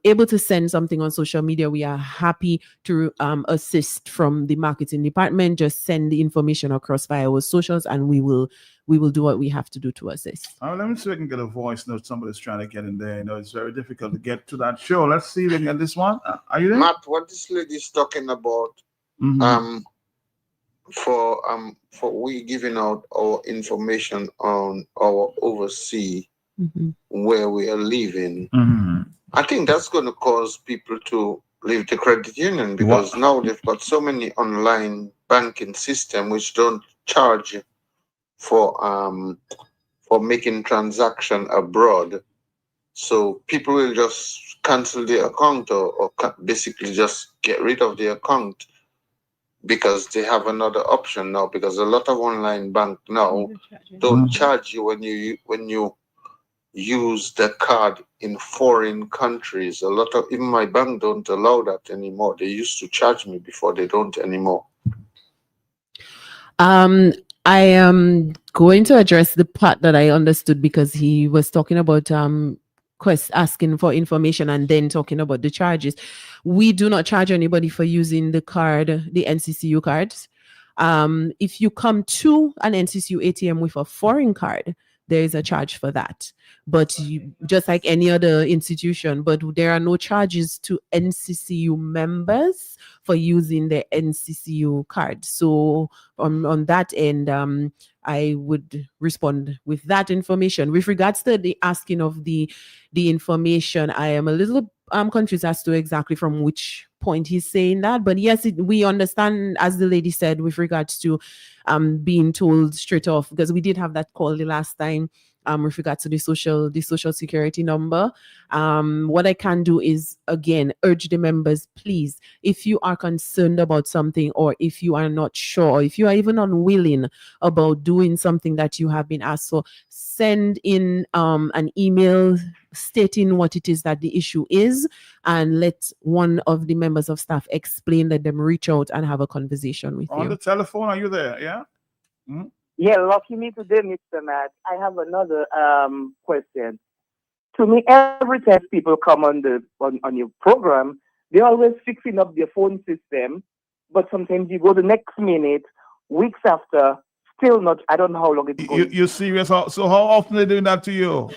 able to send something on social media, we are happy to assist from the marketing department. Just send the information across via our socials, and we will do what we have to do to assist. All right, let me see if I can get a voice note. Somebody's trying to get in there. It's very difficult to get to that show. Let's see if we can get this one. Are you there? Matt, what this lady is talking about, for we giving out our information on our overseas where we are living. I think that's going to cause people to leave the credit union because now they've got so many online banking system which don't charge for making transaction abroad. So people will just cancel their account or basically just get rid of the account because they have another option now, because a lot of online bank now don't charge you when you use the card in foreign countries. A lot of, even my bank don't allow that anymore. They used to charge me before, they don't anymore. I am going to address the part that I understood because he was talking about asking for information and then talking about the charges. We do not charge anybody for using the card, the NCCU cards. If you come to an NCCU ATM with a foreign card, there is a charge for that. But just like any other institution, but there are no charges to NCCU members for using the NCCU card. So on that end, I would respond with that information. With regards to the asking of the information, I am a little confused as to exactly from which point he's saying that. But yes, we understand, as the lady said, with regards to being told straight off, because we did have that call the last time with regards to the social security number. What I can do is, again, urge the members, please, if you are concerned about something, or if you are not sure, if you are even unwilling about doing something that you have been asked for, send in an email stating what it is that the issue is, and let one of the members of staff explain, let them reach out and have a conversation with you. On the telephone, are you there? Yeah? Yeah, lucky me today, Mr. Matt. I have another question. To me, every time people come on your program, they're always fixing up their phone system, but sometimes you go the next minute, weeks after, still not. I don't know how long it's going. You're serious? So how often are they doing that to you?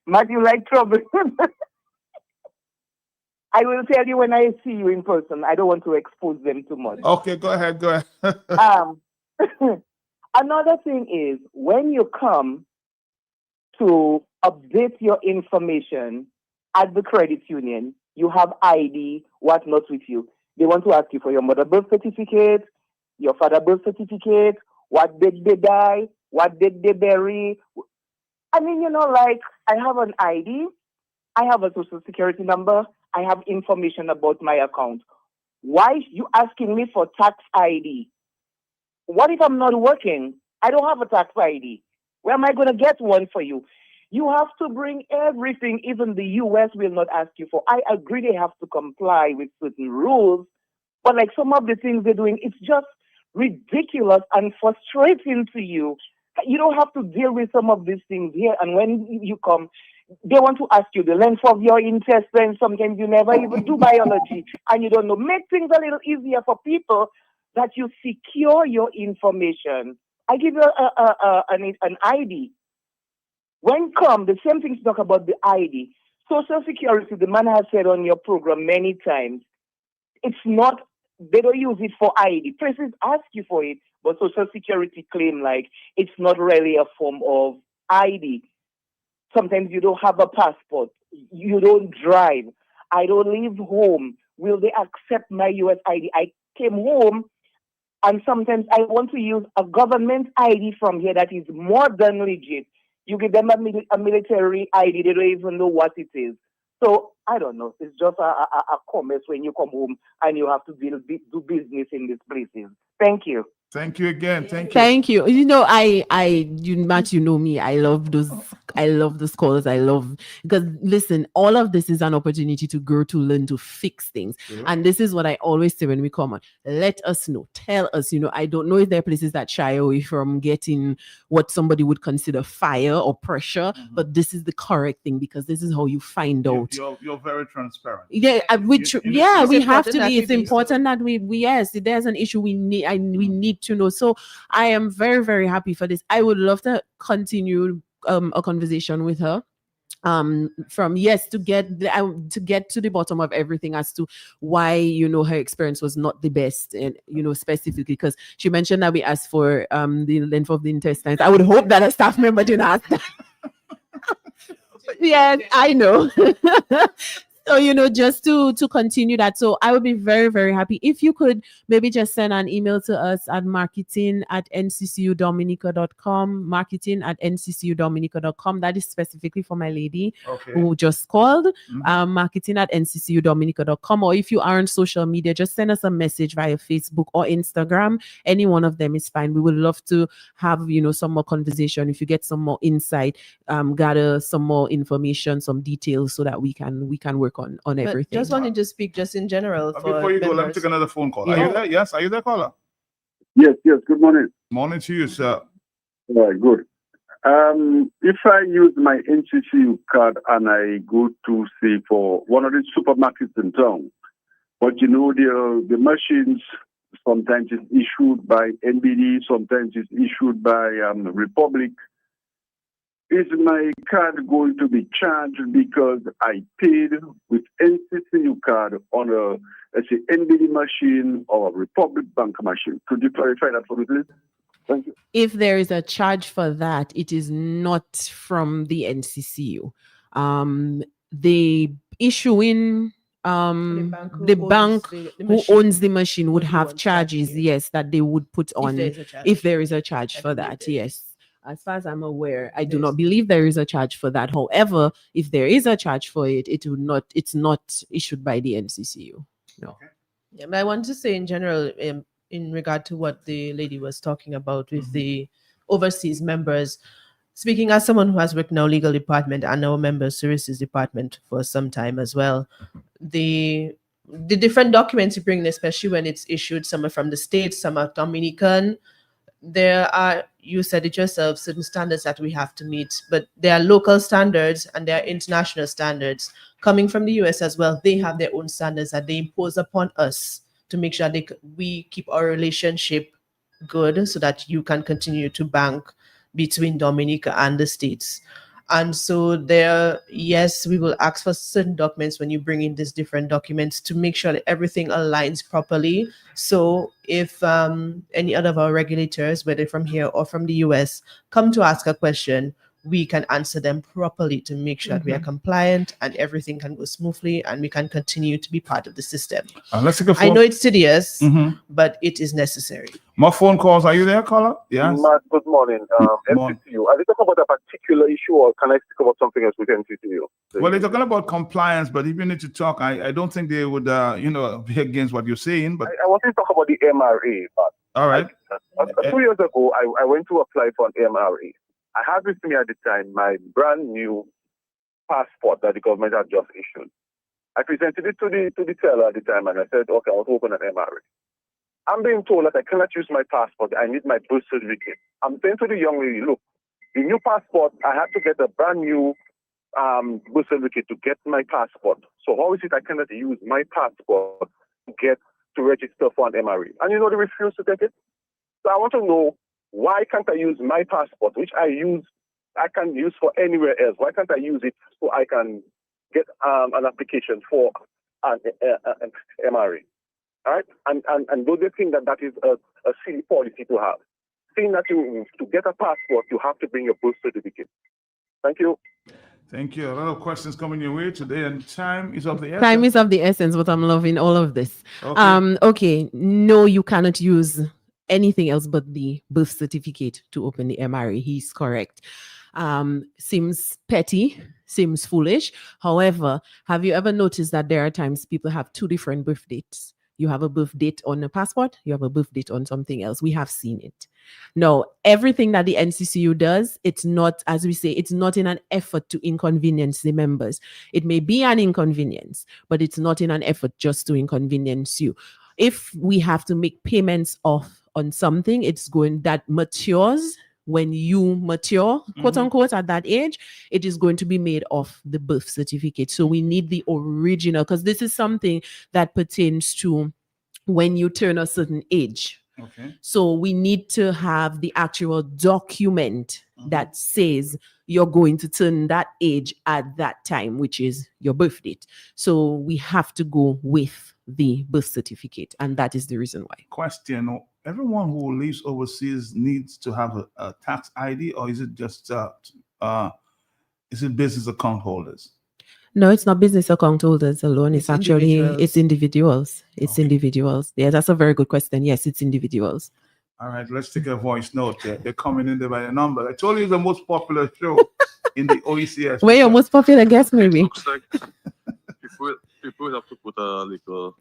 Matt, you like trouble. I will tell you when I see you in person. I don't want to expose them too much. Okay, go ahead. Another thing is, when you come to update your information at the credit union, you have ID, whatnot with you. They want to ask you for your mother birth certificate, your father birth certificate, what did they die, what did they bury. I mean, like, I have an ID, I have a social security number, I have information about my account. Why you asking me for tax ID? What if I'm not working? I don't have a tax ID. Where am I going to get one for you? You have to bring everything. Even the US will not ask you for. I agree they have to comply with certain rules, but like some of the things they're doing, it's just ridiculous and frustrating to you You don't have to deal with some of these things here. And when you come, they want to ask you the length of your intestine. Sometimes you never even do biology and you don't know. Make things a little easier for people that you secure your information. I give you an ID. When come, the same thing to talk about the ID. Social Security, the man has said on your program many times, it's not, they don't use it for ID. Places ask you for it, but Social Security claim like it's not really a form of ID. Sometimes you don't have a passport. You don't drive. I don't leave home. Will they accept my US ID? I came home and sometimes I want to use a government ID from here that is more than legit. You give them a military ID, they don't even know what it is. So I don't know. It's just a commerce when you come home and you have to do business in these places. Thank you. Thank you again. Thank you. Thank you. You know, Matt, you know me. I love those calls. Because listen, all of this is an opportunity to grow, to learn, to fix things. Yeah. And this is what I always say when we come on. Let us know. Tell us, I don't know if there are places that shy away from getting what somebody would consider fire or pressure, but this is the correct thing because this is how you find out. You're very transparent. Yeah, we have to be. It's important that we yes, if there's an issue, we need to know. So I am very, very happy for this. I would love to continue a conversation with her. To get to the bottom of everything as to why her experience was not the best, and specifically because she mentioned that we asked for the length of the intestines. I would hope that a staff member didn't ask that. Yes, I know. So, just to continue that. So I would be very, very happy if you could maybe just send an email to us at marketing@nccudominica.com, marketing@nccudominica.com. That is specifically for my lady who just called, marketing@nccudominica.com. Or if you are on social media, just send us a message via Facebook or Instagram. Any one of them is fine. We would love to have, some more conversation. If you get some more insight, gather some more information, some details so that we can work on everything. Just wanted to speak just in general. Before you go, let me take another phone call. Are you there? Yes, are you there, caller? Yes, good morning. Morning to you, sir. All right, good. If I use my NCCU card and I go to, say, for one of the supermarkets in town, but the machines sometimes is issued by NBD, sometimes it's issued by Republic. Is my card going to be charged because I paid with NCCU card on a, let's say, NBD machine or a Republic Bank machine? Could you clarify that for me, please? Thank you. If there is a charge for that, it is not from the NCCU. The issuing the bank who owns the machine would have charges, yes, that they would put on if there is a charge for that, yes. As far as I'm aware, I do not believe there is a charge for that. However, if there is a charge for it, it's not issued by the NCCU. No. Yeah, but I want to say in general, in regard to what the lady was talking about with the overseas members, speaking as someone who has worked in our legal department and our member services department for some time as well, the different documents you bring, especially when it's issued, some are from the States, some are Dominican, there are, you said it yourself, certain standards that we have to meet, but there are local standards and there are international standards coming from the US as well. They have their own standards that they impose upon us to make sure we keep our relationship good so that you can continue to bank between Dominica and the States. And so there, yes, we will ask for certain documents when you bring in these different documents to make sure that everything aligns properly. So if any other of our regulators, whether from here or from the US, come to ask a question, we can answer them properly to make sure that we are compliant and everything can go smoothly and we can continue to be part of the system. Let's take a phone. I know it's tedious, but it is necessary. More phone calls. Are you there, caller? Yes. Matt, good morning. NCCU. Are they talking about a particular issue or can I speak about something else with NCCU? Well, they're talking about compliance, but if you need to talk, I don't think they would, be against what you're saying. But I want to talk about the MRA. But all right. 2 years ago, I went to apply for an MRA. I had with me at the time my brand new passport that the government had just issued. I presented it to the teller at the time and I said, okay, I want to open an MRA. I'm being told that I cannot use my passport. I need my birth certificate. I'm saying to the young lady, look, the new passport, I have to get a brand new birth certificate to get my passport. So how is it I cannot use my passport to register for an MRE? And you know they refuse to take it. So I want to know, why can't I use my passport, which I can use for anywhere else? Why can't I use it so I can get an application for an MRE? All right, and do they think that is a silly policy to have? Saying that to get a passport, you have to bring your birth certificate. Thank you. Thank you. A lot of questions coming your way today, and time is of the essence. Time is of the essence, but I'm loving all of this. Okay. Okay. No, you cannot use anything else but the birth certificate to open the MRE. He's correct. Seems petty, seems foolish. However, have you ever noticed that there are times people have two different birth dates? You have a birth date on a passport, you have a birth date on something else. We have seen it. No, everything that the NCCU does, it's not, as we say, it's not in an effort to inconvenience the members. It may be an inconvenience, but it's not in an effort just to inconvenience you. If we have to make payments off on something, it's going that matures. When you mature, quote unquote, at that age, it is going to be made off the birth certificate. So we need the original, because this is something that pertains to when you turn a certain age. Okay. So we need to have the actual document that says you're going to turn that age at that time, which is your birth date. So we have to go with the birth certificate, and that is the reason why. Question: everyone who lives overseas needs to have a tax ID, or is it just is it business account holders? No, it's not business account holders alone. It's actually individuals. it's individuals. It's individuals. Yeah, that's a very good question. Yes, it's individuals. All right, let's take a voice note. They're coming in there by the number. I told you it's the most popular show in the OECS. We're your most popular guest, maybe. Looks like people have to put a little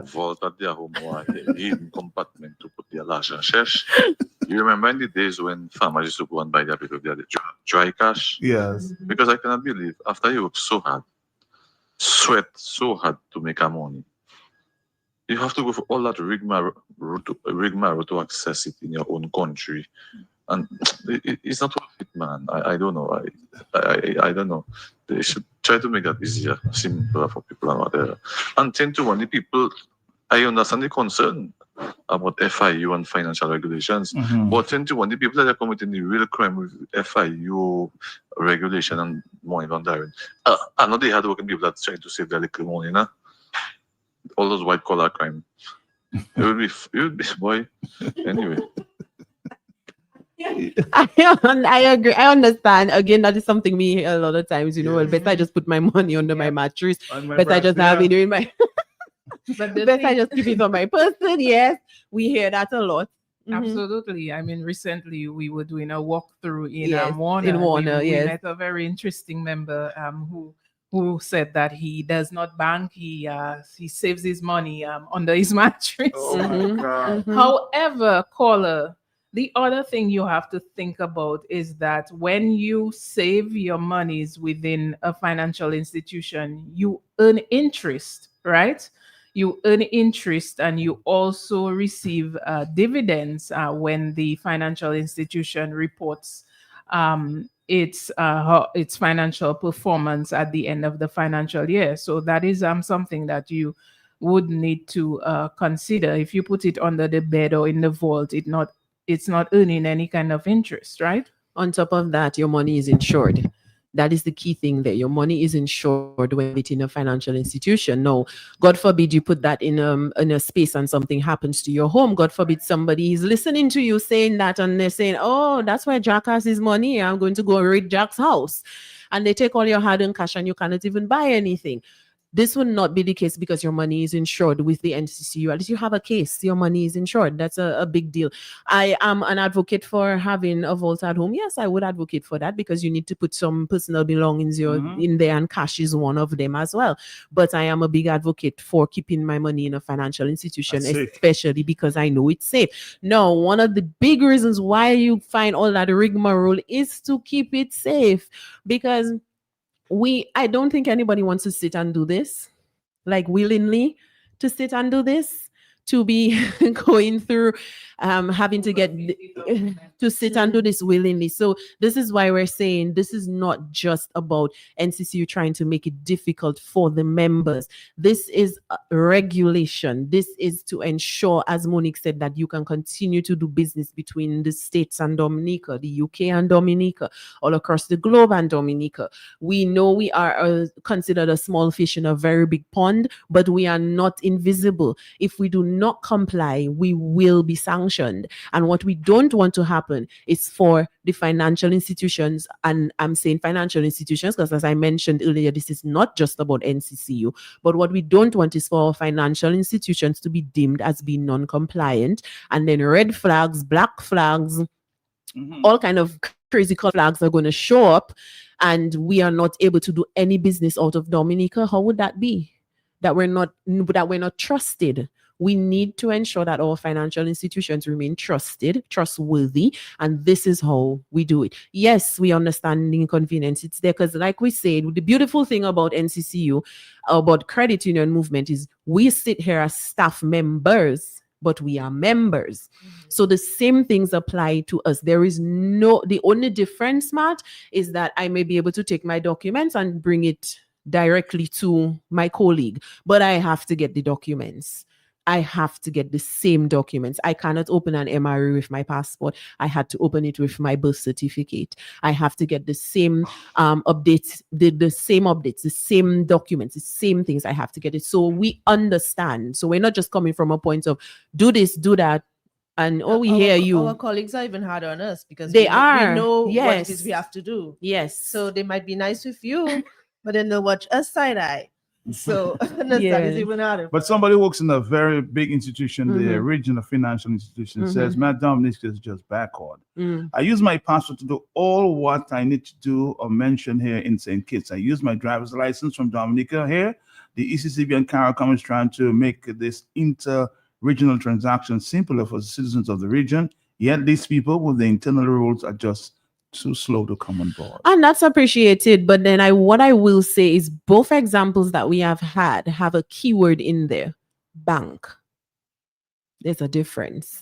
vault at their home or a hidden compartment to put their large cash. You remember in the days when farmers used to go and buy their people their dry cash? Yes. Because I cannot believe after you work so hard, sweat so hard to make a money, you have to go for all that rigmarole to access it in your own country. And it's not worth it, man. I don't know. I don't know. They should try to make that easier, simpler for people and whatever. And 10 to 1, the people, I understand the concern about FIU and financial regulations, but 10 to 1, the people that are committing the real crime with FIU regulation and money laundering are not the hardworking people that trying to save their little money, nah? All those white collar crime. It would be boy. Anyway. I agree. I understand. Again, that is something we hear a lot of times. You know, well, better I just put my money under my mattress. Better I just have it in my. Better I just keep it on my person. Yes, we hear that a lot. Absolutely. I mean, recently we were doing a walkthrough in Yes, Warner. in Warner, we yes. met a very interesting member who said that he does not bank. He saves his money under his mattress. Oh my God. However, caller, the other thing you have to think about is that when you save your monies within a financial institution, you earn interest, right? You earn interest and you also receive dividends when the financial institution reports its financial performance at the end of the financial year. So that is something that you would need to consider. If you put it under the bed or in the vault, it's not earning any kind of interest, right? On top of that, your money is insured. That is the key thing there. Your money is insured when it's in a financial institution. No, God forbid you put that in a space and something happens to your home. God forbid somebody is listening to you saying that and they're saying, oh, that's why Jack has his money. I'm going to go raid Jack's house. And they take all your hard-earned cash and you cannot even buy anything. This would not be the case because your money is insured with the NCCU. At least you have a case, your money is insured. That's a big deal. I am an advocate for having a vault at home. Yes, I would advocate for that because you need to put some personal belongings in there, and cash is one of them as well. But I am a big advocate for keeping my money in a financial institution, especially because I know it's safe. Now, one of the big reasons why you find all that rigmarole is to keep it safe, because I don't think anybody wants to sit and do this, like willingly to sit and do this. to be going through having to get to sit and do this willingly. So this is why we're saying this is not just about NCCU trying to make it difficult for the members. This is a regulation. This is to ensure, as Monique said, that you can continue to do business between the States and Dominica, the UK and Dominica, all across the globe and Dominica. We know we are considered a small fish in a very big pond, but we are not invisible. If we do not comply, we will be sanctioned. And what we don't want to happen is for the financial institutions, and I'm saying financial institutions because, as I mentioned earlier, this is not just about NCCU, but what we don't want is for financial institutions to be deemed as being non-compliant, and then red flags, black flags, all kind of crazy color flags are going to show up, and we are not able to do any business out of Dominica. How would that be? That we're not trusted. We need to ensure that our financial institutions remain trustworthy, and this is how we do it. Yes, we understand the inconvenience. It's there because, like we said, the beautiful thing about NCCU, about credit union movement, is we sit here as staff members, but we are members. So the same things apply to us. The only difference, Matt, is that I may be able to take my documents and bring it directly to my colleague, but I have to get the documents. I have to get the same documents. I cannot open an MRE with my passport. I had to open it with my birth certificate. I have to get the same updates, the same documents, the same things. I have to get it. So we understand. So we're not just coming from a point of do this, do that, and we hear you. Our colleagues are even harder on us because we know yes. what it is we have to do. Yes. So they might be nice with you, but then they'll watch us side eye. So that is even harder. But somebody who works in a very big institution, the regional financial institution, says, Madam, this is just backward. I use my passport to do all what I need to do or mention here in St. Kitts. I use my driver's license from Dominica here. The ECCB and CARICOM is trying to make this inter-regional transaction simpler for the citizens of the region. Yet these people with the internal rules are just too slow to come on board. And that's appreciated. But then what I will say is both examples that we have had have a keyword in there: bank. There's a difference.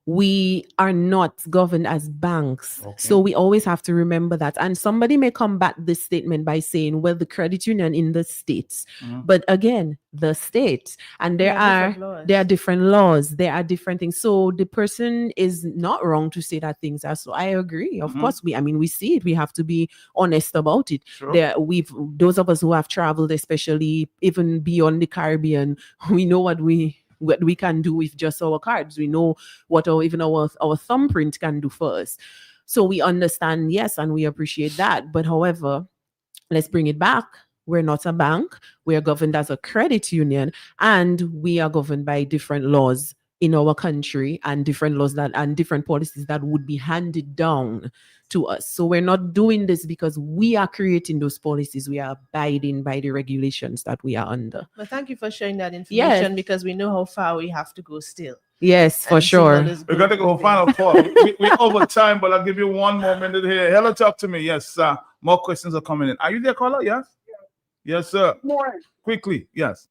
We are not governed as banks. So we always have to remember that. And somebody may combat this statement by saying, well, the credit union in the States. But again, the States. And there are different laws. There are different things. So the person is not wrong to say that things are so. I agree. Of course, we see it. We have to be honest about it. Those of us who have traveled, especially even beyond the Caribbean, we know what we can do with just our cards. We know what our thumbprint can do for us. So we understand, yes, and we appreciate that. But however, let's bring it back. We're not a bank. We are governed as a credit union, and we are governed by different laws in our country and different laws and different policies that would be handed down to us. So we're not doing this because we are creating those policies. We are abiding by the regulations that we are under. But thank you for sharing that information because we know how far we have to go still. Yes, for sure. We're going to go final call. We're over time, but I'll give you one more minute here. Hello, talk to me. Yes, more questions are coming in. Are you there, caller? Yes? Yes, sir. Morning. Quickly, yes.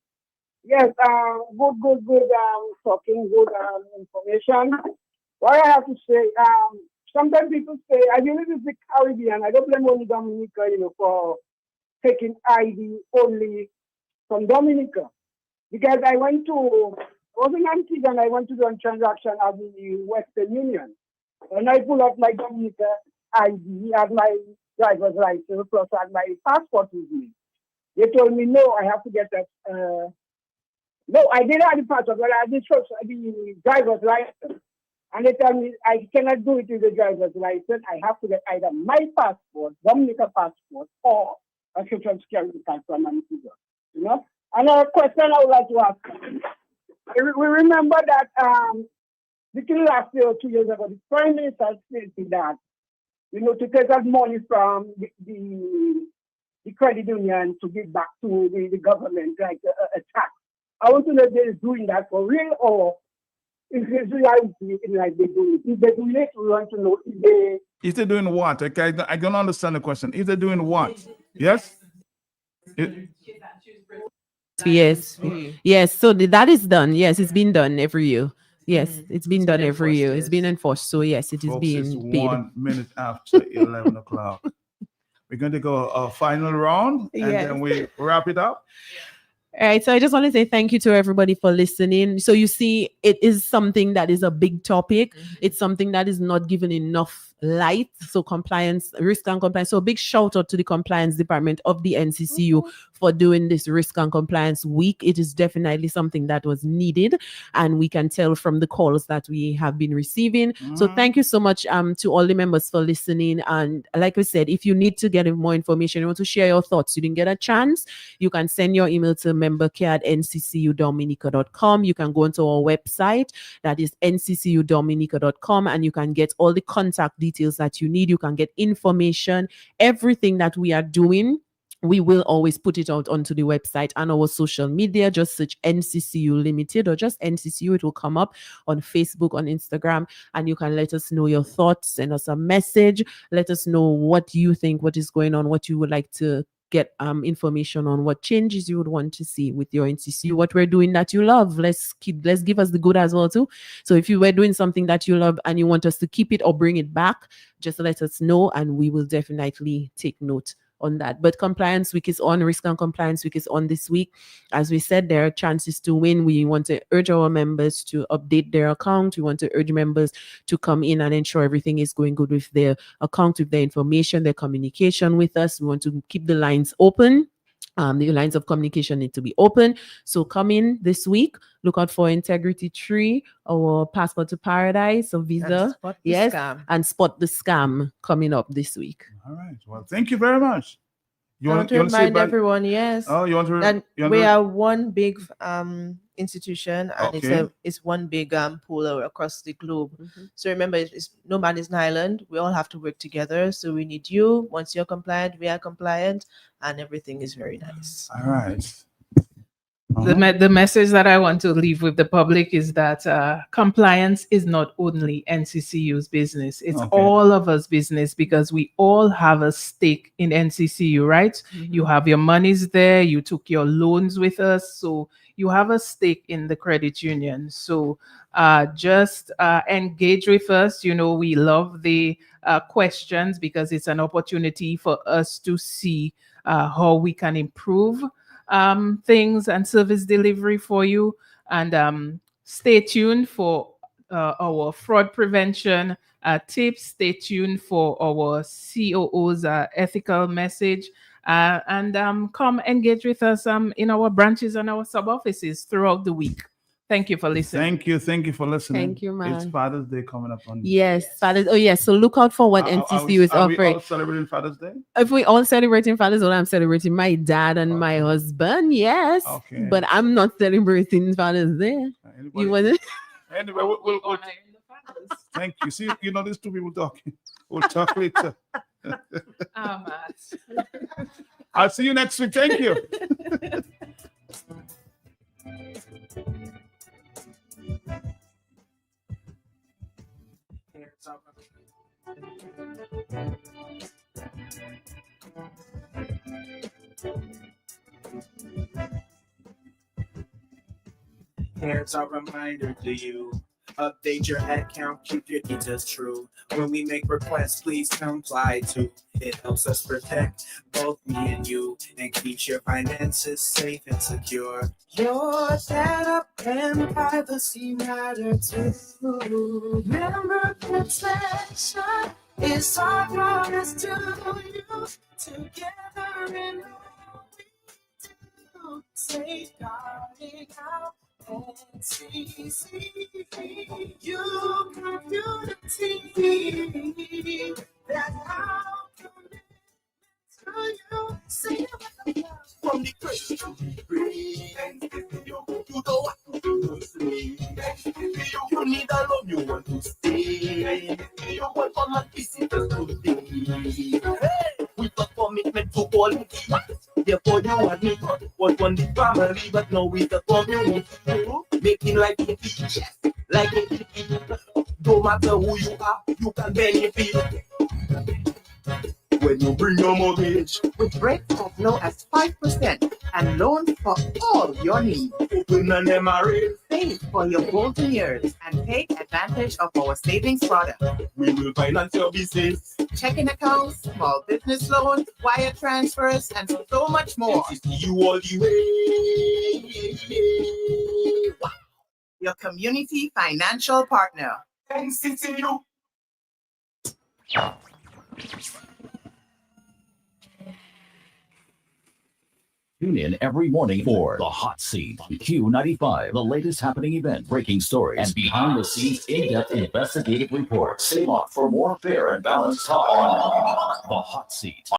Yes, good, talking, good information. What I have to say, sometimes people say, I believe it's the Caribbean. I don't blame only Dominica, for taking ID only from Dominica. Because I was in Antigua and I went to do a transaction at the Western Union. And I pull out my Dominica ID, had my driver's license, plus had my passport with me. They told me, no, I have to get that. No, I didn't have the passport, but I did first the driver's license. And they tell me I cannot do it with the driver's license. I have to get either my passport, Dominica passport, or a social security card from Antigua. Another question I would like to ask. We remember that between last year or 2 years ago, the Prime Minister stated that, to take out money from the credit union to give back to the government, like a tax. I want to know if they're doing that for real or if it's reality, like they do it. If they do it, we want to know if they're doing what? Okay, I don't understand the question. If they're doing what? Yes? Yes. Yes. So that is done. Yes, it's been done every year. Yes, it's been done every year. It's been enforced. So yes, it is Folks, being it's paid. 1 minute after 11 o'clock. We're going to go a final round and Yes. then we wrap it up. All right, so I just want to say thank you to everybody for listening. So you see, it is something that is a big topic. It's something that is not given enough light. So compliance, risk and compliance. So a big shout out to the compliance department of the NCCU for doing this risk and compliance week. It is definitely something that was needed, and we can tell from the calls that we have been receiving. So thank you so much to all the members for listening. And like we said, if you need to get more information, you want to share your thoughts, you didn't get a chance, you can send your email to membercare@nccudominica.com. You can go onto our website, that is nccudominica.com, and you can get all the contact details that you need. You can get information, everything that we are doing. We will always put it out onto the website and our social media. Just search NCCU Limited or just NCCU. It will come up on Facebook, on Instagram, and you can let us know your thoughts, send us a message, let us know what you think, what is going on, what you would like to get information on, what changes you would want to see with your NCCU, what we're doing that you love. Let's give us the good as well too. So if you were doing something that you love and you want us to keep it or bring it back, just let us know and we will definitely take note on that. But compliance week is on, risk and compliance week is on this week. As we said, there are chances to win. We want to urge our members to update their account. We want to urge members to come in and ensure everything is going good with their account, with their information, their communication with us. We want to keep the lines open. The lines of communication need to be open. So come in this week. Look out for Integrity Tree, our Passport to Paradise, or Visa. And Spot the Scam coming up this week. All right. Well, thank you very much. I want to remind everyone, Oh, you want to? that you want we to- are one big institution, and Okay. it's one big pool across the globe. So remember, it's no man is an island. We all have to work together. So we need you. Once you're compliant, we are compliant, and everything is very nice. All right. The message that I want to leave with the public is that compliance is not only NCCU's business, it's Okay. all of us business, because we all have a stake in NCCU, right? You have your monies there, you took your loans with us, so you have a stake in the credit union. So just engage with us. You know, we love the questions because it's an opportunity for us to see how we can improve things and service delivery for you. And stay tuned for our fraud prevention tips. Stay tuned for our COO's ethical message. And come engage with us in our branches and our sub offices throughout the week. Thank you for listening. Thank you for listening. Thank you, man. It's Father's Day coming up on. Yes, Father's. Oh, yes. So look out for what NCCU is Are we offering. all celebrating Father's Day? If we all celebrating Father's Day, I'm celebrating my dad and my husband. Yes, but I'm not celebrating Father's Day. You want to? Anyway, we'll thank you. See, you know, these two people talking. We'll talk later. I'll see you next week. Thank you. Here's a reminder to you. Update your account, keep your details true. When we make requests, please comply too. It helps us protect both me and you and keeps your finances safe and secure. Your data and privacy matter too. Member protection is our promise to you. Together in all we do, safeguarding our NCCU community. That's how to you. Say it from the cradle to the grave. You know what to do to me. You need a love, you want to stay. You want for my visitors today. Hey, with a commitment to quality. Therefore you and me was on the family, but now with the community. Making life easy, like it. No matter who you are, you can benefit. When you bring your mortgage with rates as low as 5% and loans for all your needs. Save for your golden years and take advantage of our savings product. We will finance your business. Checking accounts, small business loans, wire transfers, and so much more. You all the way. Your community financial partner. NCTU. Tune in every morning for The Hot Seat on Q95, the latest happening event, breaking stories, and behind-the-scenes in-depth investigative reports. Stay locked for more fair and balanced talk on The Hot Seat.